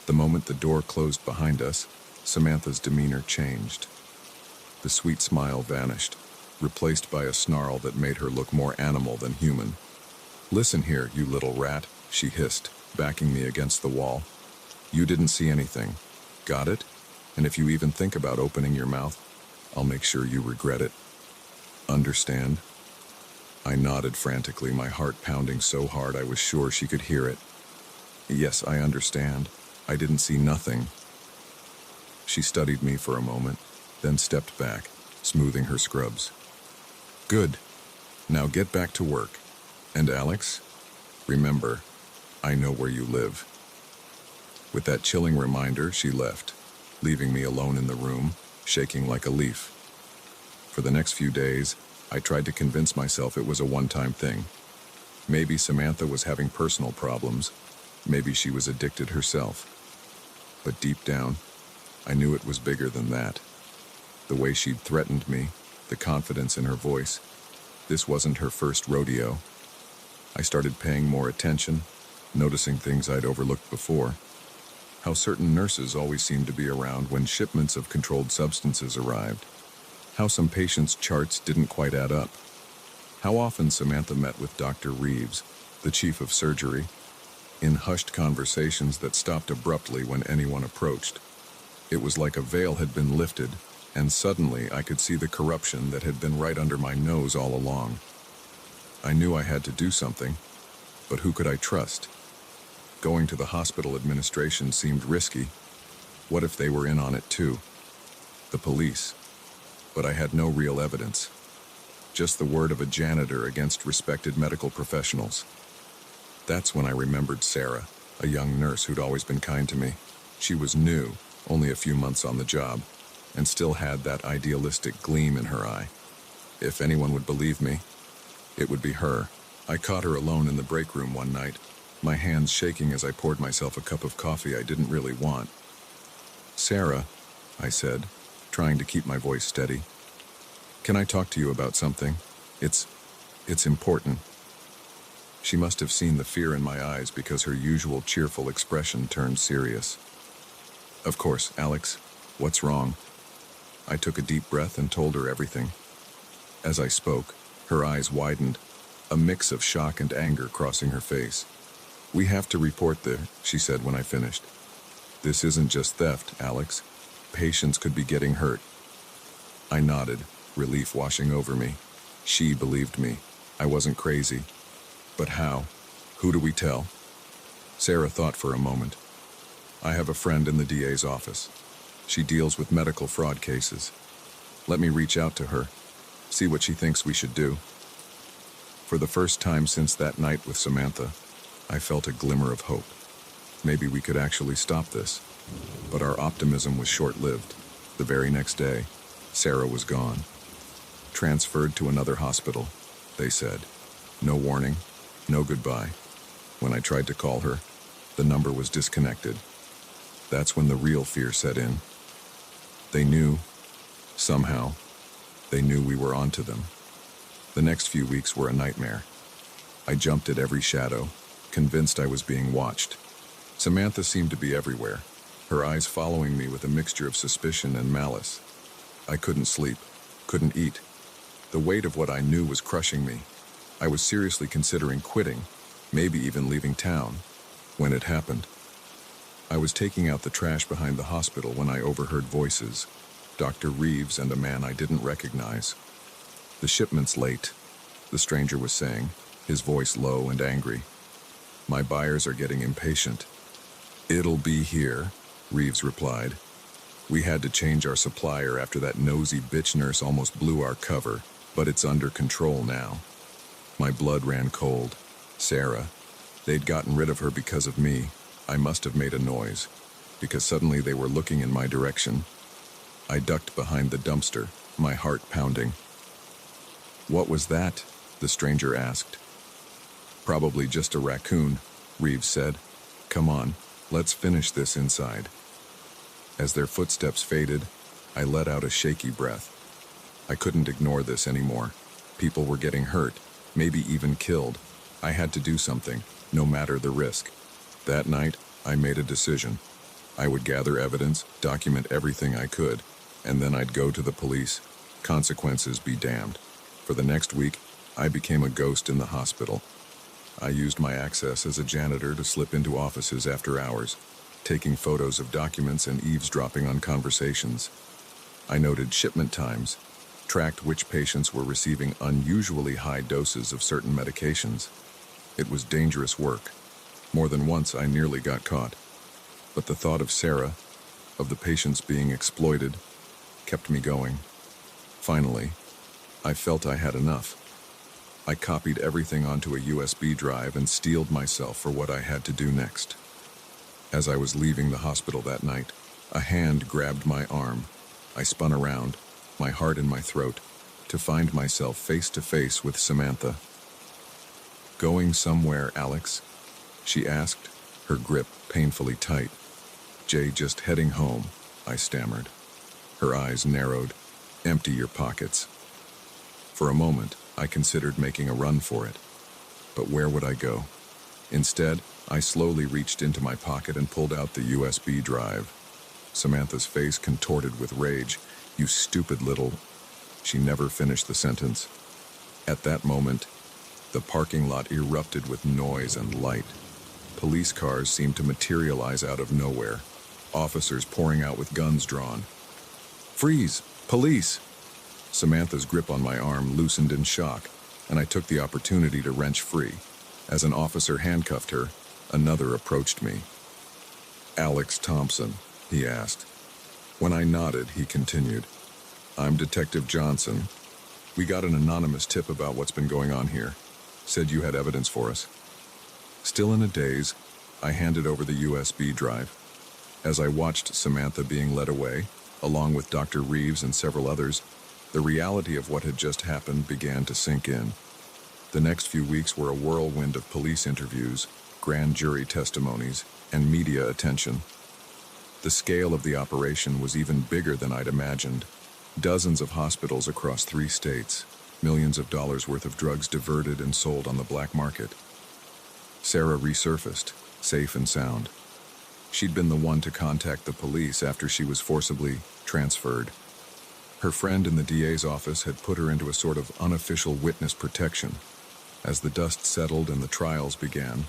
The moment the door closed behind us, Samantha's demeanor changed. The sweet smile vanished, replaced by a snarl that made her look more animal than human. "Listen here, you little rat," she hissed, backing me against the wall. "You didn't see anything. Got it? And if you even think about opening your mouth, I'll make sure you regret it. Understand?" I nodded frantically, my heart pounding so hard I was sure she could hear it. "Yes, I understand. I didn't see nothing." She studied me for a moment, then stepped back, smoothing her scrubs. "Good. Now get back to work. And Alex, remember, I know where you live." With that chilling reminder, she left, leaving me alone in the room, shaking like a leaf. For the next few days, I tried to convince myself it was a one-time thing. Maybe Samantha was having personal problems. Maybe she was addicted herself. But deep down, I knew it was bigger than that. The way she'd threatened me, the confidence in her voice. This wasn't her first rodeo. I started paying more attention, noticing things I'd overlooked before. How certain nurses always seemed to be around when shipments of controlled substances arrived. How some patients' charts didn't quite add up. How often Samantha met with Dr. Reeves, the chief of surgery, in hushed conversations that stopped abruptly when anyone approached. It was like a veil had been lifted, and suddenly I could see the corruption that had been right under my nose all along. I knew I had to do something, but who could I trust? Going to the hospital administration seemed risky. What if they were in on it too? The police. But I had no real evidence. Just the word of a janitor against respected medical professionals. That's when I remembered Sarah, a young nurse who'd always been kind to me. She was new, only a few months on the job, and still had that idealistic gleam in her eye. If anyone would believe me, it would be her. I caught her alone in the break room one night, my hands shaking as I poured myself a cup of coffee I didn't really want. "Sarah," I said, trying to keep my voice steady. "Can I talk to you about something? It's important." She must have seen the fear in my eyes because her usual cheerful expression turned serious. "Of course, Alex. What's wrong?" I took a deep breath and told her everything. As I spoke, her eyes widened, a mix of shock and anger crossing her face. "We have to report she said when I finished. "This isn't just theft, Alex. Patients could be getting hurt." I nodded, relief washing over me. She believed me. I wasn't crazy. But how? Who do we tell? Sarah thought for a moment. "I have a friend in the DA's office. She deals with medical fraud cases. Let me reach out to her, see what she thinks we should do." For the first time since that night with Samantha, I felt a glimmer of hope. Maybe we could actually stop this. But our optimism was short-lived. The very next day, Sarah was gone. Transferred to another hospital, they said. No warning, no goodbye. When I tried to call her, the number was disconnected. That's when the real fear set in. They knew, somehow, they knew we were onto them. The next few weeks were a nightmare. I jumped at every shadow, convinced I was being watched. Samantha seemed to be everywhere, her eyes following me with a mixture of suspicion and malice. I couldn't sleep, couldn't eat. The weight of what I knew was crushing me. I was seriously considering quitting, maybe even leaving town, when it happened. I was taking out the trash behind the hospital when I overheard voices, Dr. Reeves and a man I didn't recognize. "The shipment's late," the stranger was saying, his voice low and angry. "My buyers are getting impatient." "It'll be here," Reeves replied. "We had to change our supplier after that nosy bitch nurse almost blew our cover, but it's under control now." My blood ran cold. Sarah. They'd gotten rid of her because of me. I must have made a noise, because suddenly they were looking in my direction. I ducked behind the dumpster, my heart pounding. "What was that?" the stranger asked. Probably just a raccoon, Reeves said. Come on, let's finish this inside. As their footsteps faded, I let out a shaky breath. I couldn't ignore this anymore. People were getting hurt, maybe even killed. I had to do something, no matter the risk. That night, I made a decision. I would gather evidence, document everything I could, and then I'd go to the police. Consequences be damned. For the next week, I became a ghost in the hospital. I used my access as a janitor to slip into offices after hours, taking photos of documents and eavesdropping on conversations. I noted shipment times, tracked which patients were receiving unusually high doses of certain medications. It was dangerous work. More than once I nearly got caught. But the thought of Sarah, of the patients being exploited, kept me going. Finally, I felt I had enough. I copied everything onto a USB drive and steeled myself for what I had to do next. As I was leaving the hospital that night, a hand grabbed my arm. I spun around, my heart in my throat, to find myself face to face with Samantha. Going somewhere, Alex? She asked, her grip painfully tight. Jay, just heading home, I stammered. Her eyes narrowed. Empty your pockets. For a moment, I considered making a run for it. But where would I go? Instead, I slowly reached into my pocket and pulled out the USB drive. Samantha's face contorted with rage. You stupid little... She never finished the sentence. At that moment, the parking lot erupted with noise and light. Police cars seemed to materialize out of nowhere. Officers pouring out with guns drawn. Freeze! Police! Samantha's grip on my arm loosened in shock, and I took the opportunity to wrench free. As an officer handcuffed her, another approached me. Alex Thompson, he asked. When I nodded, he continued. I'm Detective Johnson. We got an anonymous tip about what's been going on here. Said you had evidence for us. Still in a daze, I handed over the USB drive. As I watched Samantha being led away, along with Dr. Reeves and several others, the reality of what had just happened began to sink in. The next few weeks were a whirlwind of police interviews, grand jury testimonies, and media attention. The scale of the operation was even bigger than I'd imagined. Dozens of hospitals across 3 states, millions of dollars worth of drugs diverted and sold on the black market. Sarah resurfaced, safe and sound. She'd been the one to contact the police after she was forcibly transferred. Her friend in the DA's office had put her into a sort of unofficial witness protection. As the dust settled and the trials began,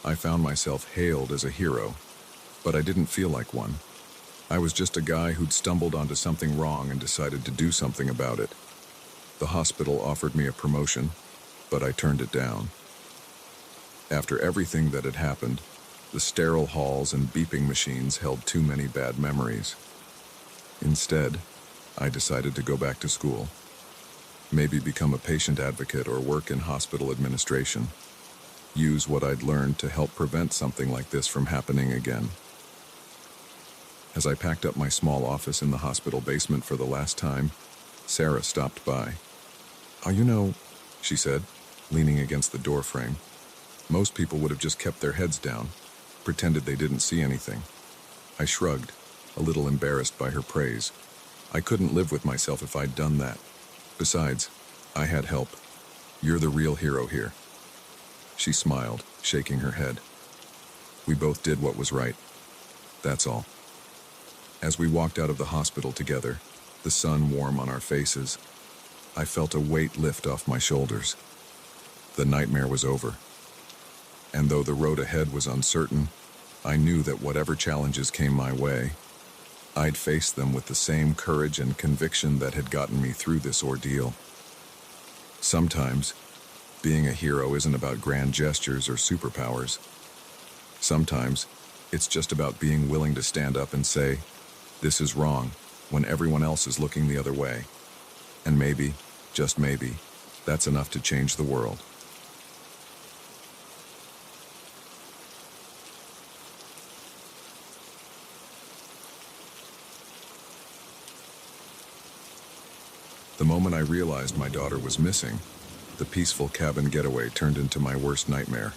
I found myself hailed as a hero, but I didn't feel like one. I was just a guy who'd stumbled onto something wrong and decided to do something about it. The hospital offered me a promotion, but I turned it down. After everything that had happened, the sterile halls and beeping machines held too many bad memories. Instead, I decided to go back to school. Maybe become a patient advocate or work in hospital administration. Use what I'd learned to help prevent something like this from happening again. As I packed up my small office in the hospital basement for the last time, Sarah stopped by. Oh, she said, leaning against the door frame. Most people would have just kept their heads down, pretended they didn't see anything. I shrugged, a little embarrassed by her praise. I couldn't live with myself if I'd done that. Besides, I had help. You're the real hero here. She smiled, shaking her head. We both did what was right. That's all. As we walked out of the hospital together, the sun warm on our faces, I felt a weight lift off my shoulders. The nightmare was over. And though the road ahead was uncertain, I knew that whatever challenges came my way, I'd face them with the same courage and conviction that had gotten me through this ordeal. Sometimes, being a hero isn't about grand gestures or superpowers. Sometimes, it's just about being willing to stand up and say, "This is wrong," when everyone else is looking the other way. And maybe, just maybe, that's enough to change the world. The moment I realized my daughter was missing, The peaceful cabin getaway turned into my worst nightmare.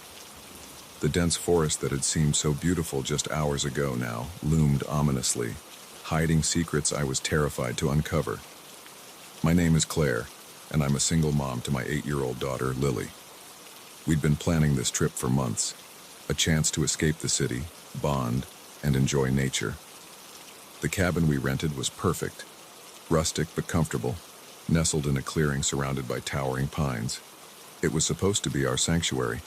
The dense forest that had seemed so beautiful just hours ago now loomed ominously, hiding secrets I was terrified to uncover. My name is Claire, and I'm a single mom to my 8-year-old daughter, Lily. We'd been planning this trip for months, a chance to escape the city, bond, and enjoy nature. The cabin we rented was perfect, rustic but comfortable, nestled in a clearing surrounded by towering pines. It was supposed to be our sanctuary.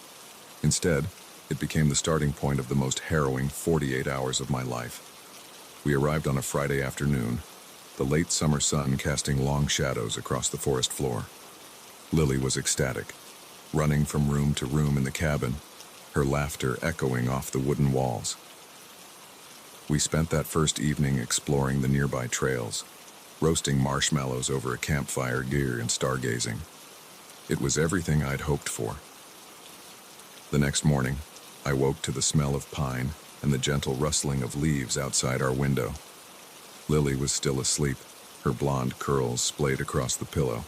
Instead, it became the starting point of the most harrowing 48 hours of my life. We arrived on a Friday afternoon, the late summer sun casting long shadows across the forest floor. Lily was ecstatic, running from room to room in the cabin, her laughter echoing off the wooden walls. We spent that first evening exploring the nearby trails, roasting marshmallows over a campfire gear and stargazing. It was everything I'd hoped for. The next morning, I woke to the smell of pine and the gentle rustling of leaves outside our window. Lily was still asleep, her blonde curls splayed across the pillow.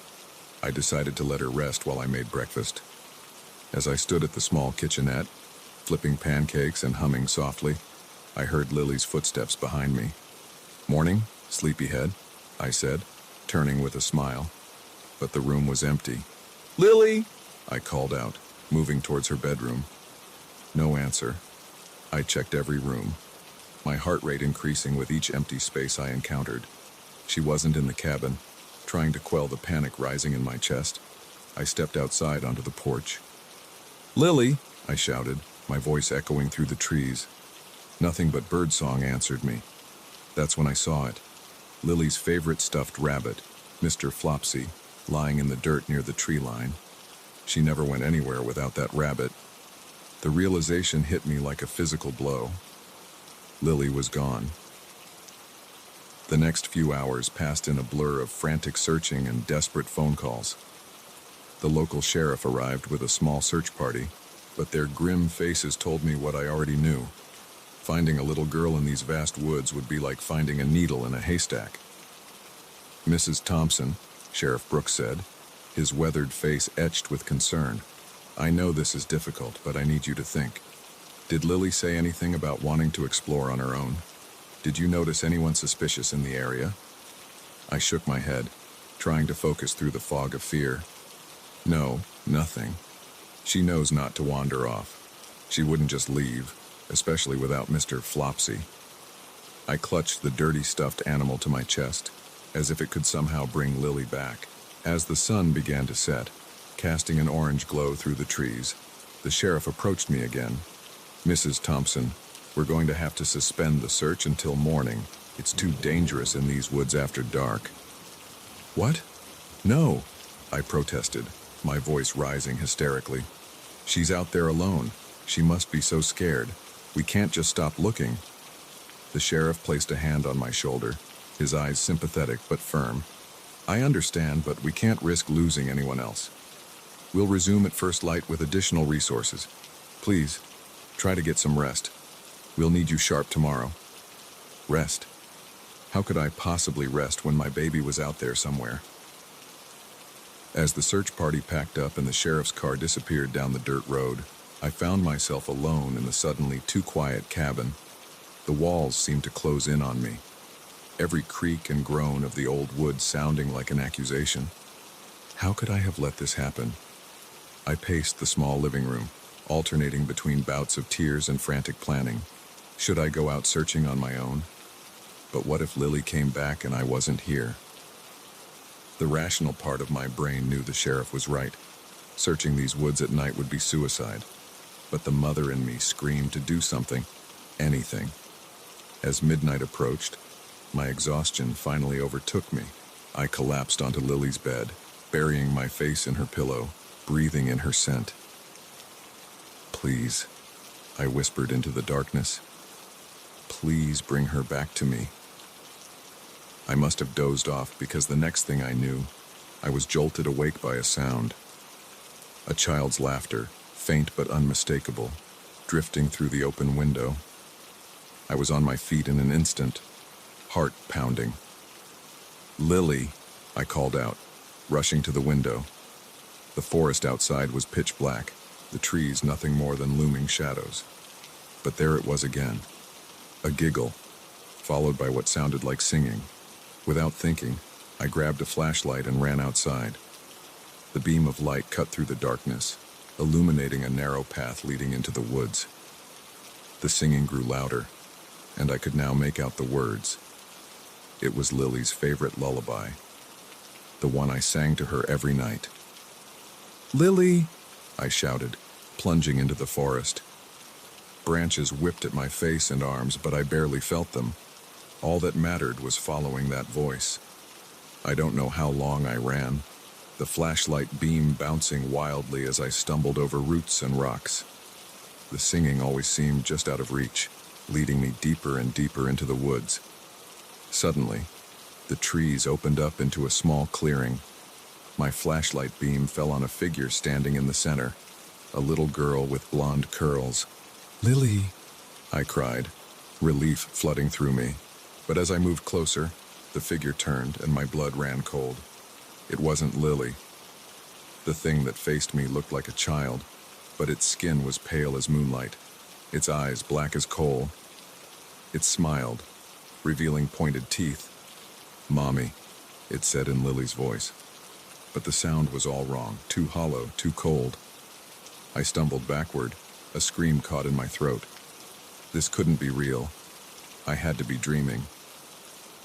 I decided to let her rest while I made breakfast. As I stood at the small kitchenette, flipping pancakes and humming softly, I heard Lily's footsteps behind me. "Morning, sleepyhead," I said, turning with a smile. But the room was empty. "Lily!" I called out, moving towards her bedroom. No answer. I checked every room, my heart rate increasing with each empty space I encountered. She wasn't in the cabin. Trying to quell the panic rising in my chest, I stepped outside onto the porch. "Lily!" I shouted, my voice echoing through the trees. Nothing but birdsong answered me. That's when I saw it. Lily's favorite stuffed rabbit, Mr. Flopsy, lying in the dirt near the tree line. She never went anywhere without that rabbit. The realization hit me like a physical blow. Lily was gone. The next few hours passed in a blur of frantic searching and desperate phone calls. The local sheriff arrived with a small search party, but their grim faces told me what I already knew. Finding a little girl in these vast woods would be like finding a needle in a haystack. "Mrs. Thompson," Sheriff Brooks said, his weathered face etched with concern, "I know this is difficult, but I need you to think. Did Lily say anything about wanting to explore on her own? Did you notice anyone suspicious in the area?" I shook my head, trying to focus through the fog of fear. "No, nothing. She knows not to wander off. She wouldn't just leave, especially without Mr. Flopsy." I clutched the dirty stuffed animal to my chest, as if it could somehow bring Lily back. As the sun began to set, casting an orange glow through the trees, the sheriff approached me again. "Mrs. Thompson, we're going to have to suspend the search until morning. It's too dangerous in these woods after dark." "What? No," I protested, my voice rising hysterically. "She's out there alone. She must be so scared. We can't just stop looking." The sheriff placed a hand on my shoulder, his eyes sympathetic but firm. "I understand, but we can't risk losing anyone else. We'll resume at first light with additional resources. Please, try to get some rest. We'll need you sharp tomorrow." Rest? How could I possibly rest when my baby was out there somewhere? As the search party packed up and the sheriff's car disappeared down the dirt road, I found myself alone in the suddenly too quiet cabin. The walls seemed to close in on me, every creak and groan of the old wood sounding like an accusation. How could I have let this happen? I paced the small living room, alternating between bouts of tears and frantic planning. Should I go out searching on my own? But what if Lily came back and I wasn't here? The rational part of my brain knew the sheriff was right. Searching these woods at night would be suicide. But the mother in me screamed to do something, anything. As midnight approached, my exhaustion finally overtook me. I collapsed onto Lily's bed, burying my face in her pillow, breathing in her scent. "Please," I whispered into the darkness. "Please bring her back to me." I must have dozed off because the next thing I knew, I was jolted awake by a sound. A child's laughter, faint but unmistakable, drifting through the open window. I was on my feet in an instant, heart pounding. "Lily," I called out, rushing to the window. The forest outside was pitch black, the trees nothing more than looming shadows. But there it was again. A giggle, followed by what sounded like singing. Without thinking, I grabbed a flashlight and ran outside. The beam of light cut through the darkness, illuminating a narrow path leading into the woods. The singing grew louder, and I could now make out the words. It was Lily's favorite lullaby, the one I sang to her every night. "Lily!" I shouted, plunging into the forest. Branches whipped at my face and arms, but I barely felt them. All that mattered was following that voice. I don't know how long I ran, the flashlight beam bouncing wildly as I stumbled over roots and rocks. The singing always seemed just out of reach, leading me deeper and deeper into the woods. Suddenly, the trees opened up into a small clearing. My flashlight beam fell on a figure standing in the center, a little girl with blonde curls. "Lily!" I cried, relief flooding through me. But as I moved closer, the figure turned and my blood ran cold. It wasn't Lily. The thing that faced me looked like a child, but its skin was pale as moonlight, its eyes black as coal. It smiled, revealing pointed teeth. "Mommy," it said in Lily's voice. But the sound was all wrong, too hollow, too cold. I stumbled backward, a scream caught in my throat. This couldn't be real. I had to be dreaming.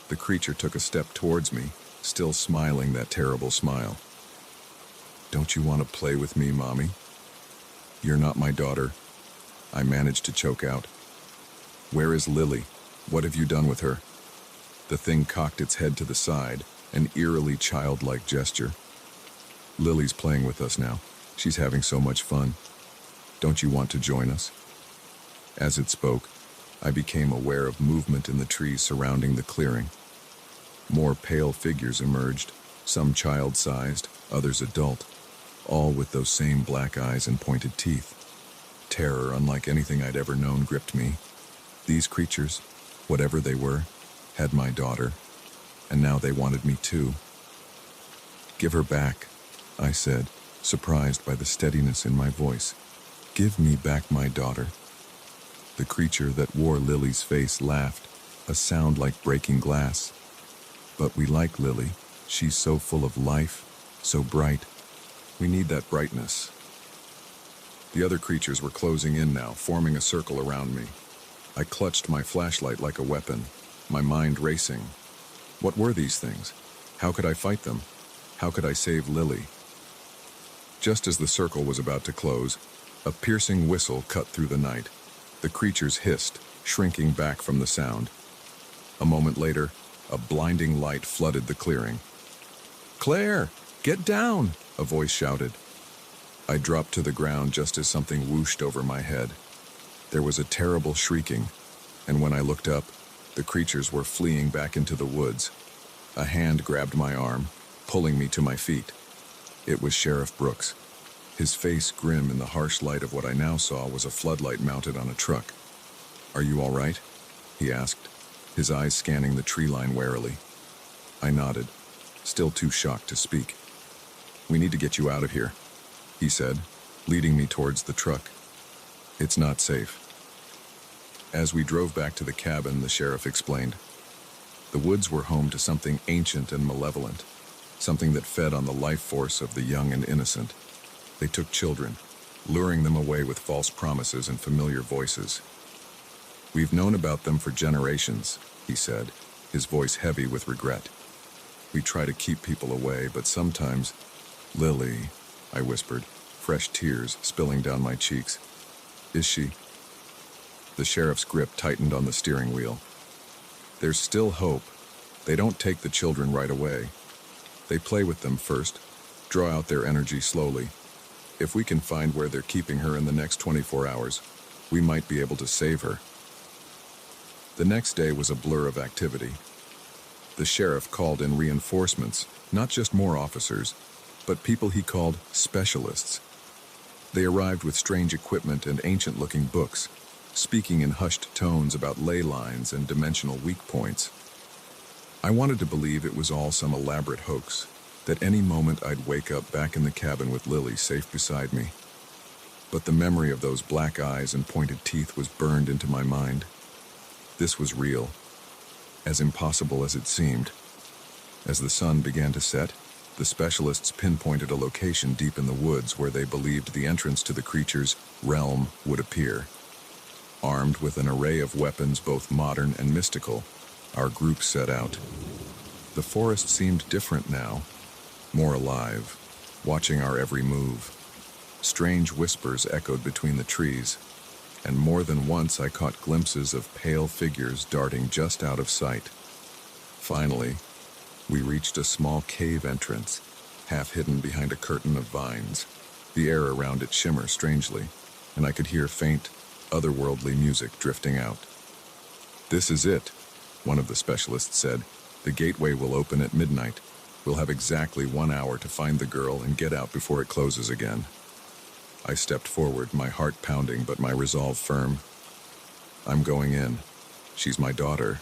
The creature took a step towards me, still smiling that terrible smile. "Don't you want to play with me, Mommy?" "You're not my daughter," I managed to choke out. "Where is Lily? What have you done with her?" The thing cocked its head to the side, an eerily childlike gesture. "Lily's playing with us now. She's having so much fun. Don't you want to join us?" As it spoke, I became aware of movement in the trees surrounding the clearing. More pale figures emerged, some child-sized, others adult, all with those same black eyes and pointed teeth. Terror, unlike anything I'd ever known, gripped me. These creatures, whatever they were, had my daughter, and now they wanted me too. "Give her back," I said, surprised by the steadiness in my voice. "Give me back my daughter." The creature that wore Lily's face laughed, a sound like breaking glass. "But we like Lily. She's so full of life, so bright. We need that brightness." The other creatures were closing in now, forming a circle around me. I clutched my flashlight like a weapon, my mind racing. What were these things? How could I fight them? How could I save Lily? Just as the circle was about to close, a piercing whistle cut through the night. The creatures hissed, shrinking back from the sound. A moment later, a blinding light flooded the clearing. "Claire, get down!" a voice shouted. I dropped to the ground just as something whooshed over my head. There was a terrible shrieking, and when I looked up, the creatures were fleeing back into the woods. A hand grabbed my arm, pulling me to my feet. It was Sheriff Brooks. His face grim in the harsh light of what I now saw was a floodlight mounted on a truck. "Are you all right?" he asked, his eyes scanning the tree line warily. I nodded, still too shocked to speak. "We need to get you out of here," he said, leading me towards the truck. "It's not safe." As we drove back to the cabin, the sheriff explained. The woods were home to something ancient and malevolent, something that fed on the life force of the young and innocent. They took children, luring them away with false promises and familiar voices. "We've known about them for generations," he said, his voice heavy with regret. "We try to keep people away, but sometimes—" "Lily," I whispered, fresh tears spilling down my cheeks. "Is she—" The sheriff's grip tightened on the steering wheel. "There's still hope. They don't take the children right away. They play with them first, draw out their energy slowly. If we can find where they're keeping her in the next 24 hours, we might be able to save her." The next day was a blur of activity. The sheriff called in reinforcements, not just more officers, but people he called specialists. They arrived with strange equipment and ancient-looking books, speaking in hushed tones about ley lines and dimensional weak points. I wanted to believe it was all some elaborate hoax, that any moment I'd wake up back in the cabin with Lily safe beside me. But the memory of those black eyes and pointed teeth was burned into my mind. This was real, as impossible as it seemed. As the sun began to set, the specialists pinpointed a location deep in the woods where they believed the entrance to the creature's realm would appear. Armed with an array of weapons both modern and mystical, our group set out. The forest seemed different now, more alive, watching our every move. Strange whispers echoed between the trees, and more than once I caught glimpses of pale figures darting just out of sight. Finally, we reached a small cave entrance, half hidden behind a curtain of vines. The air around it shimmered strangely, and I could hear faint, otherworldly music drifting out. "This is it," one of the specialists said. "The gateway will open at midnight. We'll have exactly 1 hour to find the girl and get out before it closes again." I stepped forward, my heart pounding but my resolve firm. "I'm going in. She's my daughter."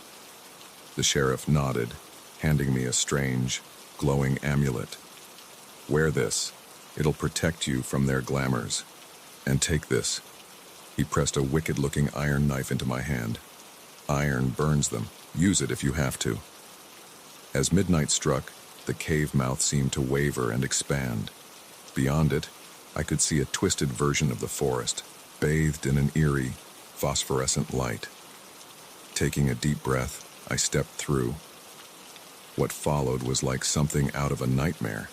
The sheriff nodded, handing me a strange, glowing amulet. "Wear this. It'll protect you from their glamours. And take this." He pressed a wicked-looking iron knife into my hand. "Iron burns them. Use it if you have to." As midnight struck, the cave mouth seemed to waver and expand. Beyond it, I could see a twisted version of the forest, bathed in an eerie, phosphorescent light. Taking a deep breath, I stepped through. What followed was like something out of a nightmare.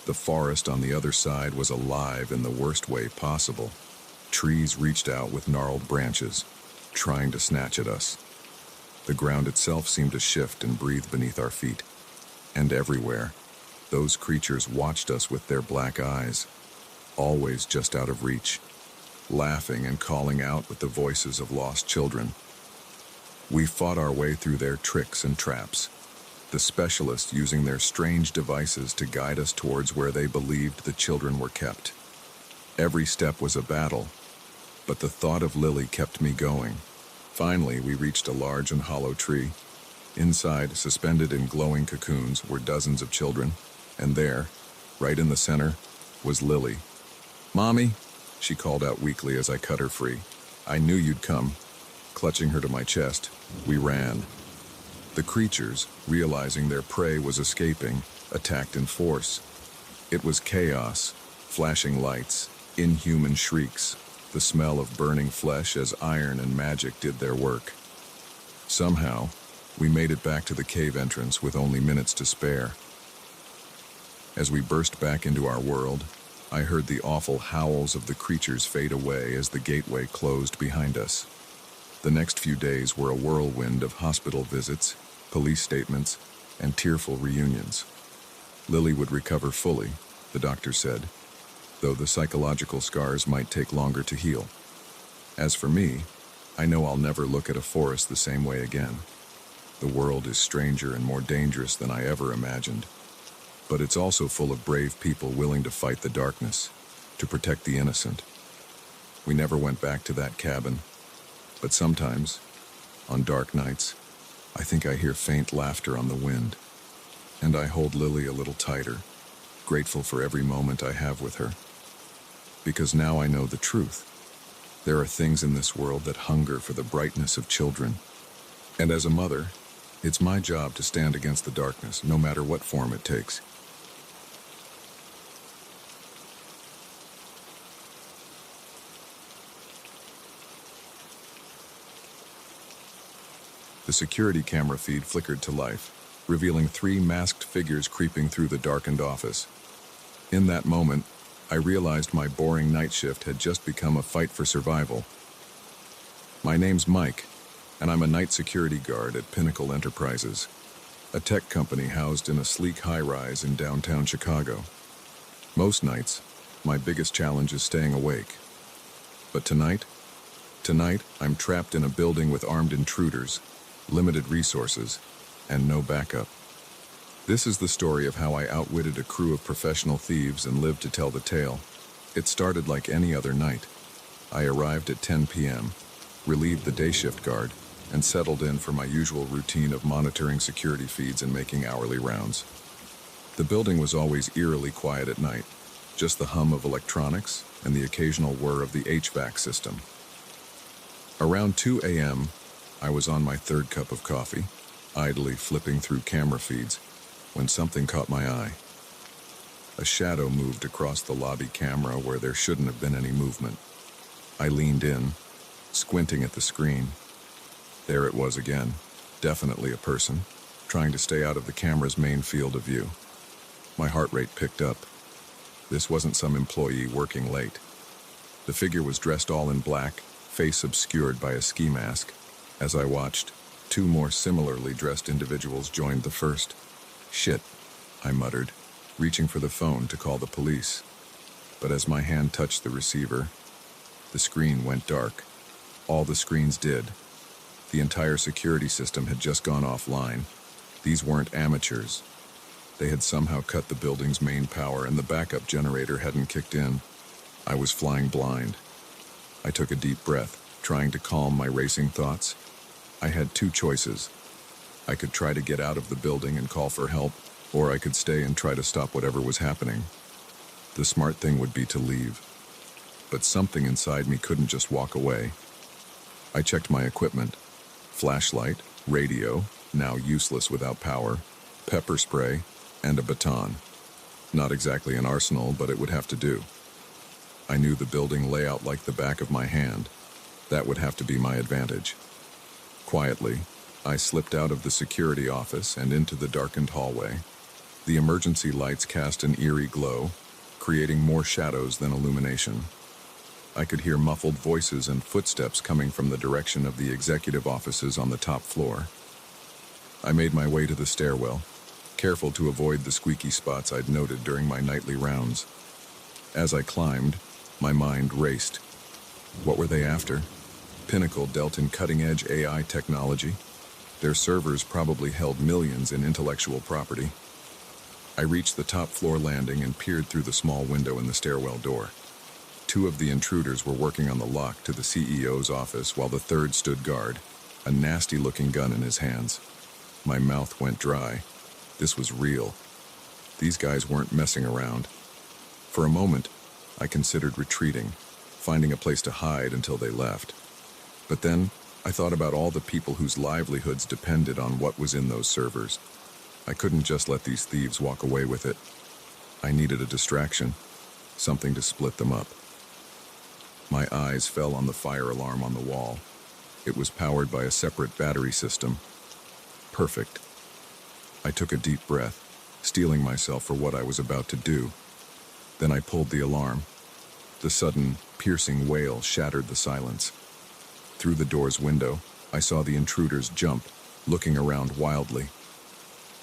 The forest on the other side was alive in the worst way possible. Trees reached out with gnarled branches, trying to snatch at us. The ground itself seemed to shift and breathe beneath our feet. And everywhere, those creatures watched us with their black eyes, always just out of reach, laughing and calling out with the voices of lost children. We fought our way through their tricks and traps, the specialists using their strange devices to guide us towards where they believed the children were kept. Every step was a battle, but the thought of Lily kept me going. Finally, we reached a large and hollow tree. Inside, suspended in glowing cocoons, were dozens of children, and there, right in the center, was Lily. "Mommy," she called out weakly as I cut her free. "I knew you'd come." Clutching her to my chest, we ran. The creatures, realizing their prey was escaping, attacked in force. It was chaos, flashing lights, inhuman shrieks, the smell of burning flesh as iron and magic did their work. Somehow, we made it back to the cave entrance with only minutes to spare. As we burst back into our world, I heard the awful howls of the creatures fade away as the gateway closed behind us. The next few days were a whirlwind of hospital visits, police statements, and tearful reunions. Lily would recover fully, the doctor said, though the psychological scars might take longer to heal. As for me, I know I'll never look at a forest the same way again. The world is stranger and more dangerous than I ever imagined. But it's also full of brave people willing to fight the darkness, to protect the innocent. We never went back to that cabin, but sometimes, on dark nights, I think I hear faint laughter on the wind, and I hold Lily a little tighter, grateful for every moment I have with her. Because now I know the truth. There are things in this world that hunger for the brightness of children. And as a mother, it's my job to stand against the darkness, no matter what form it takes. The security camera feed flickered to life, revealing 3 masked figures creeping through the darkened office. In that moment, I realized my boring night shift had just become a fight for survival. My name's Mike, and I'm a night security guard at Pinnacle Enterprises, a tech company housed in a sleek high-rise in downtown Chicago. Most nights, my biggest challenge is staying awake. But tonight, I'm trapped in a building with armed intruders, limited resources, and no backup. This is the story of how I outwitted a crew of professional thieves and lived to tell the tale. It started like any other night. I arrived at 10 p.m., relieved the day shift guard, and settled in for my usual routine of monitoring security feeds and making hourly rounds. The building was always eerily quiet at night, just the hum of electronics and the occasional whir of the HVAC system. Around 2 a.m., I was on my third cup of coffee, idly flipping through camera feeds, when something caught my eye. A shadow moved across the lobby camera where there shouldn't have been any movement. I leaned in, squinting at the screen. There it was again, definitely a person, trying to stay out of the camera's main field of view. My heart rate picked up. This wasn't some employee working late. The figure was dressed all in black, face obscured by a ski mask. As I watched, 2 more similarly dressed individuals joined the first. "Shit," I muttered, reaching for the phone to call the police. But as my hand touched the receiver, the screen went dark. All the screens did. The entire security system had just gone offline. These weren't amateurs. They had somehow cut the building's main power and the backup generator hadn't kicked in. I was flying blind. I took a deep breath, trying to calm my racing thoughts. I had 2 choices. I could try to get out of the building and call for help, or I could stay and try to stop whatever was happening. The smart thing would be to leave. But something inside me couldn't just walk away. I checked my equipment. Flashlight, radio, now useless without power, pepper spray, and a baton. Not exactly an arsenal, but it would have to do. I knew the building layout like the back of my hand. That would have to be my advantage. Quietly, I slipped out of the security office and into the darkened hallway. The emergency lights cast an eerie glow, creating more shadows than illumination. I could hear muffled voices and footsteps coming from the direction of the executive offices on the top floor. I made my way to the stairwell, careful to avoid the squeaky spots I'd noted during my nightly rounds. As I climbed, my mind raced. What were they after? Pinnacle dealt in cutting-edge AI technology. Their servers probably held millions in intellectual property. I reached the top floor landing and peered through the small window in the stairwell door. 2 of the intruders were working on the lock to the CEO's office while the third stood guard, a nasty-looking gun in his hands. My mouth went dry. This was real. These guys weren't messing around. For a moment, I considered retreating, finding a place to hide until they left. But then, I thought about all the people whose livelihoods depended on what was in those servers. I couldn't just let these thieves walk away with it. I needed a distraction, something to split them up. My eyes fell on the fire alarm on the wall. It was powered by a separate battery system. Perfect. I took a deep breath, steeling myself for what I was about to do. Then I pulled the alarm. The sudden, piercing wail shattered the silence. Through the door's window, I saw the intruders jump, looking around wildly.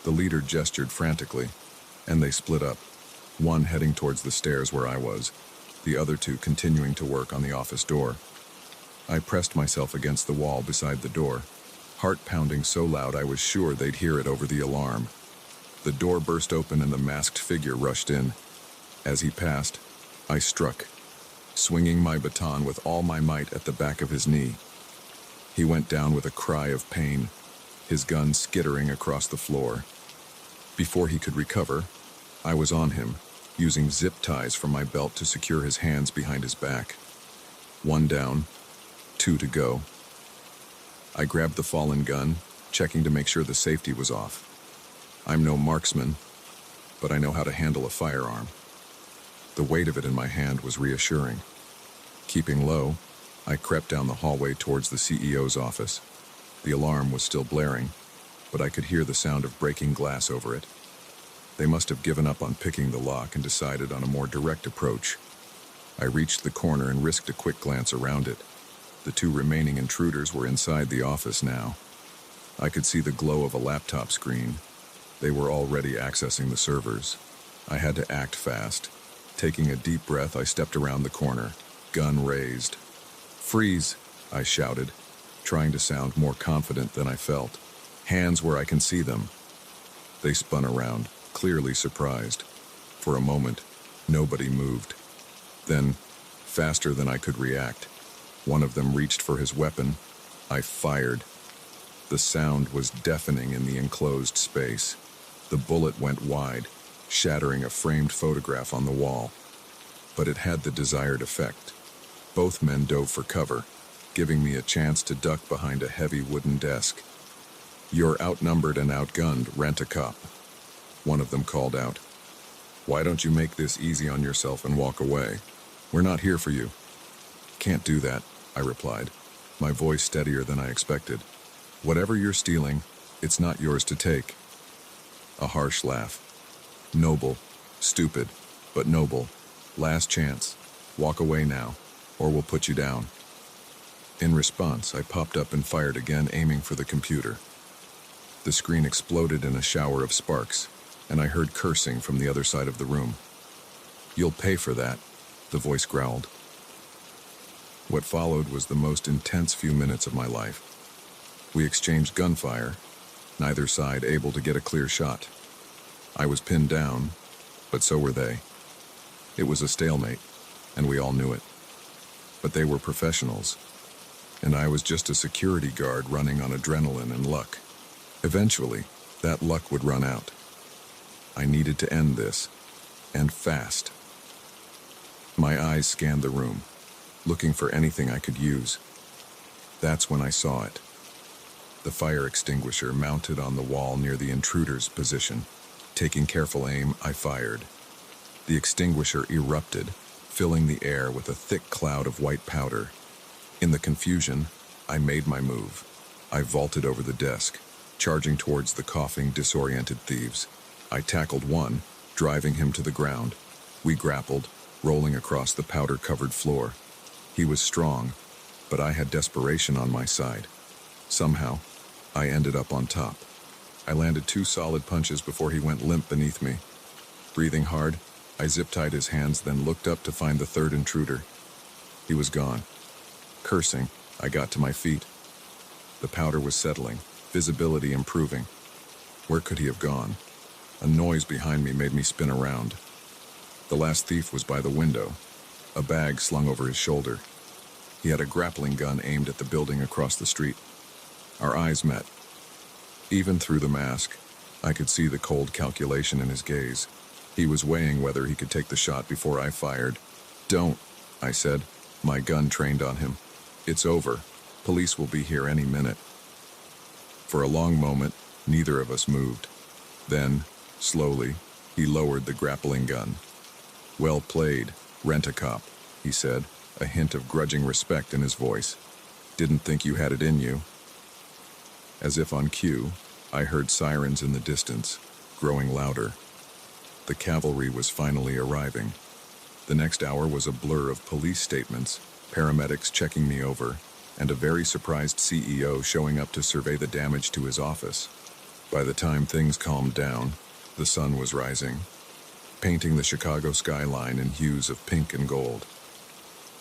The leader gestured frantically, and they split up, one heading towards the stairs where I was, the other 2 continuing to work on the office door. I pressed myself against the wall beside the door, heart pounding so loud I was sure they'd hear it over the alarm. The door burst open and the masked figure rushed in. As he passed, I struck, swinging my baton with all my might at the back of his knee. He went down with a cry of pain, his gun skittering across the floor. Before he could recover, I was on him, using zip ties from my belt to secure his hands behind his back. 1 down, 2 to go. I grabbed the fallen gun, checking to make sure the safety was off. I'm no marksman, but I know how to handle a firearm. The weight of it in my hand was reassuring. Keeping low, I crept down the hallway towards the CEO's office. The alarm was still blaring, but I could hear the sound of breaking glass over it. They must have given up on picking the lock and decided on a more direct approach. I reached the corner and risked a quick glance around it. The 2 remaining intruders were inside the office now. I could see the glow of a laptop screen. They were already accessing the servers. I had to act fast. Taking a deep breath, I stepped around the corner, gun raised. "Freeze!" I shouted, trying to sound more confident than I felt. "Hands where I can see them." They spun around, clearly surprised. For a moment, nobody moved. Then, faster than I could react, one of them reached for his weapon. I fired. The sound was deafening in the enclosed space. The bullet went wide, shattering a framed photograph on the wall. But it had the desired effect. Both men dove for cover, giving me a chance to duck behind a heavy wooden desk. "You're outnumbered and outgunned, rent-a-cop," one of them called out. "Why don't you make this easy on yourself and walk away? We're not here for you." "Can't do that," I replied, my voice steadier than I expected. "Whatever you're stealing, it's not yours to take." A harsh laugh. "Noble, stupid, but noble. Last chance. Walk away now, or we'll put you down." In response, I popped up and fired again, aiming for the computer. The screen exploded in a shower of sparks, and I heard cursing from the other side of the room. "You'll pay for that," the voice growled. What followed was the most intense few minutes of my life. We exchanged gunfire, neither side able to get a clear shot. I was pinned down, but so were they. It was a stalemate, and we all knew it. But they were professionals, and I was just a security guard running on adrenaline and luck. Eventually, that luck would run out. I needed to end this, and fast. My eyes scanned the room, looking for anything I could use. That's when I saw it. The fire extinguisher mounted on the wall near the intruder's position. Taking careful aim, I fired. The extinguisher erupted, filling the air with a thick cloud of white powder. In the confusion, I made my move. I vaulted over the desk, charging towards the coughing, disoriented thieves. I tackled one, driving him to the ground. We grappled, rolling across the powder-covered floor. He was strong, but I had desperation on my side. Somehow, I ended up on top. I landed 2 solid punches before he went limp beneath me. Breathing hard, I zip-tied his hands, then looked up to find the third intruder. He was gone. Cursing, I got to my feet. The powder was settling, visibility improving. Where could he have gone? A noise behind me made me spin around. The last thief was by the window, a bag slung over his shoulder. He had a grappling gun aimed at the building across the street. Our eyes met. Even through the mask, I could see the cold calculation in his gaze. He was weighing whether he could take the shot before I fired. "Don't," I said, my gun trained on him. "It's over. Police will be here any minute." For a long moment, neither of us moved. Then, slowly, he lowered the grappling gun. "Well played, rent-a-cop," he said, a hint of grudging respect in his voice. "Didn't think you had it in you." As if on cue, I heard sirens in the distance, growing louder. The cavalry was finally arriving. The next hour was a blur of police statements, paramedics checking me over, and a very surprised CEO showing up to survey the damage to his office. By the time things calmed down, the sun was rising, painting the Chicago skyline in hues of pink and gold.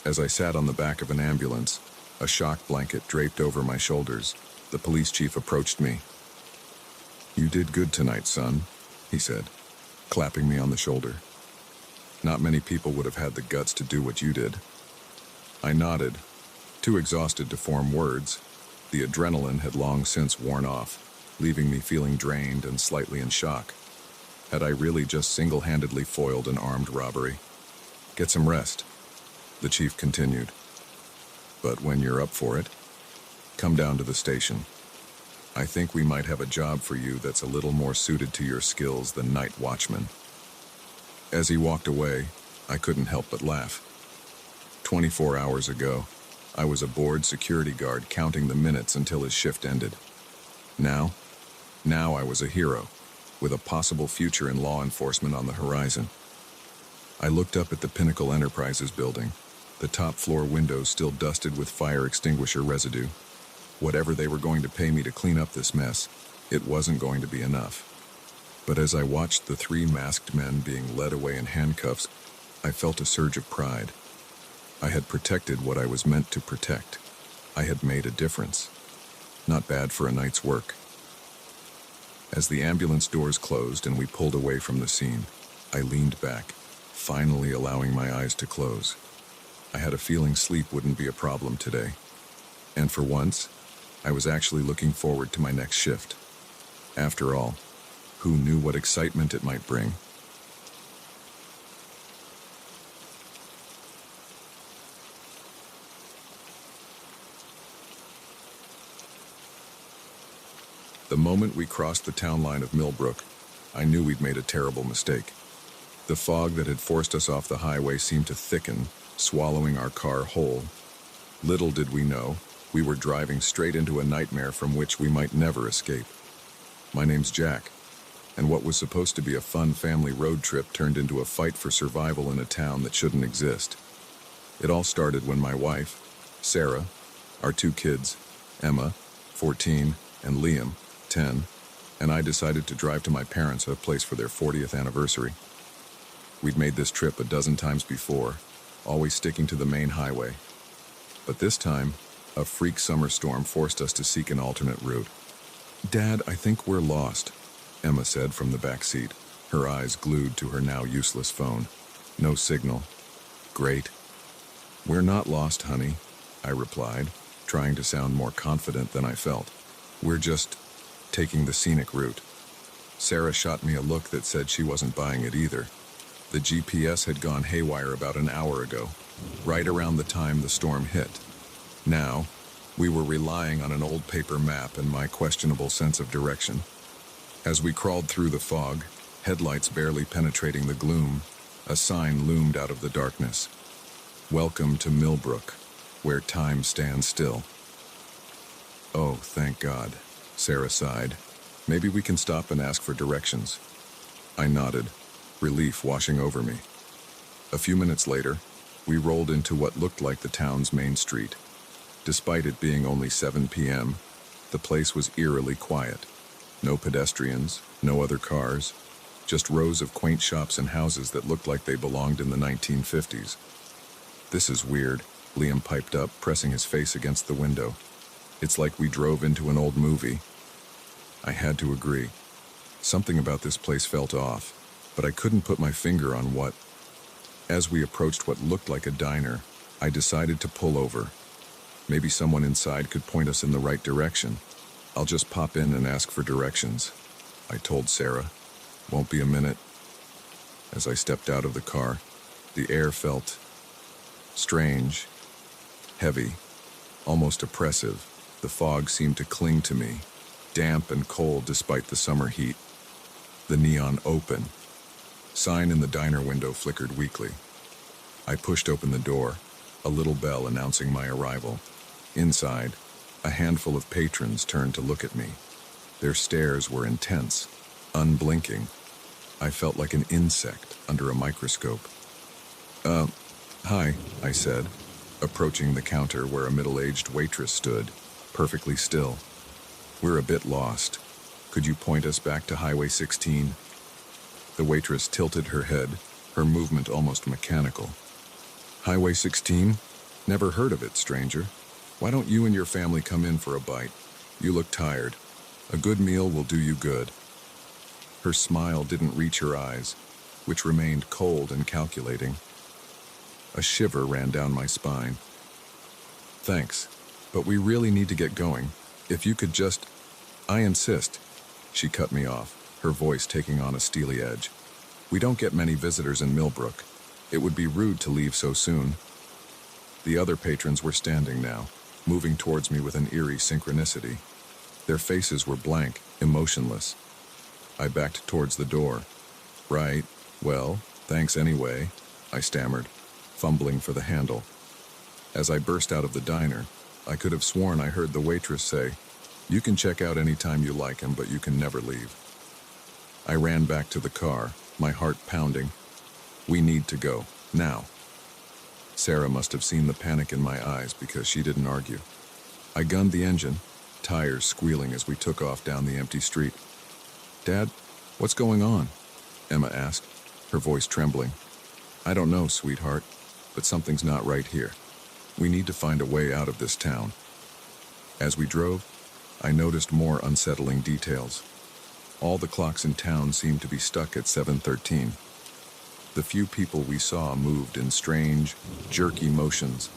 As I sat on the back of an ambulance, a shock blanket draped over my shoulders, the police chief approached me. "You did good tonight, son," he said, clapping me on the shoulder. "Not many people would have had the guts to do what you did." I nodded, too exhausted to form words. The adrenaline had long since worn off, leaving me feeling drained and slightly in shock. Had I really just single-handedly foiled an armed robbery? "Get some rest," the chief continued. "But when you're up for it, come down to the station. I think we might have a job for you that's a little more suited to your skills than night watchman." As he walked away, I couldn't help but laugh. 24 hours ago, I was a bored security guard counting the minutes until his shift ended. Now I was a hero, with a possible future in law enforcement on the horizon. I looked up at the Pinnacle Enterprises building, the top floor windows still dusted with fire extinguisher residue. Whatever they were going to pay me to clean up this mess, it wasn't going to be enough. But as I watched the 3 masked men being led away in handcuffs, I felt a surge of pride. I had protected what I was meant to protect. I had made a difference. Not bad for a night's work. As the ambulance doors closed and we pulled away from the scene, I leaned back, finally allowing my eyes to close. I had a feeling sleep wouldn't be a problem today. And for once, I was actually looking forward to my next shift. After all, who knew what excitement it might bring? The moment we crossed the town line of Millbrook, I knew we'd made a terrible mistake. The fog that had forced us off the highway seemed to thicken, swallowing our car whole. Little did we know, we were driving straight into a nightmare from which we might never escape. My name's Jack, and what was supposed to be a fun family road trip turned into a fight for survival in a town that shouldn't exist. It all started when my wife, Sarah, our two kids, Emma, 14, and Liam, 10, and I decided to drive to my parents' a place for their 40th anniversary. We'd made this trip a dozen times before, always sticking to the main highway. But this time, a freak summer storm forced us to seek an alternate route. "Dad, I think we're lost," Emma said from the back seat, her eyes glued to her now useless phone. No signal. Great. "We're not lost, honey," I replied, trying to sound more confident than I felt. "We're just taking the scenic route." Sarah shot me a look that said she wasn't buying it either. The GPS had gone haywire about an hour ago, right around the time the storm hit. Now, we were relying on an old paper map and my questionable sense of direction. As we crawled through the fog, headlights barely penetrating the gloom, a sign loomed out of the darkness. "Welcome to Millbrook, where time stands still." "Oh, thank God," Sarah sighed. "Maybe we can stop and ask for directions." I nodded, relief washing over me. A few minutes later, we rolled into what looked like the town's main street. Despite it being only 7 p.m., the place was eerily quiet. No pedestrians, no other cars, just rows of quaint shops and houses that looked like they belonged in the 1950s. "This is weird," Liam piped up, pressing his face against the window. "It's like we drove into an old movie." I had to agree. Something about this place felt off, but I couldn't put my finger on what. As we approached what looked like a diner, I decided to pull over. Maybe someone inside could point us in the right direction. "I'll just pop in and ask for directions," I told Sarah. "Won't be a minute." As I stepped out of the car, the air felt strange, heavy, almost oppressive. The fog seemed to cling to me, damp and cold despite the summer heat. The neon open. Sign in the diner window flickered weakly. I pushed open the door, a little bell announcing my arrival. Inside, a handful of patrons turned to look at me. Their stares were intense, unblinking. I felt like an insect under a microscope. Hi," I said, approaching the counter where a middle-aged waitress stood, perfectly still. "We're a bit lost. Could you point us back to Highway 16? The waitress tilted her head, her movement almost mechanical. "Highway 16? Never heard of it, stranger. Why don't you and your family come in for a bite? You look tired. A good meal will do you good." Her smile didn't reach her eyes, which remained cold and calculating. A shiver ran down my spine. "Thanks, but we really need to get going. If you could just—" "I insist." She cut me off, her voice taking on a steely edge. "We don't get many visitors in Millbrook. It would be rude to leave so soon." The other patrons were standing now, moving towards me with an eerie synchronicity. Their faces were blank, emotionless. I backed towards the door. "Right, well, thanks anyway," I stammered, fumbling for the handle. As I burst out of the diner, I could have sworn I heard the waitress say, "You can check out any time you like him, but you can never leave." I ran back to the car, my heart pounding. "We need to go, now." Sarah must have seen the panic in my eyes because she didn't argue. I gunned the engine, tires squealing as we took off down the empty street. "Dad, what's going on?" Emma asked, her voice trembling. "I don't know, sweetheart, but something's not right here. We need to find a way out of this town." As we drove, I noticed more unsettling details. All the clocks in town seemed to be stuck at 7:13. The few people we saw moved in strange, jerky motions,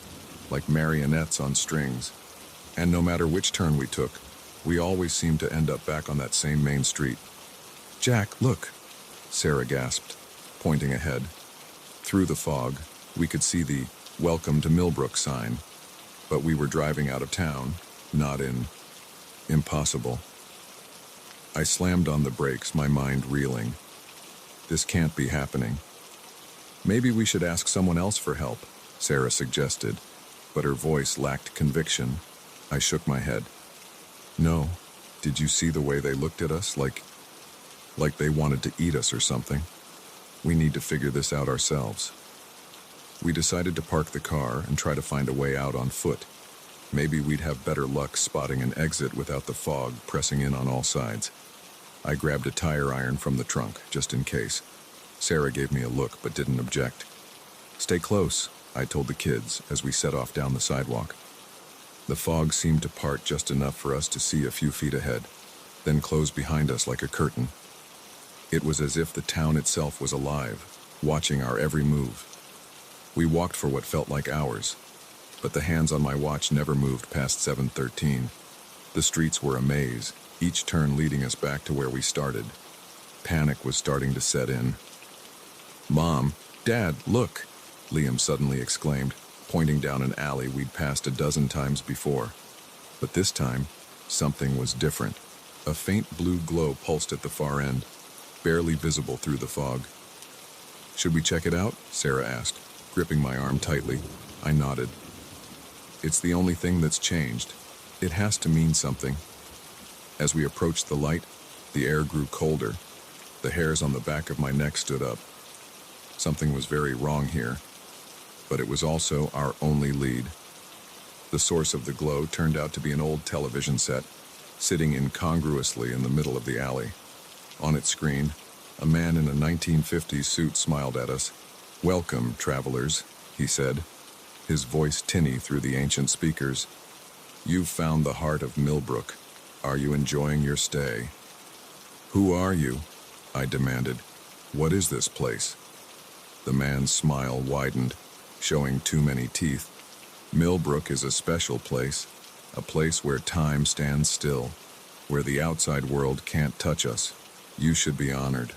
like marionettes on strings. And no matter which turn we took, we always seemed to end up back on that same main street. "Jack, look," Sarah gasped, pointing ahead. Through the fog, we could see the "Welcome to Millbrook" sign, but we were driving out of town, not in. Impossible. I slammed on the brakes, my mind reeling. This can't be happening. Maybe we should ask someone else for help, Sarah suggested, but her voice lacked conviction. I shook my head. No. Did you see the way they looked at us? Like they wanted to eat us or something? We need to figure this out ourselves. We decided to park the car and try to find a way out on foot. Maybe we'd have better luck spotting an exit without the fog pressing in on all sides. I grabbed a tire iron from the trunk, just in case. Sarah gave me a look but didn't object. Stay close, I told the kids as we set off down the sidewalk. The fog seemed to part just enough for us to see a few feet ahead, then close behind us like a curtain. It was as if the town itself was alive, watching our every move. We walked for what felt like hours, but the hands on my watch never moved past 7:13. The streets were a maze, each turn leading us back to where we started. Panic was starting to set in. Mom, Dad, look, Liam suddenly exclaimed, pointing down an alley we'd passed a dozen times before. But this time, something was different. A faint blue glow pulsed at the far end, barely visible through the fog. Should we check it out? Sarah asked, gripping my arm tightly. I nodded. It's the only thing that's changed. It has to mean something. As we approached the light, the air grew colder. The hairs on the back of my neck stood up. Something was very wrong here, but it was also our only lead. The source of the glow turned out to be an old television set, sitting incongruously in the middle of the alley. On its screen, a man in a 1950s suit smiled at us. "Welcome, travelers," he said, his voice tinny through the ancient speakers. "You've found the heart of Millbrook. Are you enjoying your stay?" "Who are you?" I demanded. "What is this place?" The man's smile widened, showing too many teeth. "Millbrook is a special place, a place where time stands still, where the outside world can't touch us. You should be honored.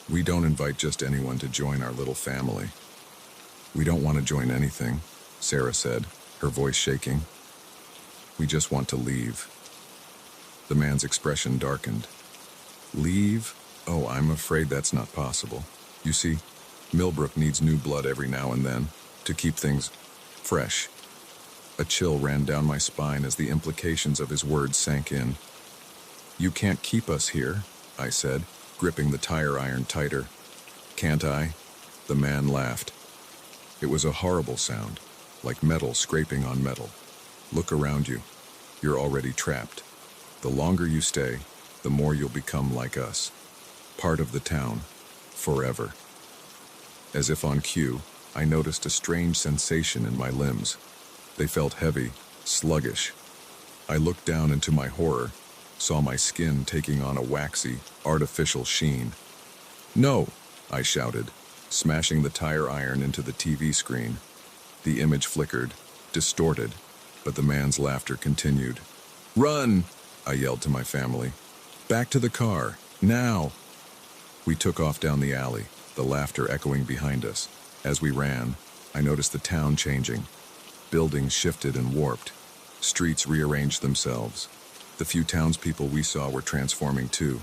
We don't invite just anyone to join our little family." "We don't want to join anything," Sarah said, her voice shaking. "We just want to leave." The man's expression darkened. "Leave? Oh, I'm afraid that's not possible. You see, Millbrook needs new blood every now and then, to keep things fresh." A chill ran down my spine as the implications of his words sank in. "You can't keep us here," I said, gripping the tire iron tighter. "Can't I?" The man laughed. It was a horrible sound, like metal scraping on metal. "Look around you. You're already trapped. The longer you stay, the more you'll become like us. Part of the town. Forever." As if on cue, I noticed a strange sensation in my limbs. They felt heavy, sluggish. I looked down into my horror, saw my skin taking on a waxy, artificial sheen. "No!" I shouted, smashing the tire iron into the TV screen. The image flickered, distorted, but the man's laughter continued. "Run!" I yelled to my family. "Back to the car, now!" We took off down the alley, the laughter echoing behind us. As we ran, I noticed the town changing. Buildings shifted and warped. Streets rearranged themselves. The few townspeople we saw were transforming too,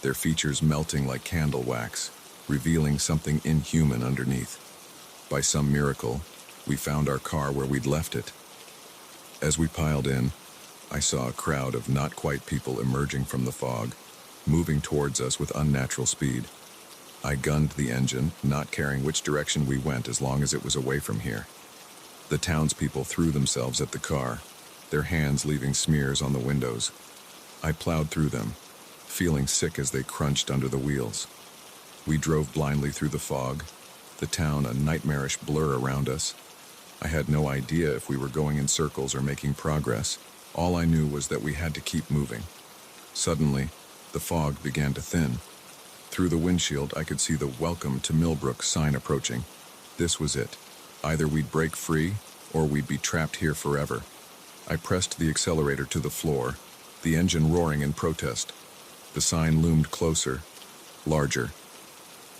their features melting like candle wax, revealing something inhuman underneath. By some miracle, we found our car where we'd left it. As we piled in, I saw a crowd of not quite people emerging from the fog, moving towards us with unnatural speed. I gunned the engine, not caring which direction we went as long as it was away from here. The townspeople threw themselves at the car, their hands leaving smears on the windows. I plowed through them, feeling sick as they crunched under the wheels. We drove blindly through the fog, the town a nightmarish blur around us. I had no idea if we were going in circles or making progress. All I knew was that we had to keep moving. Suddenly, the fog began to thin. Through the windshield, I could see the "Welcome to Millbrook" sign approaching. This was it. Either we'd break free, or we'd be trapped here forever. I pressed the accelerator to the floor, the engine roaring in protest. The sign loomed closer, larger.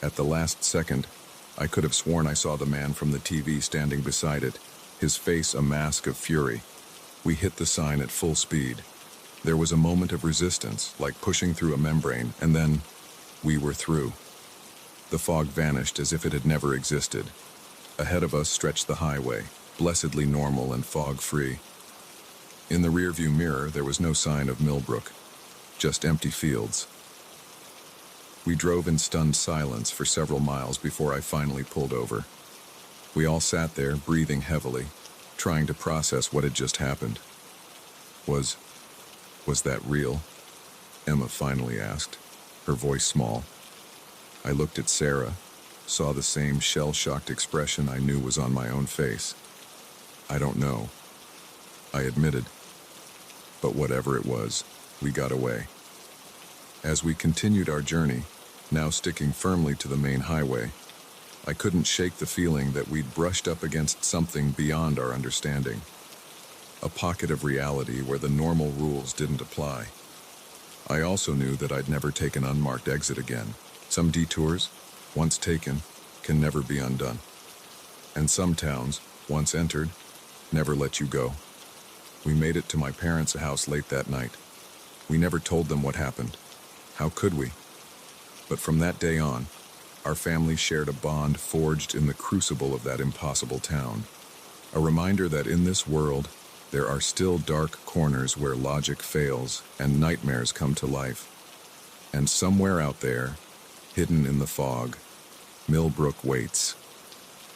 At the last second, I could have sworn I saw the man from the TV standing beside it, his face a mask of fury. We hit the sign at full speed. There was a moment of resistance, like pushing through a membrane, and then we were through. The fog vanished as if it had never existed. Ahead of us stretched the highway, blessedly normal and fog-free. In the rearview mirror, there was no sign of Millbrook, just empty fields. We drove in stunned silence for several miles before I finally pulled over. We all sat there, breathing heavily, trying to process what had just happened. Was that real? Emma finally asked, her voice small. I looked at Sarah, saw the same shell-shocked expression I knew was on my own face. I don't know, I admitted. But whatever it was, we got away. As we continued our journey, now sticking firmly to the main highway, I couldn't shake the feeling that we'd brushed up against something beyond our understanding. A pocket of reality where the normal rules didn't apply. I also knew that I'd never take an unmarked exit again. Some detours, once taken, can never be undone. And some towns, once entered, never let you go. We made it to my parents' house late that night. We never told them what happened. How could we? But from that day on, our family shared a bond forged in the crucible of that impossible town. A reminder that in this world, there are still dark corners where logic fails and nightmares come to life. And somewhere out there, hidden in the fog, Millbrook waits,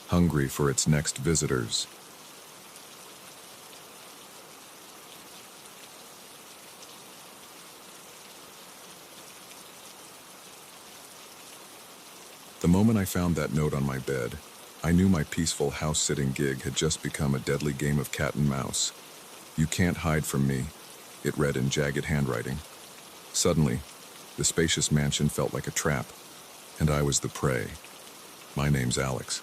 hungry for its next visitors. The moment I found that note on my bed, I knew my peaceful house-sitting gig had just become a deadly game of cat and mouse. You can't hide from me, it read in jagged handwriting. Suddenly, the spacious mansion felt like a trap, and I was the prey. My name's Alex,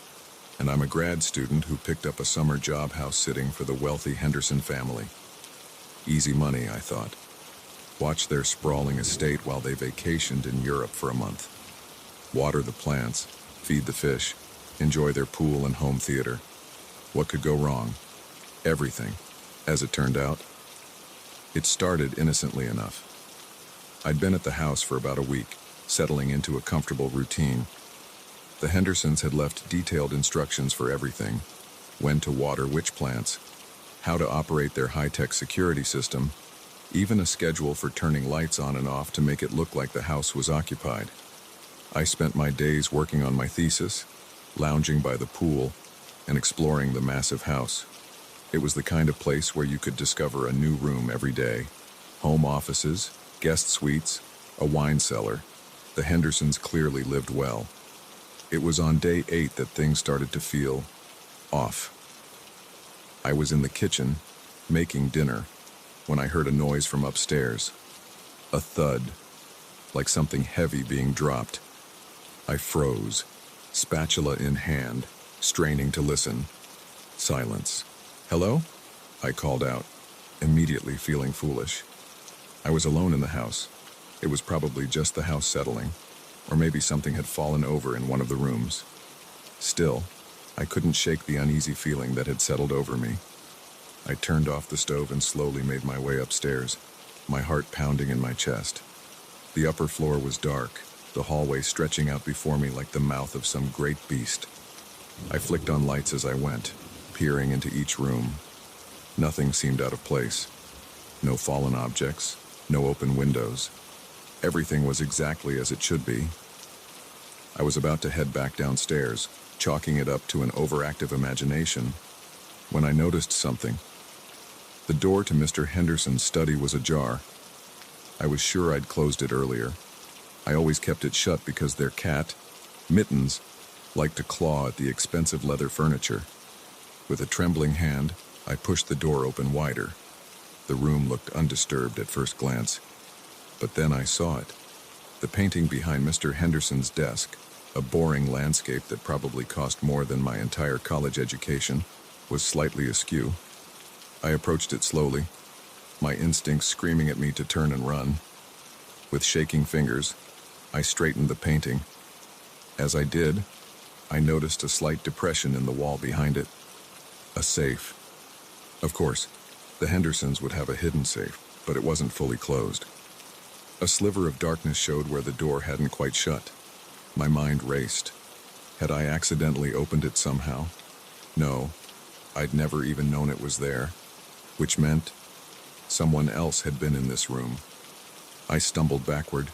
and I'm a grad student who picked up a summer job house-sitting for the wealthy Henderson family. Easy money, I thought. Watch their sprawling estate while they vacationed in Europe for a month. Water the plants, feed the fish, enjoy their pool and home theater. What could go wrong? Everything, as it turned out. It started innocently enough. I'd been at the house for about a week, settling into a comfortable routine. The Hendersons had left detailed instructions for everything: when to water which plants, how to operate their high-tech security system, even a schedule for turning lights on and off to make it look like the house was occupied. I spent my days working on my thesis, lounging by the pool, and exploring the massive house. It was the kind of place where you could discover a new room every day. Home offices, guest suites, a wine cellar. The Hendersons clearly lived well. It was on day 8 that things started to feel off. I was in the kitchen, making dinner, when I heard a noise from upstairs. A thud, like something heavy being dropped. I froze, spatula in hand, straining to listen. Silence. "Hello?" I called out, immediately feeling foolish. I was alone in the house. It was probably just the house settling, or maybe something had fallen over in one of the rooms. Still, I couldn't shake the uneasy feeling that had settled over me. I turned off the stove and slowly made my way upstairs, my heart pounding in my chest. The upper floor was dark, the hallway stretching out before me like the mouth of some great beast. I flicked on lights as I went, peering into each room. Nothing seemed out of place. No fallen objects, no open windows. Everything was exactly as it should be. I was about to head back downstairs, chalking it up to an overactive imagination, when I noticed something. The door to Mr. Henderson's study was ajar. I was sure I'd closed it earlier. I always kept it shut because their cat, Mittens, liked to claw at the expensive leather furniture. With a trembling hand, I pushed the door open wider. The room looked undisturbed at first glance, but then I saw it. The painting behind Mr. Henderson's desk, a boring landscape that probably cost more than my entire college education, was slightly askew. I approached it slowly, my instincts screaming at me to turn and run. With shaking fingers, I straightened the painting. As I did, I noticed a slight depression in the wall behind it. A safe. Of course, the Hendersons would have a hidden safe. but it wasn't fully closed. A sliver of darkness showed where the door hadn't quite shut. My mind raced. Had I accidentally opened it somehow? No, I'd never even known it was there, which meant someone else had been in this room. I stumbled backward,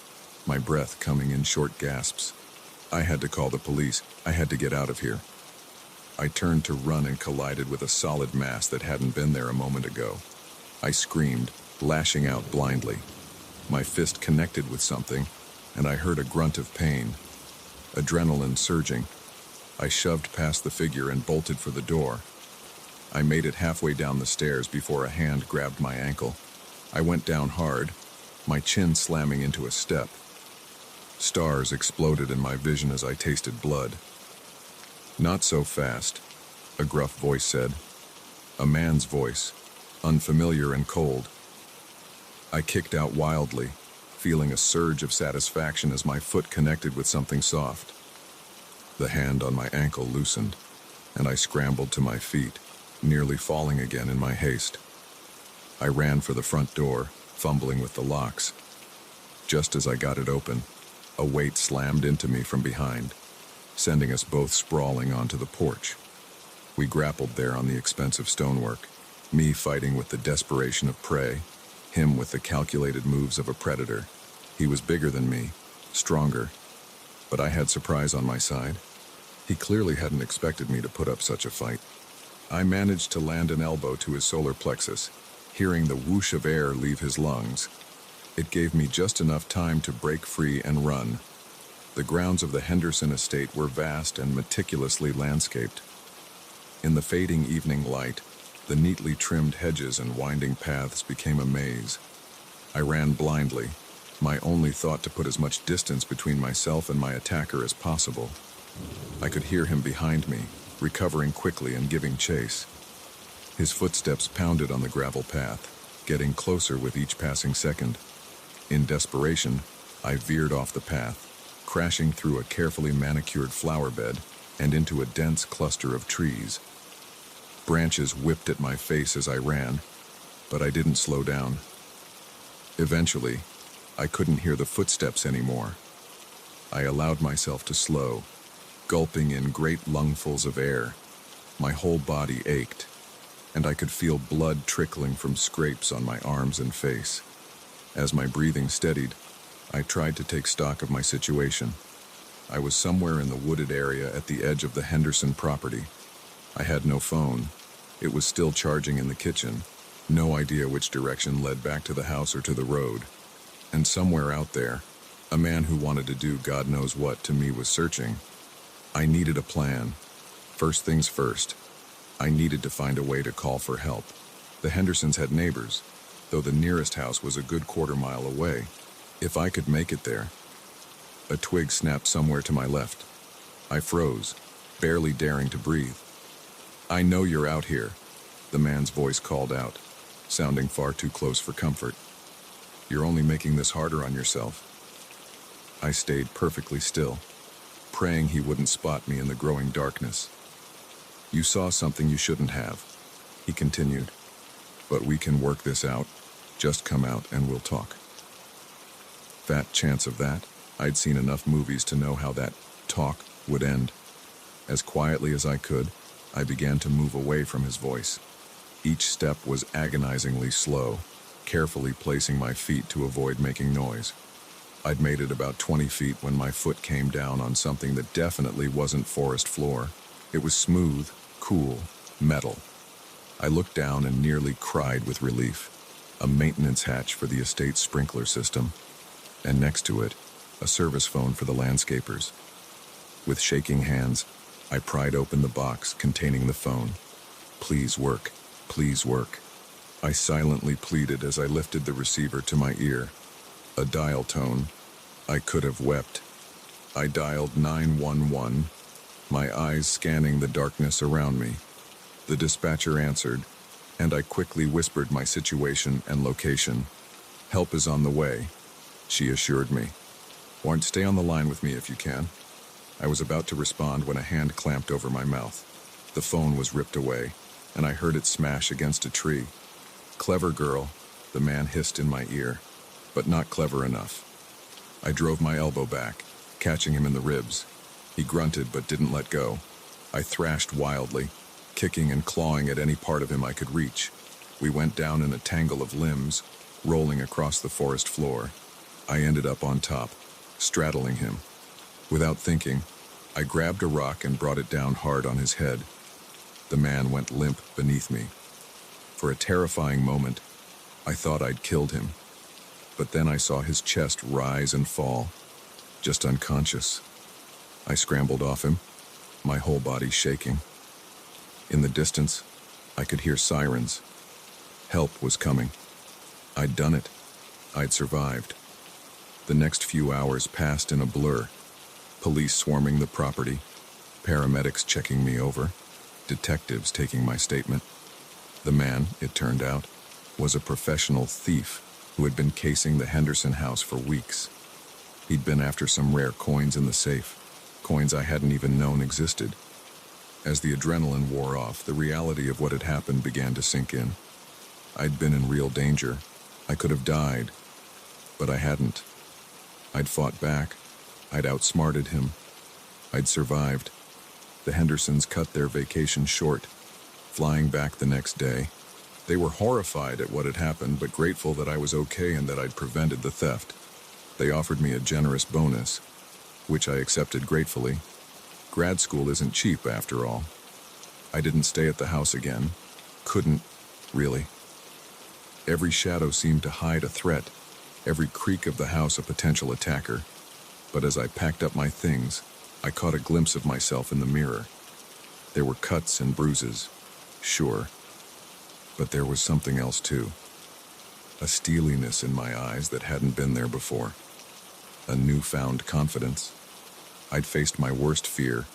my breath coming in short gasps. I had to call the police. I had to get out of here. I turned to run and collided with a solid mass that hadn't been there a moment ago. I screamed, lashing out blindly. My fist connected with something, and I heard a grunt of pain. Adrenaline surging. I shoved past the figure and bolted for the door. I made it halfway down the stairs before a hand grabbed my ankle. I went down hard, my chin slamming into a step. Stars exploded in my vision as I tasted blood. "Not so fast," a gruff voice said. A man's voice, unfamiliar and cold. I kicked out wildly, feeling a surge of satisfaction as my foot connected with something soft. The hand on my ankle loosened, and I scrambled to my feet, nearly falling again in my haste. I ran for the front door, fumbling with the locks. Just as I got it open, a weight slammed into me from behind, sending us both sprawling onto the porch. We grappled there on the expensive stonework, me fighting with the desperation of prey, him with the calculated moves of a predator. He was bigger than me, stronger, but I had surprise on my side. He clearly hadn't expected me to put up such a fight. I managed to land an elbow to his solar plexus, hearing the whoosh of air leave his lungs. It gave me just enough time to break free and run. The grounds of the Henderson estate were vast and meticulously landscaped. In the fading evening light, the neatly trimmed hedges and winding paths became a maze. I ran blindly, my only thought to put as much distance between myself and my attacker as possible. I could hear him behind me, recovering quickly and giving chase. His footsteps pounded on the gravel path, getting closer with each passing second. In desperation, I veered off the path, crashing through a carefully manicured flower bed and into a dense cluster of trees. Branches whipped at my face as I ran, but I didn't slow down. Eventually, I couldn't hear the footsteps anymore. I allowed myself to slow, gulping in great lungfuls of air. My whole body ached, and I could feel blood trickling from scrapes on my arms and face. As my breathing steadied, I tried to take stock of my situation. I was somewhere in the wooded area at the edge of the Henderson property. I had no phone. It was still charging in the kitchen. No idea which direction led back to the house or to the road. And somewhere out there, a man who wanted to do God knows what to me was searching. I needed a plan. First things first, I needed to find a way to call for help. The Hendersons had neighbors, though the nearest house was a good quarter-mile away. If I could make it there. A twig snapped somewhere to my left. I froze, barely daring to breathe. "I know you're out here," the man's voice called out, sounding far too close for comfort. "You're only making this harder on yourself." I stayed perfectly still, praying he wouldn't spot me in the growing darkness. "You saw something you shouldn't have," he continued. "But we can work this out. Just come out and we'll talk." Fat chance of that. I'd seen enough movies to know how that talk would end. As quietly as I could, I began to move away from his voice. Each step was agonizingly slow, carefully placing my feet to avoid making noise. I'd made it about 20 feet when my foot came down on something that definitely wasn't forest floor. It was smooth, cool, metal. I looked down and nearly cried with relief. A maintenance hatch for the estate sprinkler system, and next to it, a service phone for the landscapers. With shaking hands, I pried open the box containing the phone. "Please work, please work." I silently pleaded as I lifted the receiver to my ear. A dial tone. I could have wept. I dialed 911, my eyes scanning the darkness around me. The dispatcher answered, and I quickly whispered my situation and location. "Help is on the way," she assured me. "Warren, stay on the line with me if you can." I was about to respond when a hand clamped over my mouth. The phone was ripped away, and I heard it smash against a tree. "Clever girl," the man hissed in my ear, but not clever enough. I drove my elbow back, catching him in the ribs. He grunted but didn't let go. I thrashed wildly, kicking and clawing at any part of him I could reach. We went down in a tangle of limbs, rolling across the forest floor. I ended up on top, straddling him. Without thinking, I grabbed a rock and brought it down hard on his head. The man went limp beneath me. For a terrifying moment, I thought I'd killed him. But then I saw his chest rise and fall, just unconscious. I scrambled off him, my whole body shaking. In the distance, I could hear sirens. Help was coming. I'd done it. I'd survived. The next few hours passed in a blur. Police swarming the property, paramedics checking me over, detectives taking my statement. The man, it turned out, was a professional thief who had been casing the Henderson house for weeks. He'd been after some rare coins in the safe, coins I hadn't even known existed. As the adrenaline wore off, the reality of what had happened began to sink in. I'd been in real danger. I could have died, but I hadn't. I'd fought back. I'd outsmarted him. I'd survived. The Hendersons cut their vacation short, flying back the next day. They were horrified at what had happened, but grateful that I was okay and that I'd prevented the theft. They offered me a generous bonus, which I accepted gratefully. Grad school isn't cheap, after all. I didn't stay at the house again. Couldn't, really. Every shadow seemed to hide a threat, every creak of the house a potential attacker. But as I packed up my things, I caught a glimpse of myself in the mirror. There were cuts and bruises, sure. But there was something else too. A steeliness in my eyes that hadn't been there before. A newfound confidence. I'd faced my worst fear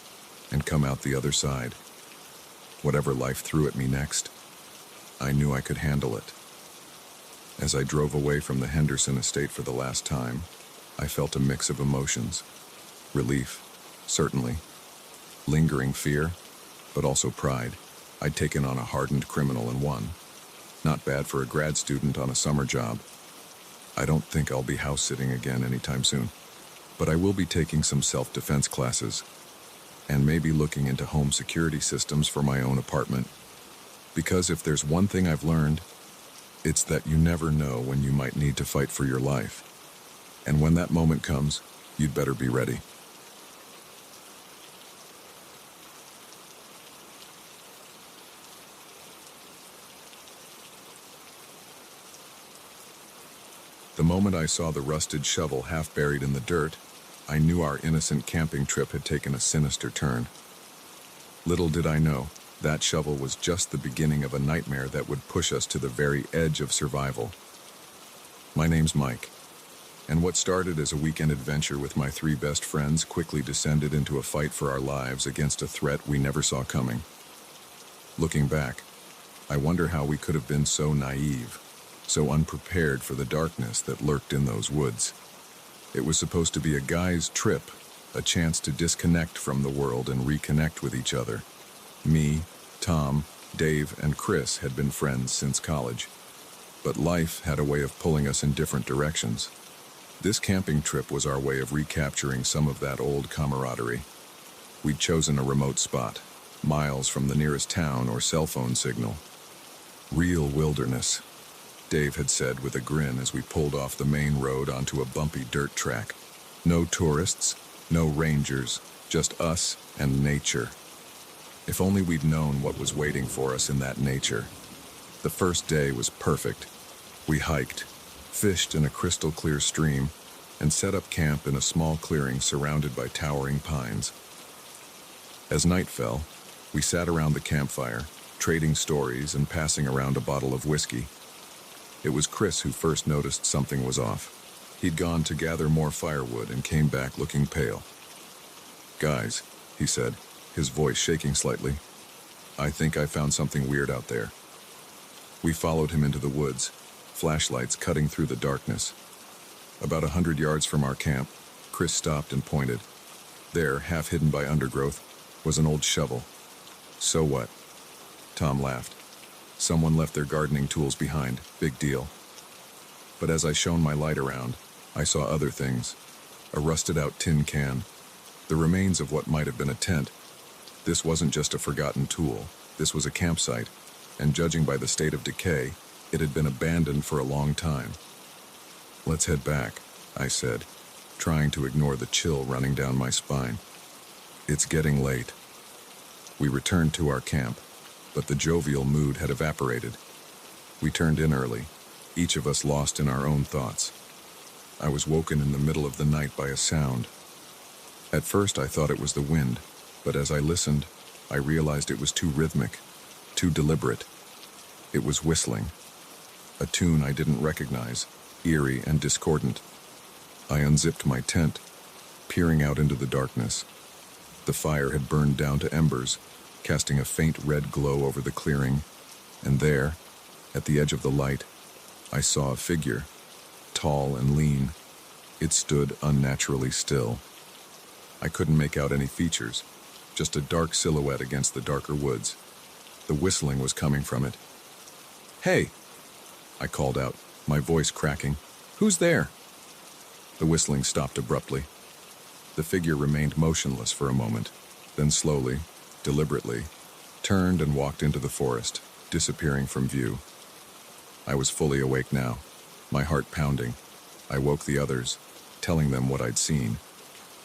and come out the other side. Whatever life threw at me next, I knew I could handle it. As I drove away from the Henderson estate for the last time, I felt a mix of emotions. Relief, certainly. Lingering fear, but also pride. I'd taken on a hardened criminal and won. Not bad for a grad student on a summer job. I don't think I'll be house-sitting again anytime soon, but I will be taking some self-defense classes, and maybe looking into home security systems for my own apartment. Because if there's one thing I've learned, it's that you never know when you might need to fight for your life. And when that moment comes, you'd better be ready. The moment I saw the rusted shovel half buried in the dirt, I knew our innocent camping trip had taken a sinister turn. Little did I know, that shovel was just the beginning of a nightmare that would push us to the very edge of survival. My name's Mike, and what started as a weekend adventure with my 3 best friends quickly descended into a fight for our lives against a threat we never saw coming. Looking back, I wonder how we could have been so naive, so unprepared for the darkness that lurked in those woods. It was supposed to be a guy's trip, a chance to disconnect from the world and reconnect with each other. Me, Tom, Dave, and Chris had been friends since college, but life had a way of pulling us in different directions. This camping trip was our way of recapturing some of that old camaraderie. We'd chosen a remote spot, miles from the nearest town or cell phone signal. Real wilderness, Dave had said with a grin as we pulled off the main road onto a bumpy dirt track. No tourists, no rangers, just us and nature. If only we'd known what was waiting for us in that nature. The first day was perfect. We hiked, fished in a crystal clear stream, and set up camp in a small clearing surrounded by towering pines. As night fell, we sat around the campfire, trading stories and passing around a bottle of whiskey. It was Chris who first noticed something was off. He'd gone to gather more firewood and came back looking pale. "Guys," he said, his voice shaking slightly, "I think I found something weird out there." We followed him into the woods, flashlights cutting through the darkness. About 100 yards from our camp, Chris stopped and pointed. There, half hidden by undergrowth, was an old shovel. "So what?" Tom laughed. "Someone left their gardening tools behind. Big deal." But as I shone my light around, I saw other things. A rusted-out tin can, the remains of what might have been a tent. This wasn't just a forgotten tool. This was a campsite, and judging by the state of decay, it had been abandoned for a long time. "Let's head back," I said, trying to ignore the chill running down my spine. "It's getting late." We returned to our camp, but the jovial mood had evaporated. We turned in early, each of us lost in our own thoughts. I was woken in the middle of the night by a sound. At first I thought it was the wind, but as I listened, I realized it was too rhythmic, too deliberate. It was whistling, a tune I didn't recognize, eerie and discordant. I unzipped my tent, peering out into the darkness. The fire had burned down to embers, casting a faint red glow over the clearing, and there, at the edge of the light, I saw a figure, tall and lean. It stood unnaturally still. I couldn't make out any features, just a dark silhouette against the darker woods. The whistling was coming from it. "Hey!" I called out, my voice cracking. "Who's there?" The whistling stopped abruptly. The figure remained motionless for a moment, then slowly, deliberately, turned and walked into the forest, disappearing from view. I was fully awake now, my heart pounding. I woke the others, telling them what I'd seen.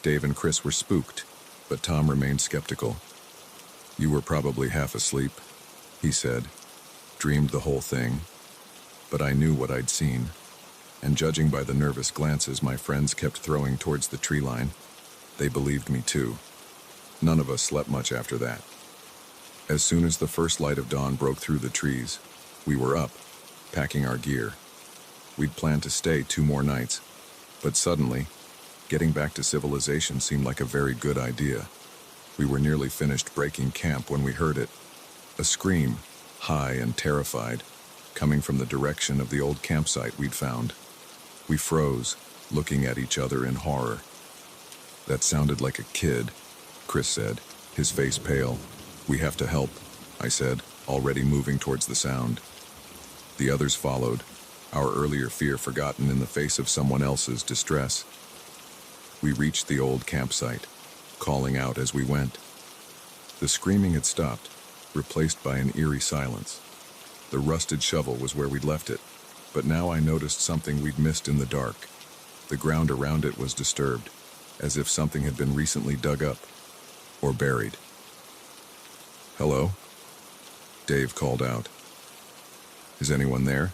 Dave and Chris were spooked, but Tom remained skeptical. "You were probably half asleep," he said. "Dreamed the whole thing." But I knew what I'd seen, and judging by the nervous glances my friends kept throwing towards the tree line, they believed me too. None of us slept much after that. As soon as the first light of dawn broke through the trees, we were up, packing our gear. We'd planned to stay 2 more nights, but suddenly, getting back to civilization seemed like a very good idea. We were nearly finished breaking camp when we heard it. A scream, high and terrified, coming from the direction of the old campsite we'd found. We froze, looking at each other in horror. "That sounded like a kid," Chris said, his face pale. "We have to help," I said, already moving towards the sound. The others followed, our earlier fear forgotten in the face of someone else's distress. We reached the old campsite, calling out as we went. The screaming had stopped, replaced by an eerie silence. The rusted shovel was where we'd left it, but now I noticed something we'd missed in the dark. The ground around it was disturbed, as if something had been recently dug up or buried. "Hello?" Dave called out. "Is anyone there?"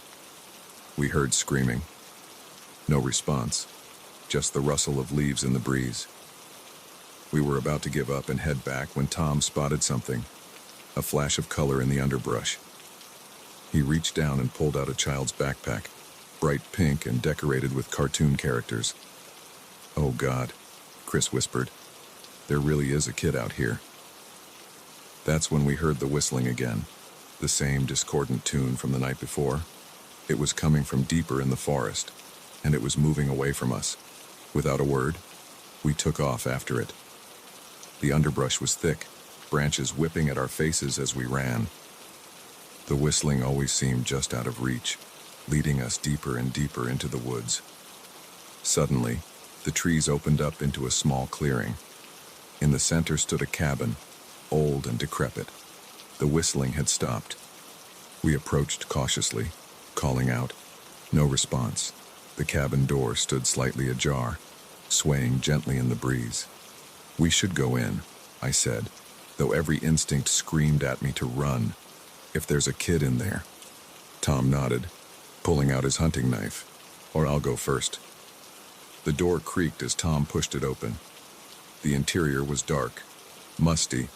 We heard screaming. No response, just the rustle of leaves in the breeze. We were about to give up and head back when Tom spotted something, a flash of color in the underbrush. He reached down and pulled out a child's backpack, bright pink and decorated with cartoon characters. "Oh God," Chris whispered. "There really is a kid out here." That's when we heard the whistling again, the same discordant tune from the night before. It was coming from deeper in the forest, and it was moving away from us. Without a word, we took off after it. The underbrush was thick, branches whipping at our faces as we ran. The whistling always seemed just out of reach, leading us deeper and deeper into the woods. Suddenly, the trees opened up into a small clearing. In the center stood a cabin, old and decrepit. The whistling had stopped. We approached cautiously, calling out. No response. The cabin door stood slightly ajar, swaying gently in the breeze. "We should go in," I said, though every instinct screamed at me to run. "If there's a kid in there." Tom nodded, pulling out his hunting knife. "Or I'll go first." The door creaked as Tom pushed it open. The interior was dark, musty.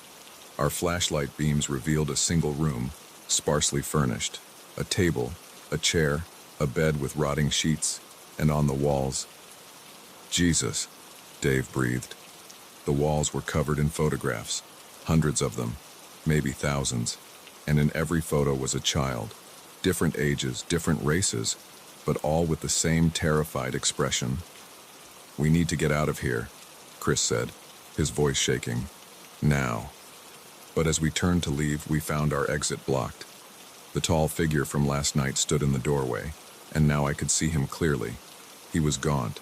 Our flashlight beams revealed a single room, sparsely furnished. A table, a chair, a bed with rotting sheets, and on the walls... "Jesus," Dave breathed. The walls were covered in photographs, hundreds of them, maybe thousands, and in every photo was a child, different ages, different races, but all with the same terrified expression. "We need to get out of here," Chris said, his voice shaking. "Now." But as we turned to leave, we found our exit blocked. The tall figure from last night stood in the doorway, and now I could see him clearly. He was gaunt,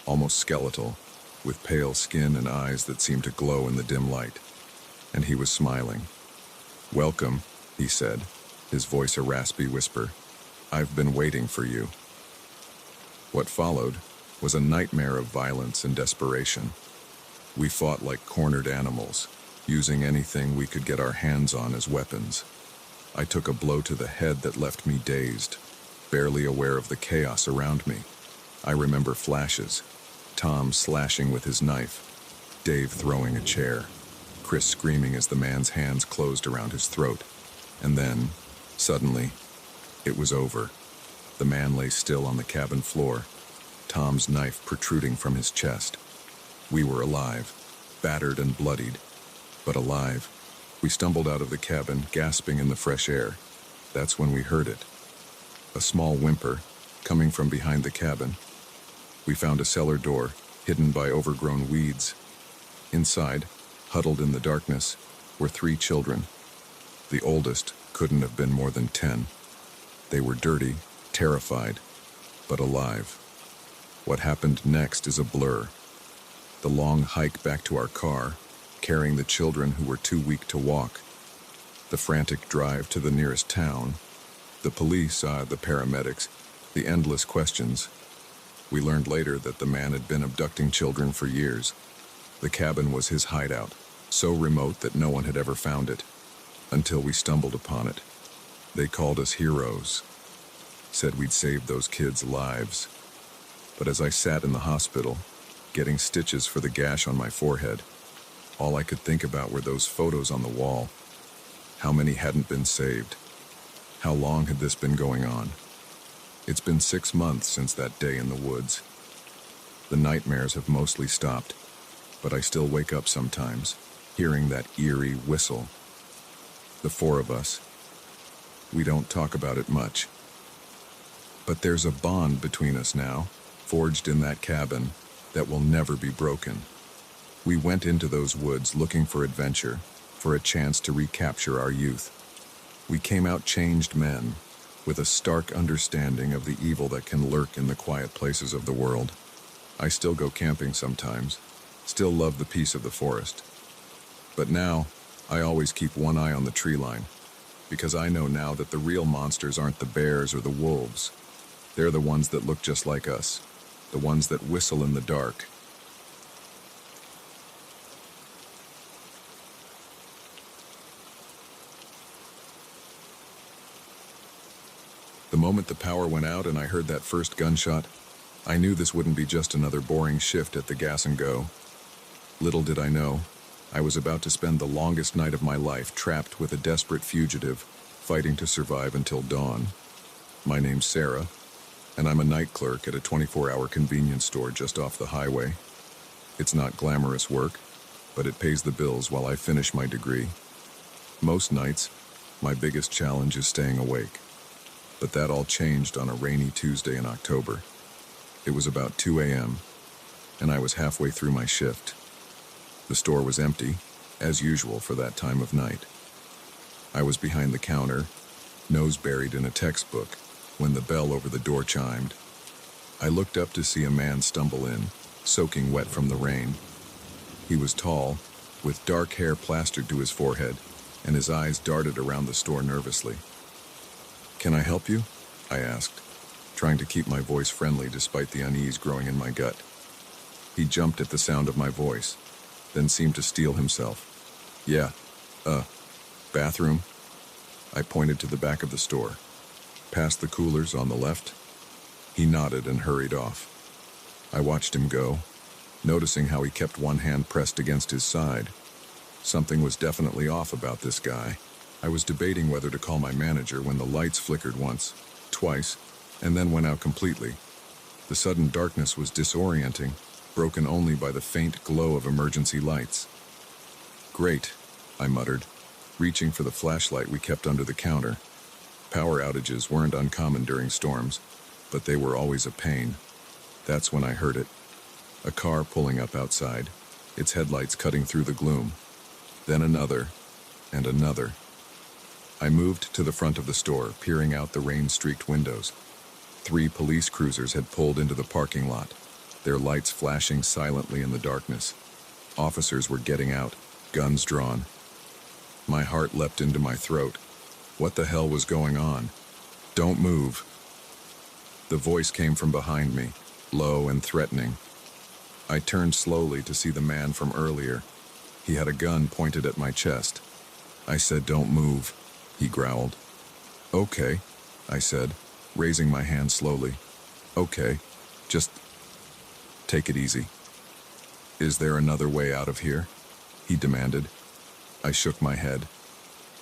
almost skeletal, with pale skin and eyes that seemed to glow in the dim light. And he was smiling. "Welcome," he said, his voice a raspy whisper. "I've been waiting for you." What followed was a nightmare of violence and desperation. We fought like cornered animals, using anything we could get our hands on as weapons. I took a blow to the head that left me dazed, barely aware of the chaos around me. I remember flashes: Tom slashing with his knife, Dave throwing a chair, Chris screaming as the man's hands closed around his throat. And then, suddenly, it was over. The man lay still on the cabin floor, Tom's knife protruding from his chest. We were alive, battered and bloodied, but alive. We stumbled out of the cabin, gasping in the fresh air. That's when we heard it. A small whimper, coming from behind the cabin. We found a cellar door, hidden by overgrown weeds. Inside, huddled in the darkness, were 3 children. The oldest couldn't have been more than 10. They were dirty, terrified, but alive. What happened next is a blur. The long hike back to our car, carrying the children who were too weak to walk. The frantic drive to the nearest town. The police, the paramedics, the endless questions. We learned later that the man had been abducting children for years. The cabin was his hideout, so remote that no one had ever found it, until we stumbled upon it. They called us heroes, said we'd saved those kids' lives. But as I sat in the hospital, getting stitches for the gash on my forehead, all I could think about were those photos on the wall. How many hadn't been saved? How long had this been going on? It's been 6 months since that day in the woods. The nightmares have mostly stopped, but I still wake up sometimes, hearing that eerie whistle. The 4 of us. We don't talk about it much. But there's a bond between us now, forged in that cabin, that will never be broken. We went into those woods looking for adventure, for a chance to recapture our youth. We came out changed men, with a stark understanding of the evil that can lurk in the quiet places of the world. I still go camping sometimes, still love the peace of the forest. But now, I always keep one eye on the tree line, because I know now that the real monsters aren't the bears or the wolves. They're the ones that look just like us, the ones that whistle in the dark. The moment the power went out and I heard that first gunshot, I knew this wouldn't be just another boring shift at the gas and go. Little did I know, I was about to spend the longest night of my life trapped with a desperate fugitive, fighting to survive until dawn. My name's Sarah, and I'm a night clerk at a 24-hour convenience store just off the highway. It's not glamorous work, but it pays the bills while I finish my degree. Most nights, my biggest challenge is staying awake. But that all changed on a rainy Tuesday in October. It was about 2 a.m., and I was halfway through my shift. The store was empty, as usual for that time of night. I was behind the counter, nose buried in a textbook, when the bell over the door chimed. I looked up to see a man stumble in, soaking wet from the rain. He was tall, with dark hair plastered to his forehead, and his eyes darted around the store nervously. "Can I help you?" I asked, trying to keep my voice friendly despite the unease growing in my gut. He jumped at the sound of my voice, then seemed to steel himself. "Yeah, bathroom?" I pointed to the back of the store. "Past the coolers on the left?" He nodded and hurried off. I watched him go, noticing how he kept one hand pressed against his side. Something was definitely off about this guy. I was debating whether to call my manager when the lights flickered once, twice, and then went out completely. The sudden darkness was disorienting, broken only by the faint glow of emergency lights. "Great," I muttered, reaching for the flashlight we kept under the counter. Power outages weren't uncommon during storms, but they were always a pain. That's when I heard it. A car pulling up outside, its headlights cutting through the gloom. Then another, and another. I moved to the front of the store, peering out the rain-streaked windows. 3 police cruisers had pulled into the parking lot, their lights flashing silently in the darkness. Officers were getting out, guns drawn. My heart leapt into my throat. What the hell was going on? "Don't move." The voice came from behind me, low and threatening. I turned slowly to see the man from earlier. He had a gun pointed at my chest. I said, "Don't move," he growled. "Okay," I said, raising my hand slowly. "Okay, just take it easy." "Is there another way out of here?" he demanded. I shook my head.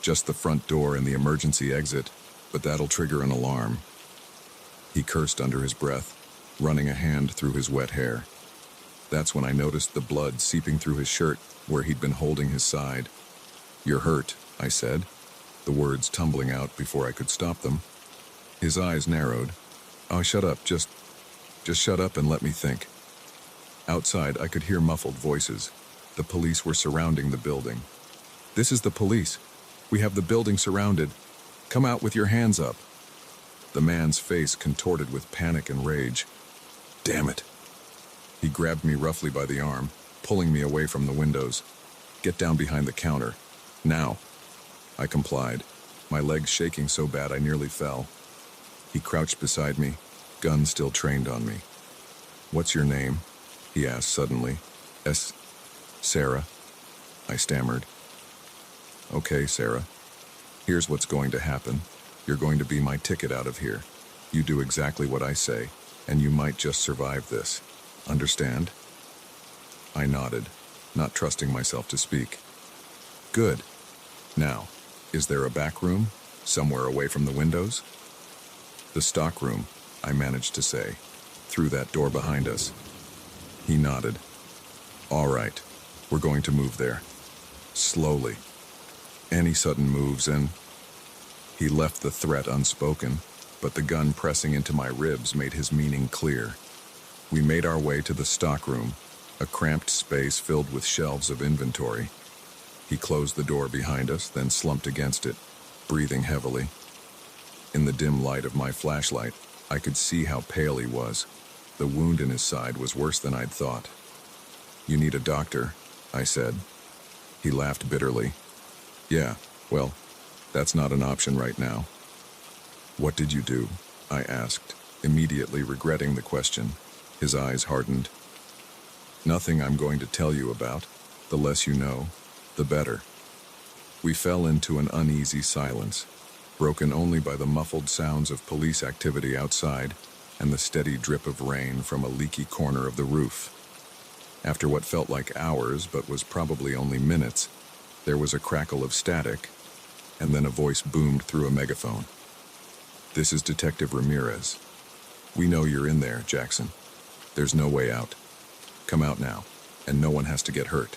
"Just the front door and the emergency exit, but that'll trigger an alarm." He cursed under his breath, running a hand through his wet hair. That's when I noticed the blood seeping through his shirt where he'd been holding his side. "You're hurt," I said, the words tumbling out before I could stop them. His eyes narrowed. "Oh, shut up, just shut up and let me think." Outside, I could hear muffled voices. The police were surrounding the building. "This is the police. We have the building surrounded. Come out with your hands up." The man's face contorted with panic and rage. "Damn it." He grabbed me roughly by the arm, pulling me away from the windows. "Get down behind the counter. Now." I complied, my legs shaking so bad I nearly fell. He crouched beside me, gun still trained on me. "What's your name?" he asked suddenly. Sarah," I stammered. "Okay, Sarah. Here's what's going to happen. You're going to be my ticket out of here. You do exactly what I say, and you might just survive this. Understand?" I nodded, not trusting myself to speak. "Good. Now, is there a back room, somewhere away from the windows?" "The stock room," I managed to say, "through that door behind us." He nodded. "All right, we're going to move there. Slowly. Any sudden moves and—" He left the threat unspoken, but the gun pressing into my ribs made his meaning clear. We made our way to the stockroom, a cramped space filled with shelves of inventory. He closed the door behind us, then slumped against it, breathing heavily. In the dim light of my flashlight, I could see how pale he was. The wound in his side was worse than I'd thought. "You need a doctor," I said. He laughed bitterly. "Yeah, well, that's not an option right now." "What did you do?" I asked, immediately regretting the question. His eyes hardened. "Nothing I'm going to tell you about. The less you know, the better." We fell into an uneasy silence, broken only by the muffled sounds of police activity outside and the steady drip of rain from a leaky corner of the roof. After what felt like hours but was probably only minutes, there was a crackle of static, and then a voice boomed through a megaphone. "This is Detective Ramirez. We know you're in there, Jackson. There's no way out. Come out now, and no one has to get hurt."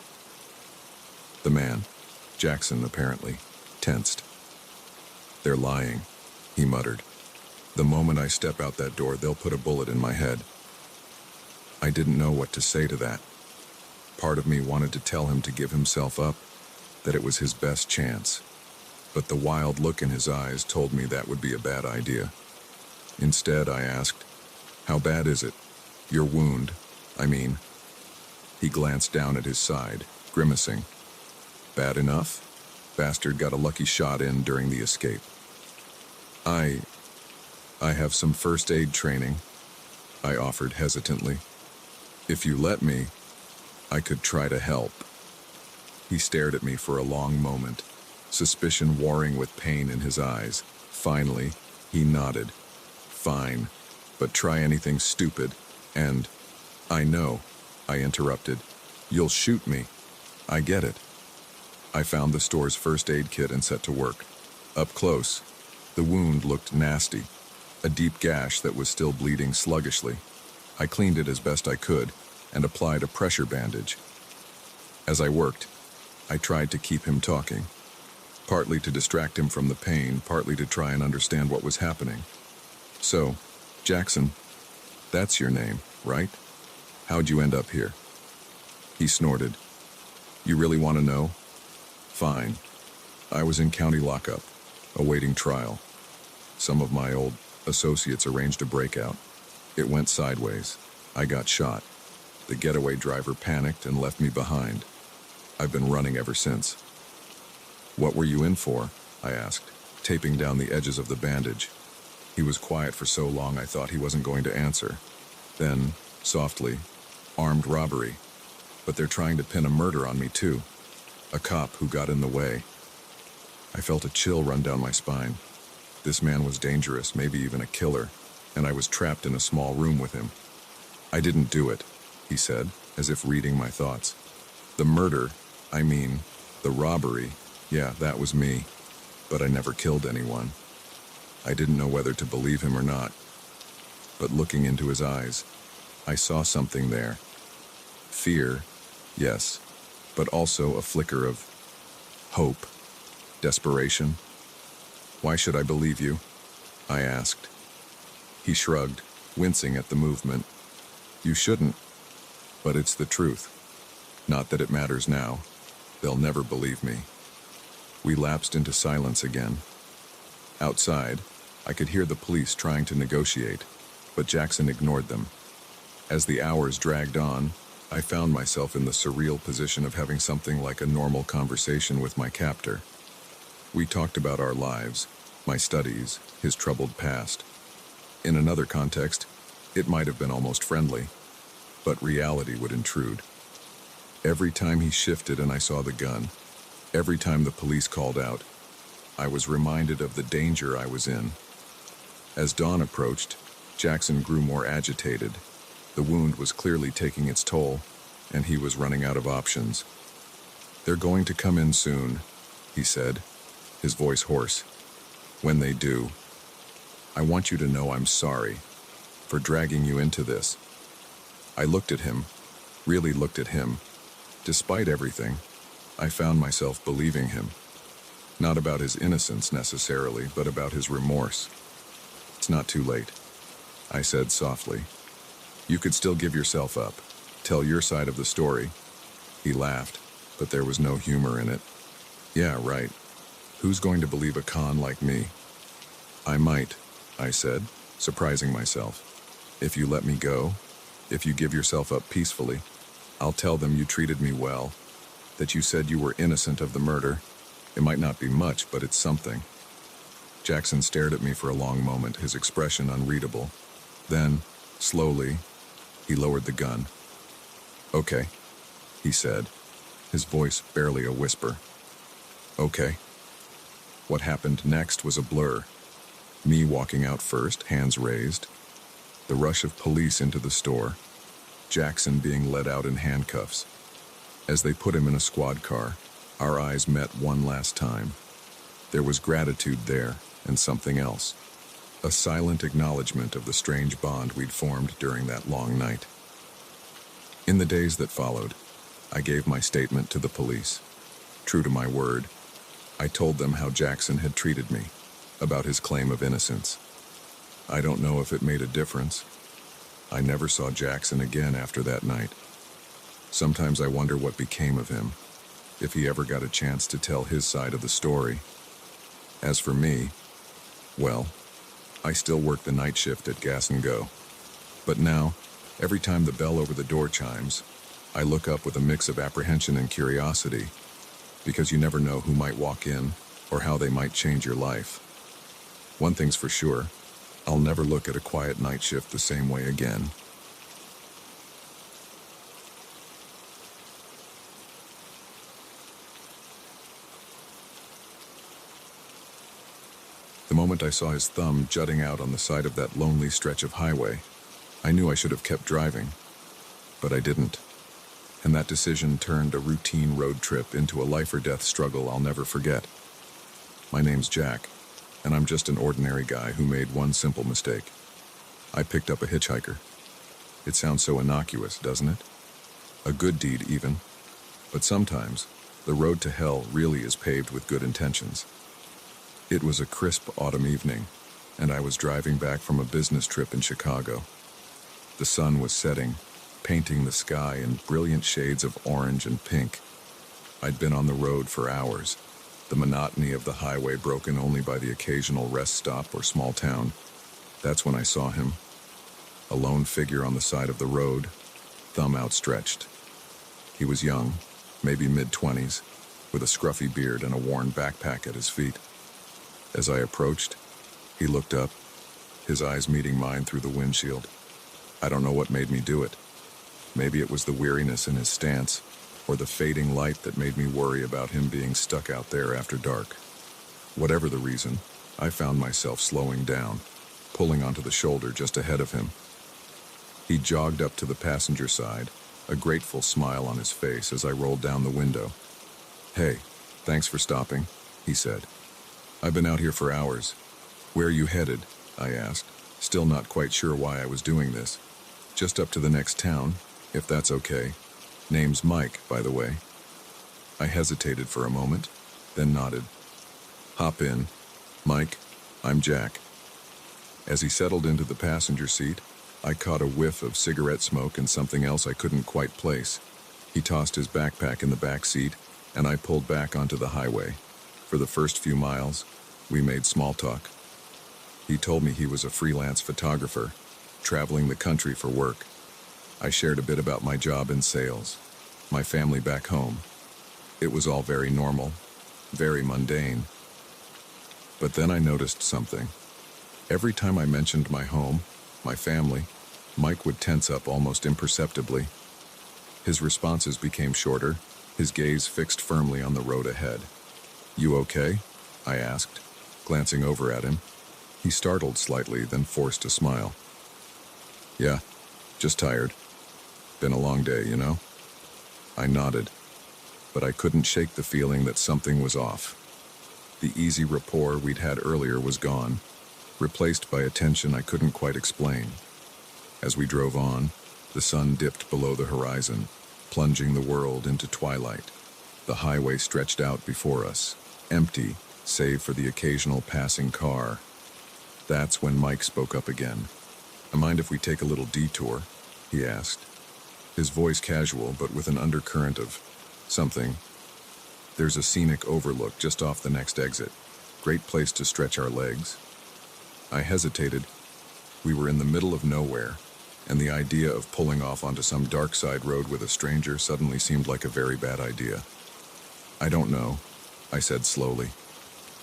The man, Jackson apparently, tensed. "They're lying," he muttered. "The moment I step out that door, they'll put a bullet in my head." I didn't know what to say to that. Part of me wanted to tell him to give himself up, that it was his best chance. But the wild look in his eyes told me that would be a bad idea. Instead, I asked, "How bad is it? Your wound, I mean." He glanced down at his side, grimacing. "Bad enough? Bastard got a lucky shot in during the escape." I have some first aid training," I offered hesitantly. "If you let me, I could try to help." He stared at me for a long moment, suspicion warring with pain in his eyes. Finally, he nodded. "Fine, but try anything stupid, and—" "I know," I interrupted. "You'll shoot me. I get it." I found the store's first aid kit and set to work. Up close, the wound looked nasty, a deep gash that was still bleeding sluggishly. I cleaned it as best I could and applied a pressure bandage. As I worked, I tried to keep him talking, partly to distract him from the pain, partly to try and understand what was happening. "So, Jackson, that's your name, right? How'd you end up here?" He snorted. "You really want to know? Fine. I was in county lockup, awaiting trial. Some of my old Associates arranged a breakout. It went sideways. I got shot. The getaway driver panicked and left me behind. I've been running ever since. "What were you in for?" I asked, taping down the edges of the bandage. He was quiet for so long I thought he wasn't going to answer. Then, softly, "Armed robbery. But they're trying to pin a murder on me too. A cop who got in the way." I felt a chill run down my spine. This man was dangerous, maybe even a killer, and I was trapped in a small room with him. "I didn't do it," he said, as if reading my thoughts. "The murder, the robbery, yeah, that was me. But I never killed anyone." I didn't know whether to believe him or not. But looking into his eyes, I saw something there. Fear, yes, but also a flicker of hope, desperation. "Why should I believe you?" I asked. He shrugged, wincing at the movement. "You shouldn't, but it's the truth. Not that it matters now. They'll never believe me." We lapsed into silence again. Outside, I could hear the police trying to negotiate, but Jackson ignored them. As the hours dragged on, I found myself in the surreal position of having something like a normal conversation with my captor. We talked about our lives, my studies, his troubled past. In another context, it might have been almost friendly, but reality would intrude. Every time he shifted and I saw the gun, every time the police called out, I was reminded of the danger I was in. As dawn approached, Jackson grew more agitated. The wound was clearly taking its toll, and he was running out of options. "They're going to come in soon," he said, his voice hoarse. "When they do, I want you to know I'm sorry for dragging you into this." I looked at him, really looked at him. Despite everything, I found myself believing him. Not about his innocence necessarily, but about his remorse. "It's not too late," I said softly. "You could still give yourself up, tell your side of the story." He laughed, but there was no humor in it. "Yeah, right. Who's going to believe a con like me?" "I might," I said, surprising myself. "If you let me go, if you give yourself up peacefully, I'll tell them you treated me well, that you said you were innocent of the murder. It might not be much, but it's something." Jackson stared at me for a long moment, his expression unreadable. Then, slowly, he lowered the gun. "Okay," he said, his voice barely a whisper. "Okay." What happened next was a blur. Me walking out first, hands raised. The rush of police into the store. Jackson being led out in handcuffs. As they put him in a squad car, our eyes met one last time. There was gratitude there, and something else. A silent acknowledgement of the strange bond we'd formed during that long night. In the days that followed, I gave my statement to the police. True to my word, I told them how Jackson had treated me, about his claim of innocence. I don't know if it made a difference. I never saw Jackson again after that night. Sometimes I wonder what became of him, if he ever got a chance to tell his side of the story. As for me, well, I still work the night shift at Gas and Go. But now, every time the bell over the door chimes, I look up with a mix of apprehension and curiosity, because you never know who might walk in or how they might change your life. One thing's for sure, I'll never look at a quiet night shift the same way again. The moment I saw his thumb jutting out on the side of that lonely stretch of highway, I knew I should have kept driving, but I didn't. And that decision turned a routine road trip into a life-or-death struggle I'll never forget. My name's Jack, and I'm just an ordinary guy who made one simple mistake. I picked up a hitchhiker. It sounds so innocuous, doesn't it? A good deed, even. But sometimes, the road to hell really is paved with good intentions. It was a crisp autumn evening, and I was driving back from a business trip in Chicago. The sun was setting, painting the sky in brilliant shades of orange and pink. I'd been on the road for hours, the monotony of the highway broken only by the occasional rest stop or small town. That's when I saw him, a lone figure on the side of the road, thumb outstretched. He was young, maybe mid-20s, with a scruffy beard and a worn backpack at his feet. As I approached, he looked up, his eyes meeting mine through the windshield. I don't know what made me do it. Maybe it was the weariness in his stance, or the fading light that made me worry about him being stuck out there after dark. Whatever the reason, I found myself slowing down, pulling onto the shoulder just ahead of him. He jogged up to the passenger side, a grateful smile on his face as I rolled down the window. "Hey, thanks for stopping," he said. "I've been out here for hours." "Where are you headed?" I asked, still not quite sure why I was doing this. "Just up to the next town, if that's okay. Name's Mike, by the way." I hesitated for a moment, then nodded. "Hop in. Mike, I'm Jack." As he settled into the passenger seat, I caught a whiff of cigarette smoke and something else I couldn't quite place. He tossed his backpack in the back seat, and I pulled back onto the highway. For the first few miles, we made small talk. He told me he was a freelance photographer, traveling the country for work. I shared a bit about my job in sales, my family back home. It was all very normal, very mundane. But then I noticed something. Every time I mentioned my home, my family, Mike would tense up almost imperceptibly. His responses became shorter, his gaze fixed firmly on the road ahead. "You okay?" I asked, glancing over at him. He startled slightly, then forced a smile. "Yeah, just tired. Been a long day, you know?" I nodded, but I couldn't shake the feeling that something was off. The easy rapport we'd had earlier was gone, replaced by a tension I couldn't quite explain. As we drove on, the sun dipped below the horizon, plunging the world into twilight. The highway stretched out before us, empty, save for the occasional passing car. That's when Mike spoke up again. "Mind if we take a little detour?" he asked. His voice casual, but with an undercurrent of something. "There's a scenic overlook just off the next exit. Great place to stretch our legs." I hesitated. We were in the middle of nowhere, and the idea of pulling off onto some dark side road with a stranger suddenly seemed like a very bad idea. "I don't know," I said slowly.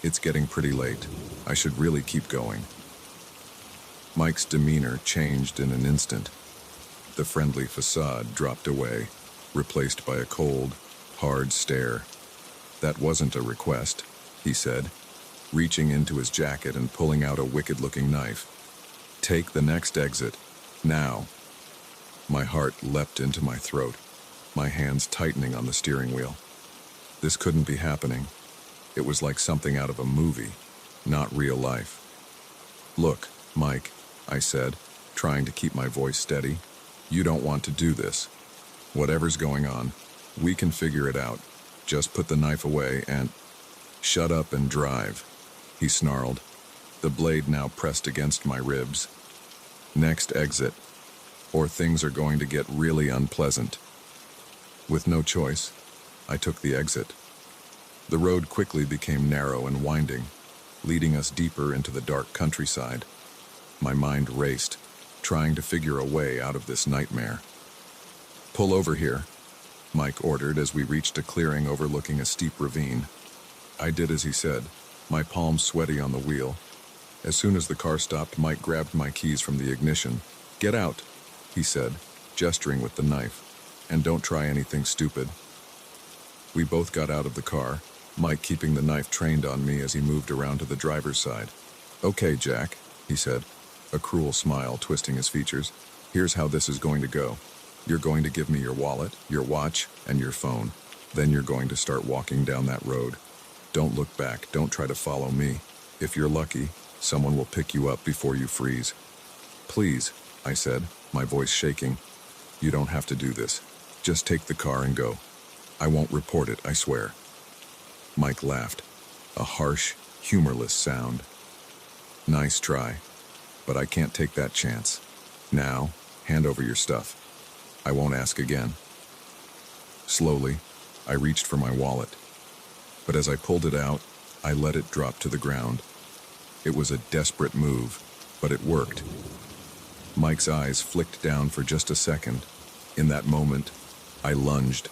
"It's getting pretty late. I should really keep going." Mike's demeanor changed in an instant. The friendly facade dropped away, replaced by a cold, hard stare. "That wasn't a request," he said, reaching into his jacket and pulling out a wicked-looking knife. "Take the next exit, now." My heart leapt into my throat, my hands tightening on the steering wheel. This couldn't be happening. It was like something out of a movie, not real life. "Look, Mike," I said, trying to keep my voice steady. "You don't want to do this. Whatever's going on, we can figure it out. Just put the knife away and—" "Shut up and drive," he snarled, the blade now pressed against my ribs. "Next exit, or things are going to get really unpleasant." With no choice, I took the exit. The road quickly became narrow and winding, leading us deeper into the dark countryside. My mind raced, trying to figure a way out of this nightmare. "Pull over here," Mike ordered as we reached a clearing overlooking a steep ravine. I did as he said, my palms sweaty on the wheel. As soon as the car stopped, Mike grabbed my keys from the ignition. "Get out," he said, gesturing with the knife, "and don't try anything stupid." We both got out of the car, Mike keeping the knife trained on me as he moved around to the driver's side. "Okay, Jack," he said, a cruel smile twisting his features. "Here's how this is going to go. You're going to give me your wallet, your watch, and your phone. Then you're going to start walking down that road. Don't look back, don't try to follow me. If you're lucky, someone will pick you up before you freeze." "Please," I said, my voice shaking. "You don't have to do this. Just take the car and go. I won't report it, I swear." Mike laughed, a harsh, humorless sound. "Nice try, but I can't take that chance. Now, hand over your stuff. I won't ask again." Slowly, I reached for my wallet, but as I pulled it out, I let it drop to the ground. It was a desperate move, But it worked. Mike's eyes flicked down for just a second. In that moment, I lunged.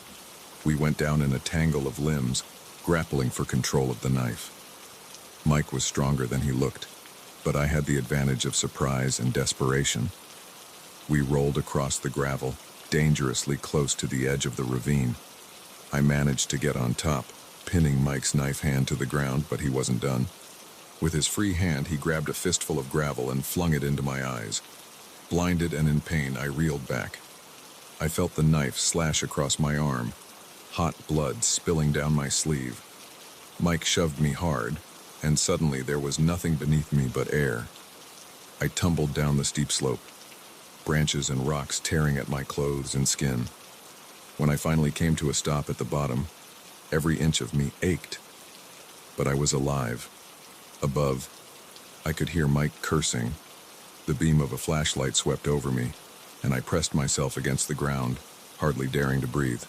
We went down in a tangle of limbs, grappling for control of the knife. Mike was stronger than he looked, but I had the advantage of surprise and desperation. We rolled across the gravel, dangerously close to the edge of the ravine. I managed to get on top, pinning Mike's knife hand to the ground, but he wasn't done. With his free hand, he grabbed a fistful of gravel and flung it into my eyes. Blinded and in pain, I reeled back. I felt the knife slash across my arm, hot blood spilling down my sleeve. Mike shoved me hard, and suddenly there was nothing beneath me but air. I tumbled down the steep slope, branches and rocks tearing at my clothes and skin. When I finally came to a stop at the bottom, every inch of me ached. But I was alive. Above, I could hear Mike cursing. The beam of a flashlight swept over me, and I pressed myself against the ground, hardly daring to breathe.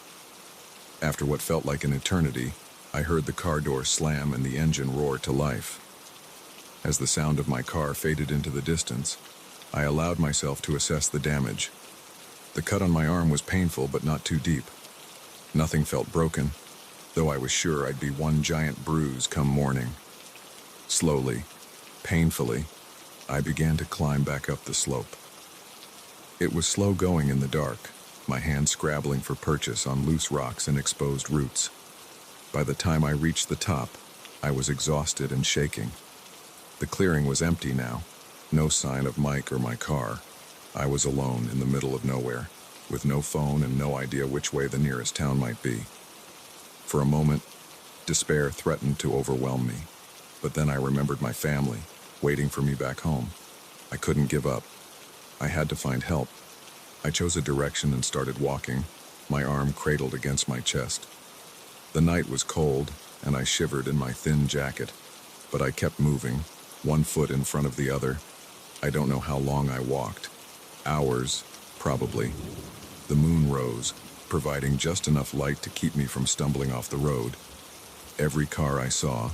After what felt like an eternity, I heard the car door slam and the engine roar to life. As the sound of my car faded into the distance, I allowed myself to assess the damage. The cut on my arm was painful but not too deep. Nothing felt broken, though I was sure I'd be one giant bruise come morning. Slowly, painfully, I began to climb back up the slope. It was slow going in the dark, my hands scrabbling for purchase on loose rocks and exposed roots. By the time I reached the top, I was exhausted and shaking. The clearing was empty now, no sign of Mike or my car. I was alone in the middle of nowhere, with no phone and no idea which way the nearest town might be. For a moment, despair threatened to overwhelm me, but then I remembered my family, waiting for me back home. I couldn't give up. I had to find help. I chose a direction and started walking, my arm cradled against my chest. The night was cold, and I shivered in my thin jacket, but I kept moving, one foot in front of the other. I don't know how long I walked. Hours, probably. The moon rose, providing just enough light to keep me from stumbling off the road. Every car I saw,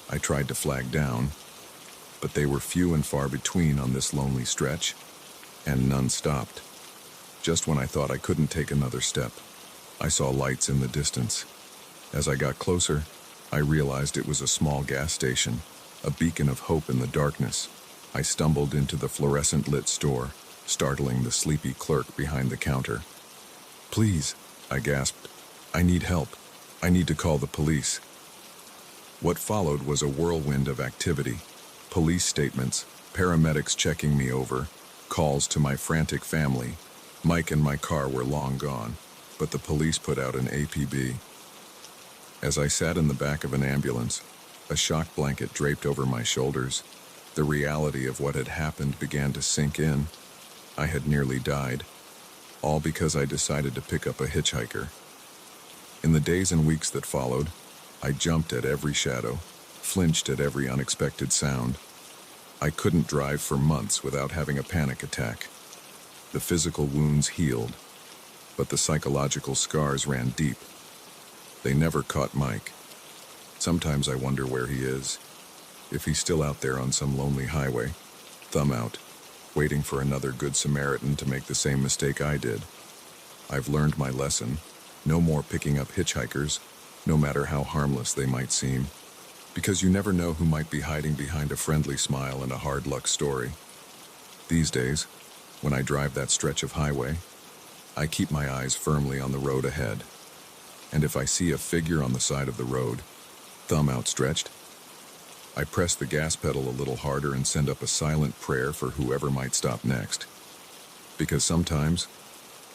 I tried to flag down, but they were few and far between on this lonely stretch, and none stopped. Just when I thought I couldn't take another step, I saw lights in the distance. As I got closer, I realized it was a small gas station, a beacon of hope in the darkness. I stumbled into the fluorescent-lit store, startling the sleepy clerk behind the counter. "Please," I gasped. "I need help. I need to call the police." What followed was a whirlwind of activity. Police statements, paramedics checking me over, calls to my frantic family. Mike and my car were long gone, but the police put out an APB. As I sat in the back of an ambulance, a shock blanket draped over my shoulders, the reality of what had happened began to sink in. I had nearly died, all because I decided to pick up a hitchhiker. In the days and weeks that followed, I jumped at every shadow, flinched at every unexpected sound. I couldn't drive for months without having a panic attack. The physical wounds healed, but the psychological scars ran deep. They never caught Mike. Sometimes I wonder where he is, if he's still out there on some lonely highway, thumb out, waiting for another good Samaritan to make the same mistake I did. I've learned my lesson. No more picking up hitchhikers, no matter how harmless they might seem, because you never know who might be hiding behind a friendly smile and a hard luck story. These days, when I drive that stretch of highway, I keep my eyes firmly on the road ahead. And if I see a figure on the side of the road, thumb outstretched, I press the gas pedal a little harder and send up a silent prayer for whoever might stop next. Because sometimes,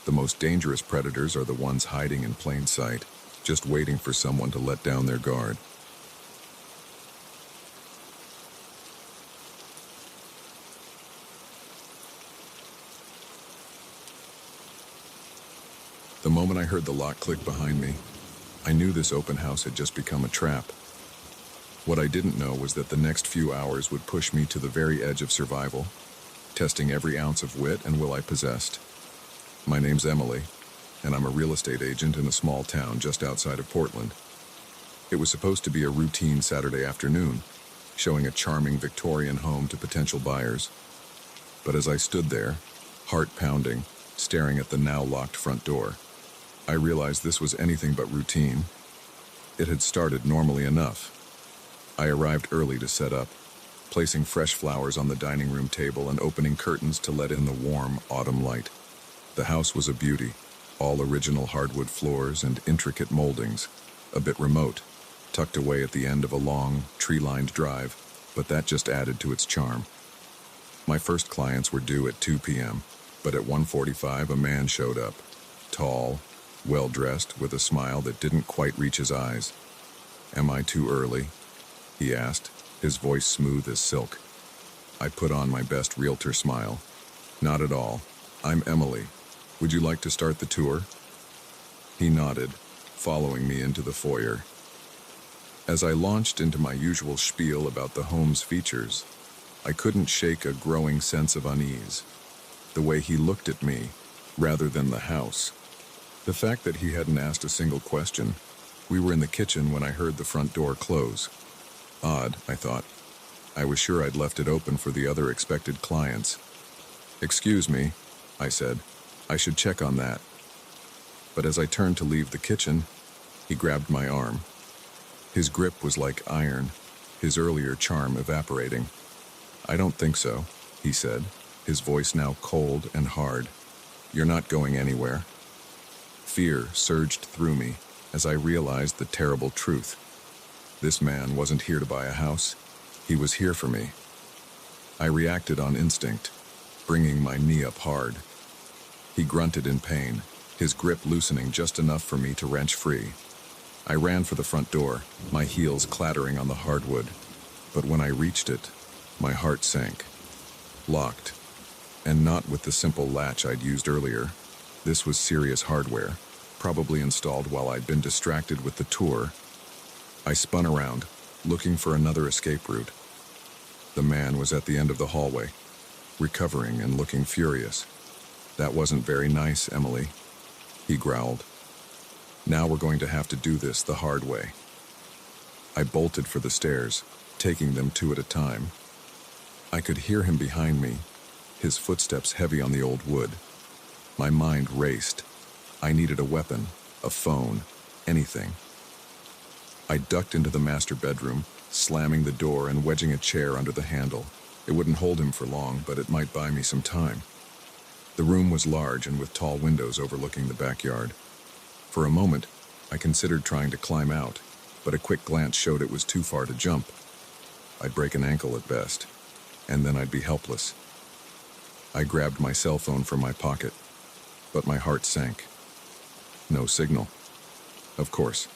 the most dangerous predators are the ones hiding in plain sight, just waiting for someone to let down their guard. The moment I heard the lock click behind me, I knew this open house had just become a trap. What I didn't know was that the next few hours would push me to the very edge of survival, testing every ounce of wit and will I possessed. My name's Emily, and I'm a real estate agent in a small town just outside of Portland. It was supposed to be a routine Saturday afternoon, showing a charming Victorian home to potential buyers. But as I stood there, heart pounding, staring at the now locked front door, I realized this was anything but routine. It had started normally enough. I arrived early to set up, placing fresh flowers on the dining room table and opening curtains to let in the warm autumn light. The house was a beauty, all original hardwood floors and intricate moldings, a bit remote, tucked away at the end of a long, tree-lined drive, but that just added to its charm. My first clients were due at 2 p.m., but at 1:45 a man showed up, tall, well-dressed, with a smile that didn't quite reach his eyes. "Am I too early?" he asked, his voice smooth as silk. I put on my best realtor smile. "Not at all. I'm Emily. Would you like to start the tour?" He nodded, following me into the foyer. As I launched into my usual spiel about the home's features, I couldn't shake a growing sense of unease. The way he looked at me, rather than the house. The fact that he hadn't asked a single question. We were in the kitchen when I heard the front door close. Odd, I thought. I was sure I'd left it open for the other expected clients. "Excuse me," I said. "I should check on that." But as I turned to leave the kitchen, he grabbed my arm. His grip was like iron, his earlier charm evaporating. "I don't think so," he said, his voice now cold and hard. "You're not going anywhere." Fear surged through me as I realized the terrible truth. This man wasn't here to buy a house. He was here for me. I reacted on instinct, bringing my knee up hard. He grunted in pain, his grip loosening just enough for me to wrench free. I ran for the front door, my heels clattering on the hardwood. But when I reached it, my heart sank. Locked. And not with the simple latch I'd used earlier. This was serious hardware, probably installed while I'd been distracted with the tour. I spun around, looking for another escape route. The man was at the end of the hallway, recovering and looking furious. "That wasn't very nice, Emily," he growled. "Now we're going to have to do this the hard way." I bolted for the stairs, taking them two at a time. I could hear him behind me, his footsteps heavy on the old wood. My mind raced. I needed a weapon, a phone, anything. I ducked into the master bedroom, slamming the door and wedging a chair under the handle. It wouldn't hold him for long, but it might buy me some time. The room was large and with tall windows overlooking the backyard. For a moment, I considered trying to climb out, but a quick glance showed it was too far to jump. I'd break an ankle at best, and then I'd be helpless. I grabbed my cell phone from my pocket, but my heart sank. No signal. Of course.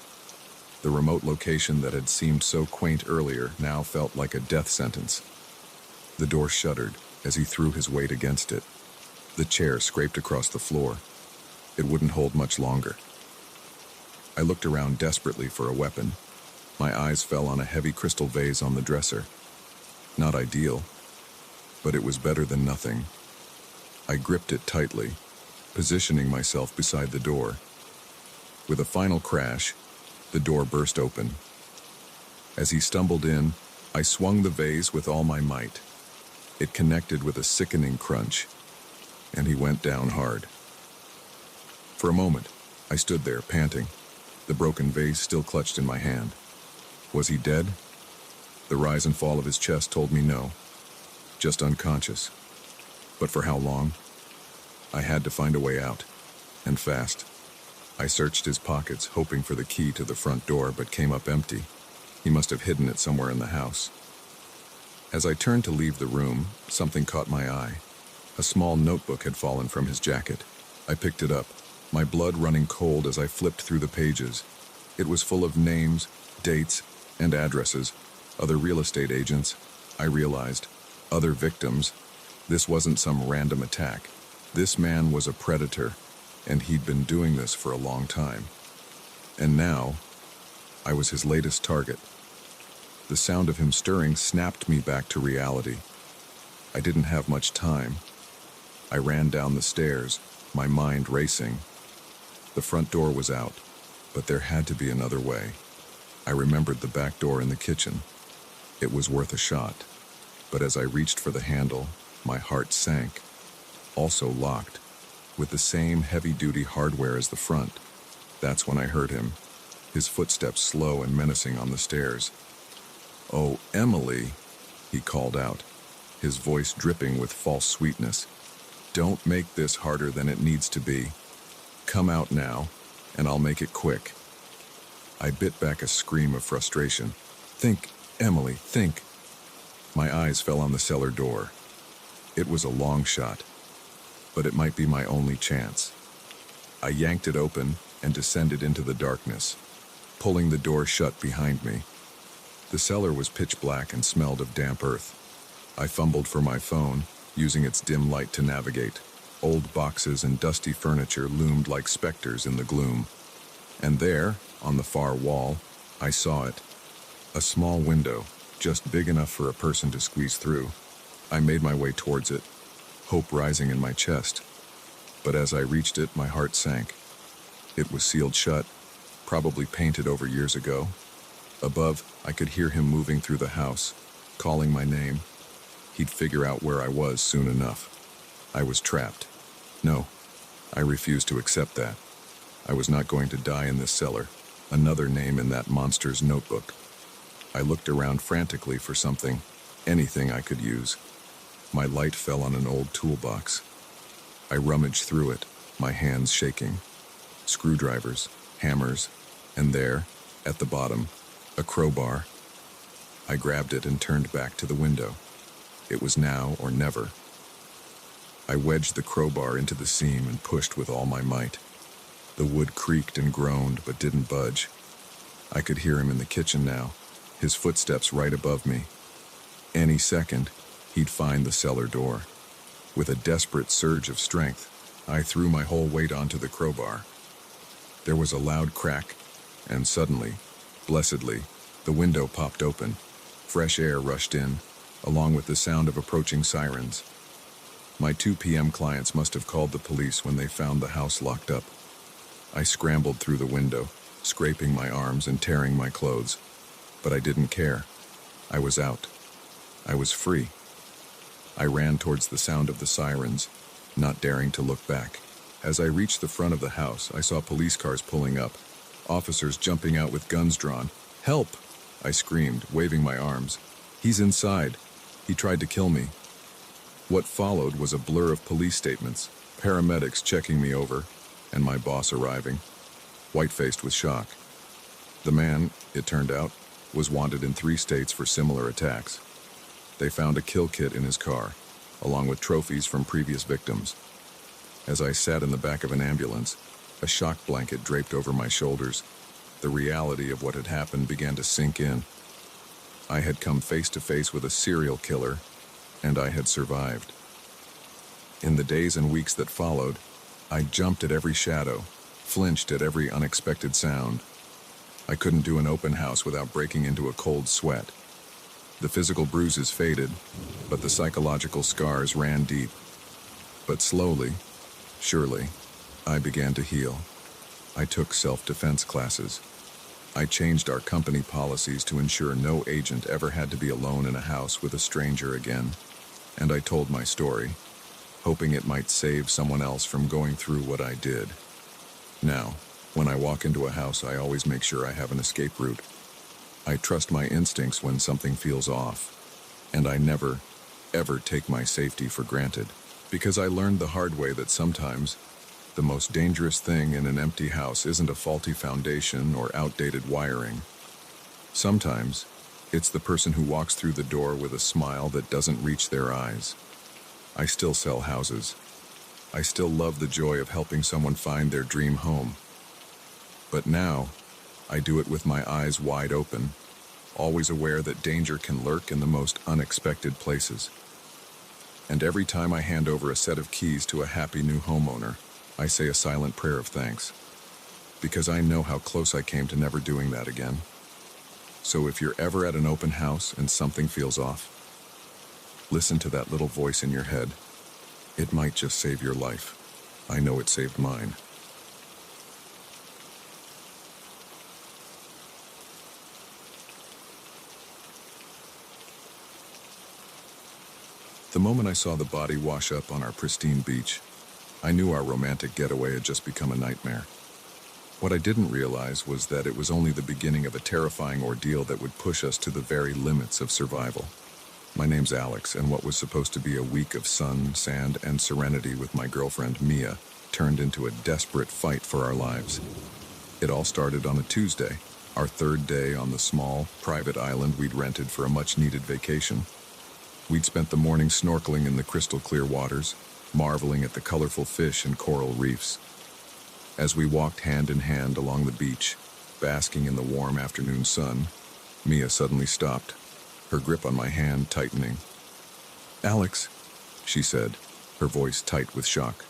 The remote location that had seemed so quaint earlier now felt like a death sentence. The door shuddered as he threw his weight against it. The chair scraped across the floor. It wouldn't hold much longer. I looked around desperately for a weapon. My eyes fell on a heavy crystal vase on the dresser. Not ideal, but it was better than nothing. I gripped it tightly, positioning myself beside the door. With a final crash, the door burst open. As he stumbled in, I swung the vase with all my might. It connected with a sickening crunch, and he went down hard. For a moment, I stood there, panting, the broken vase still clutched in my hand. Was he dead? The rise and fall of his chest told me no, just unconscious. But for how long? I had to find a way out, and fast. I searched his pockets, hoping for the key to the front door, but came up empty. He must have hidden it somewhere in the house. As I turned to leave the room, something caught my eye. A small notebook had fallen from his jacket. I picked it up, my blood running cold as I flipped through the pages. It was full of names, dates, and addresses. Other real estate agents, I realized. Other victims. This wasn't some random attack. This man was a predator, and he'd been doing this for a long time. And now, I was his latest target. The sound of him stirring snapped me back to reality. I didn't have much time. I ran down the stairs, my mind racing. The front door was out, but there had to be another way. I remembered the back door in the kitchen. It was worth a shot, but as I reached for the handle, My heart sank. Also locked, with the same heavy-duty hardware as the front. That's when I heard him, his footsteps slow and menacing on the stairs. "Oh, Emily," he called out, his voice dripping with false sweetness. "Don't make this harder than it needs to be. Come out now, and I'll make it quick." I bit back a scream of frustration. "Think, Emily, think." My eyes fell on the cellar door. It was a long shot, but it might be my only chance. I yanked it open and descended into the darkness, pulling the door shut behind me. The cellar was pitch black and smelled of damp earth. I fumbled for my phone, using its dim light to navigate. Old boxes and dusty furniture loomed like specters in the gloom. And there, on the far wall, I saw it. A small window, just big enough for a person to squeeze through. I made my way towards it, hope rising in my chest. But as I reached it, my heart sank. It was sealed shut, probably painted over years ago. Above, I could hear him moving through the house, calling my name. He'd figure out where I was soon enough. I was trapped. No, I refused to accept that. I was not going to die in this cellar, another name in that monster's notebook. I looked around frantically for something, anything I could use. My light fell on an old toolbox. I rummaged through it, my hands shaking. Screwdrivers, hammers, and there, at the bottom, a crowbar. I grabbed it and turned back to the window. It was now or never. I wedged the crowbar into the seam and pushed with all my might. The wood creaked and groaned but didn't budge. I could hear him in the kitchen now, his footsteps right above me. Any second, he'd find the cellar door. With a desperate surge of strength, I threw my whole weight onto the crowbar. There was a loud crack, and suddenly, blessedly, the window popped open. Fresh air rushed in, along with the sound of approaching sirens. My 2 p.m. clients must have called the police when they found the house locked up. I scrambled through the window, scraping my arms and tearing my clothes. But I didn't care. I was out. I was free. I ran towards the sound of the sirens, not daring to look back. As I reached the front of the house, I saw police cars pulling up, officers jumping out with guns drawn. "Help!" I screamed, waving my arms. "He's inside. He tried to kill me." What followed was a blur of police statements, paramedics checking me over, and my boss arriving, white-faced with shock. The man, it turned out, was wanted in 3 states for similar attacks. They found a kill kit in his car, along with trophies from previous victims. As I sat in the back of an ambulance, a shock blanket draped over my shoulders, the reality of what had happened began to sink in. I had come face to face with a serial killer, and I had survived. In the days and weeks that followed, I jumped at every shadow, flinched at every unexpected sound. I couldn't do an open house without breaking into a cold sweat. The physical bruises faded, but the psychological scars ran deep. But slowly, surely, I began to heal. I took self-defense classes. I changed our company policies to ensure no agent ever had to be alone in a house with a stranger again. And I told my story, hoping it might save someone else from going through what I did. Now, when I walk into a house, I always make sure I have an escape route. I trust my instincts when something feels off, and I never, ever take my safety for granted, because I learned the hard way that sometimes the most dangerous thing in an empty house isn't a faulty foundation or outdated wiring. Sometimes, it's the person who walks through the door with a smile that doesn't reach their eyes. I still sell houses. I still love the joy of helping someone find their dream home. But now, I do it with my eyes wide open, always aware that danger can lurk in the most unexpected places. And every time I hand over a set of keys to a happy new homeowner, I say a silent prayer of thanks, because I know how close I came to never doing that again. So if you're ever at an open house and something feels off, listen to that little voice in your head. It might just save your life. I know it saved mine. The moment I saw the body wash up on our pristine beach, I knew our romantic getaway had just become a nightmare. What I didn't realize was that it was only the beginning of a terrifying ordeal that would push us to the very limits of survival. My name's Alex, and what was supposed to be a week of sun, sand, and serenity with my girlfriend Mia turned into a desperate fight for our lives. It all started on a Tuesday, our third day on the small, private island we'd rented for a much-needed vacation. We'd spent the morning snorkeling in the crystal-clear waters, marveling at the colorful fish and coral reefs. As we walked hand in hand along the beach, basking in the warm afternoon sun, Mia suddenly stopped, her grip on my hand tightening. "Alex," she said, her voice tight with shock.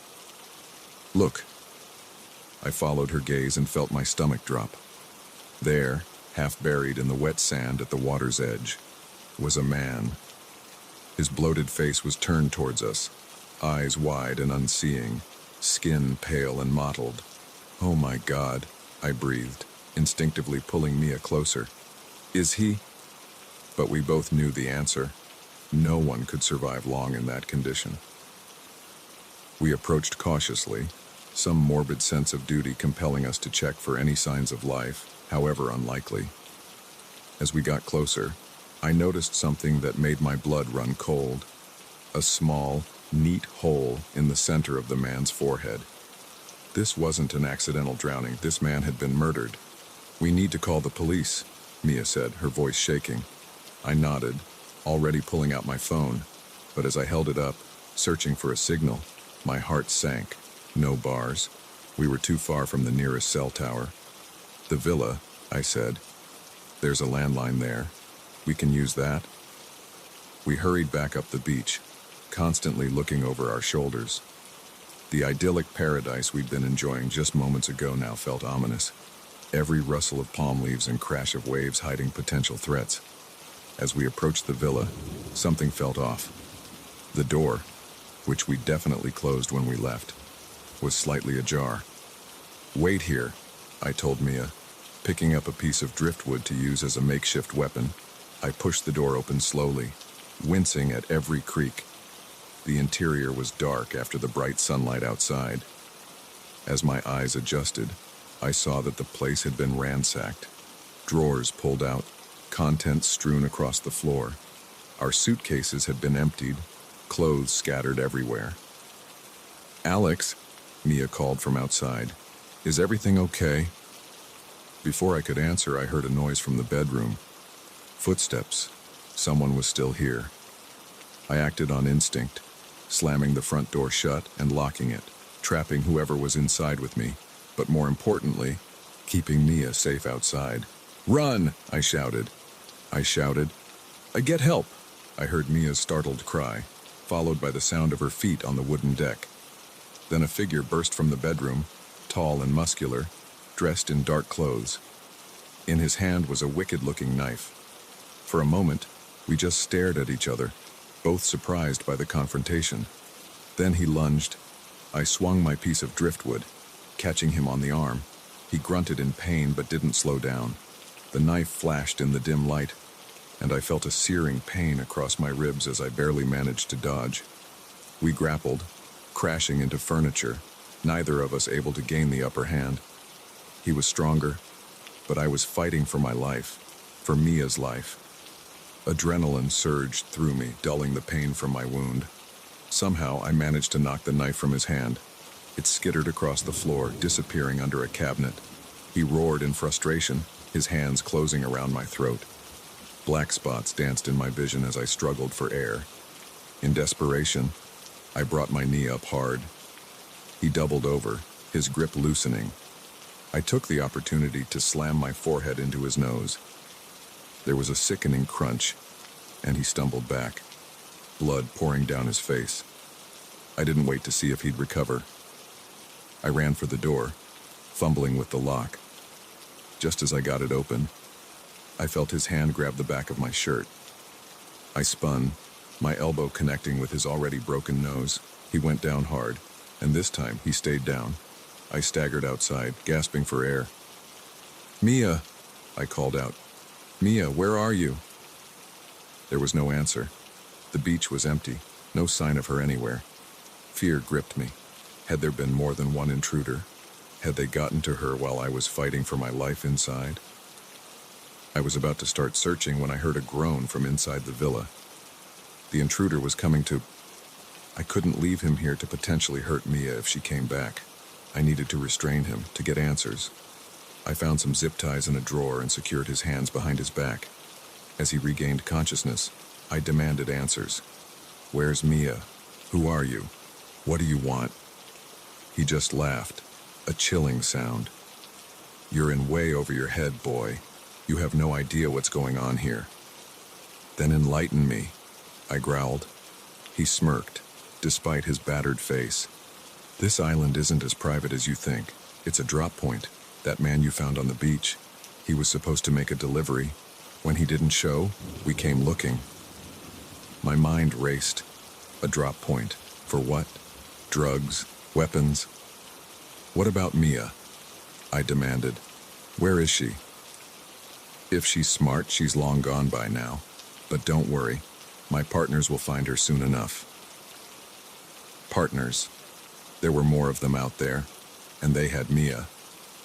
"Look." I followed her gaze and felt my stomach drop. There, half buried in the wet sand at the water's edge, was a man. His bloated face was turned towards us, eyes wide and unseeing, skin pale and mottled. "Oh my God," I breathed, instinctively pulling Mia closer. "Is he?" But we both knew the answer. No one could survive long in that condition. We approached cautiously, some morbid sense of duty compelling us to check for any signs of life, however unlikely. As we got closer, I noticed something that made my blood run cold. A small, neat hole in the center of the man's forehead. This wasn't an accidental drowning. This man had been murdered. "We need to call the police," Mia said, her voice shaking. I nodded, already pulling out my phone, but as I held it up, searching for a signal, my heart sank. No bars. We were too far from the nearest cell tower. "The villa," I said. "There's a landline there. We can use that." We hurried back up the beach, constantly looking over our shoulders. The idyllic paradise we'd been enjoying just moments ago now felt ominous, every rustle of palm leaves and crash of waves hiding potential threats. As we approached the villa, something felt off. The door, which we definitely closed when we left, was slightly ajar. "Wait here," I told Mia, picking up a piece of driftwood to use as a makeshift weapon. I pushed the door open slowly, wincing at every creak. The interior was dark after the bright sunlight outside. As my eyes adjusted, I saw that the place had been ransacked. Drawers pulled out, contents strewn across the floor. Our suitcases had been emptied, clothes scattered everywhere. "Alex," Mia called from outside. "Is everything okay?" Before I could answer, I heard a noise from the bedroom. Footsteps. Someone was still here. I acted on instinct, slamming the front door shut and locking it, trapping whoever was inside with me, but more importantly, keeping Mia safe outside. "Run!" I shouted. "I get help!" I heard Mia's startled cry, followed by the sound of her feet on the wooden deck. Then a figure burst from the bedroom, tall and muscular, dressed in dark clothes. In his hand was a wicked-looking knife. For a moment, we just stared at each other, both surprised by the confrontation. Then he lunged. I swung my piece of driftwood, catching him on the arm. He grunted in pain but didn't slow down. The knife flashed in the dim light, and I felt a searing pain across my ribs as I barely managed to dodge. We grappled, crashing into furniture, neither of us able to gain the upper hand. He was stronger, but I was fighting for my life, for Mia's life. Adrenaline surged through me, dulling the pain from my wound. Somehow, I managed to knock the knife from his hand. It skittered across the floor, disappearing under a cabinet. He roared in frustration, his hands closing around my throat. Black spots danced in my vision as I struggled for air. In desperation, I brought my knee up hard. He doubled over, his grip loosening. I took the opportunity to slam my forehead into his nose. There was a sickening crunch, and he stumbled back, blood pouring down his face. I didn't wait to see if he'd recover. I ran for the door, fumbling with the lock. Just as I got it open, I felt his hand grab the back of my shirt. I spun, my elbow connecting with his already broken nose. He went down hard, and this time he stayed down. I staggered outside, gasping for air. "Mia," I called out. "Mia, where are you?" There was no answer. The beach was empty. No sign of her anywhere. Fear gripped me. Had there been more than one intruder? Had they gotten to her while I was fighting for my life inside? I was about to start searching when I heard a groan from inside the villa. The intruder was coming to... I couldn't leave him here to potentially hurt Mia if she came back. I needed to restrain him, to get answers. I found some zip ties in a drawer and secured his hands behind his back. As he regained consciousness, I demanded answers. Where's Mia? Who are you? What do you want? He just laughed, a chilling sound. You're in way over your head, boy. You have no idea what's going on here. Then enlighten me, I growled. He smirked, despite his battered face. This island isn't as private as you think. It's a drop point. That man you found on the beach. He was supposed to make a delivery. When he didn't show, we came looking. My mind raced. A drop point. For what? Drugs? Weapons? What about Mia? I demanded. Where is she? If she's smart, she's long gone by now. But don't worry. My partners will find her soon enough. Partners. There were more of them out there, and they had Mia.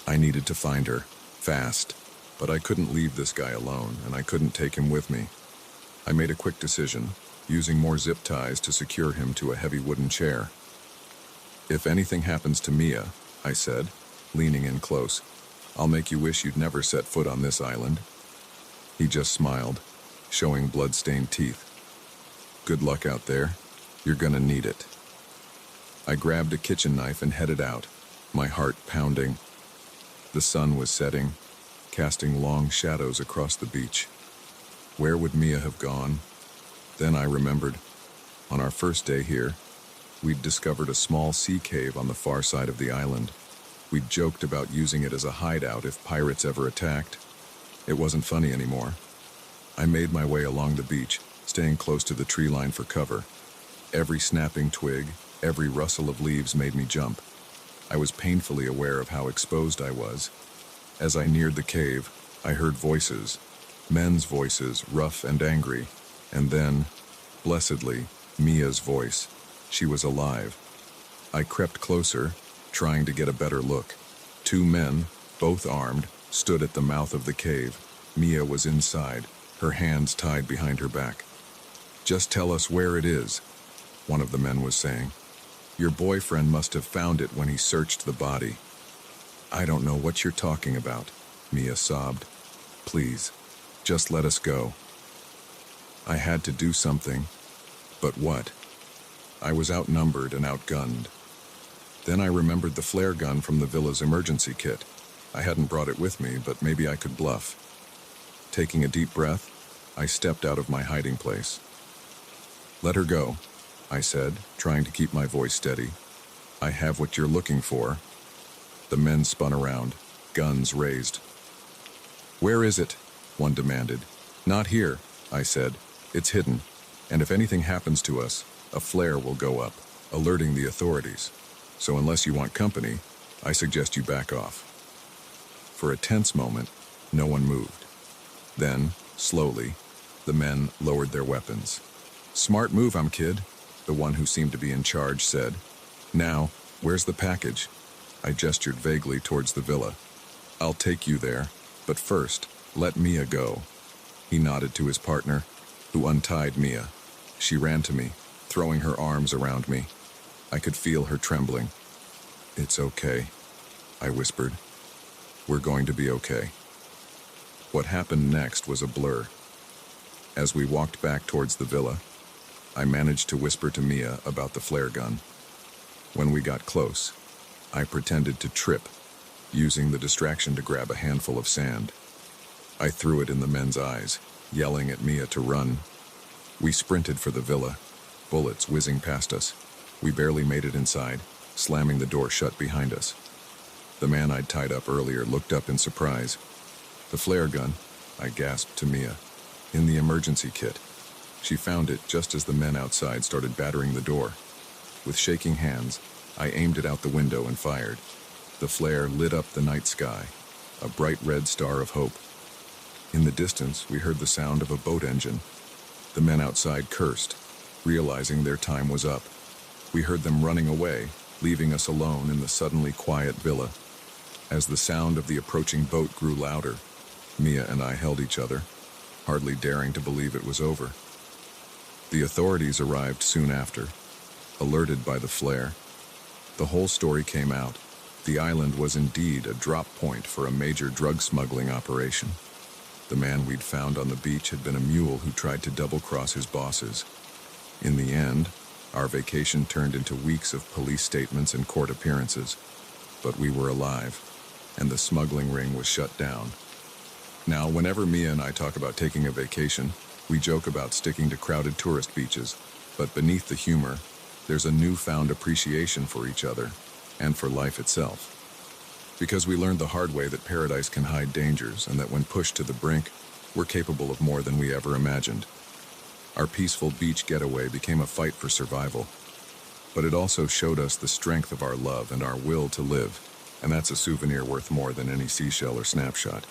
I needed to find her, fast, but I couldn't leave this guy alone, and I couldn't take him with me. I made a quick decision, using more zip ties to secure him to a heavy wooden chair. If anything happens to Mia, I said, leaning in close, I'll make you wish you'd never set foot on this island. He just smiled, showing blood-stained teeth. Good luck out there. You're gonna need it. I grabbed a kitchen knife and headed out, my heart pounding. The sun was setting, casting long shadows across the beach. Where would Mia have gone? Then I remembered. On our first day here, we'd discovered a small sea cave on the far side of the island. We'd joked about using it as a hideout if pirates ever attacked. It wasn't funny anymore. I made my way along the beach, staying close to the tree line for cover. Every snapping twig, every rustle of leaves made me jump. I was painfully aware of how exposed I was. As I neared the cave, I heard voices, men's voices, rough and angry, and then, blessedly, Mia's voice. She was alive. I crept closer, trying to get a better look. Two men, both armed, stood at the mouth of the cave. Mia was inside, her hands tied behind her back. Just tell us where it is, one of the men was saying. Your boyfriend must have found it when he searched the body. I don't know what you're talking about, Mia sobbed. Please, just let us go. I had to do something, but what? I was outnumbered and outgunned. Then I remembered the flare gun from the villa's emergency kit. I hadn't brought it with me, but maybe I could bluff. Taking a deep breath, I stepped out of my hiding place. Let her go, I said, trying to keep my voice steady. I have what you're looking for. The men spun around, guns raised. Where is it? One demanded. Not here, I said. It's hidden, and if anything happens to us, a flare will go up, alerting the authorities. So unless you want company, I suggest you back off. For a tense moment, no one moved. Then, slowly, the men lowered their weapons. Smart move, kid, the one who seemed to be in charge said. Now, where's the package? I gestured vaguely towards the villa. I'll take you there, but first, let Mia go. He nodded to his partner, who untied Mia. She ran to me, throwing her arms around me. I could feel her trembling. It's okay, I whispered. We're going to be okay. What happened next was a blur. As we walked back towards the villa, I managed to whisper to Mia about the flare gun. When we got close, I pretended to trip, using the distraction to grab a handful of sand. I threw it in the men's eyes, yelling at Mia to run. We sprinted for the villa, bullets whizzing past us. We barely made it inside, slamming the door shut behind us. The man I'd tied up earlier looked up in surprise. The flare gun, I gasped to Mia, in the emergency kit. She found it just as the men outside started battering the door. With shaking hands, I aimed it out the window and fired. The flare lit up the night sky, a bright red star of hope. In the distance, we heard the sound of a boat engine. The men outside cursed. Realizing their time was up, we heard them running away, leaving us alone in the suddenly quiet villa. As the sound of the approaching boat grew louder, Mia and I held each other, hardly daring to believe it was over. The authorities arrived soon after, alerted by the flare. The whole story came out. The island was indeed a drop point for a major drug smuggling operation. The man we'd found on the beach had been a mule who tried to double-cross his bosses. In the end, our vacation turned into weeks of police statements and court appearances. But we were alive, and the smuggling ring was shut down. Now, whenever Mia and I talk about taking a vacation, we joke about sticking to crowded tourist beaches, but beneath the humor, there's a newfound appreciation for each other and for life itself. Because we learned the hard way that paradise can hide dangers and that when pushed to the brink, we're capable of more than we ever imagined. Our peaceful beach getaway became a fight for survival, but it also showed us the strength of our love and our will to live, and that's a souvenir worth more than any seashell or snapshot.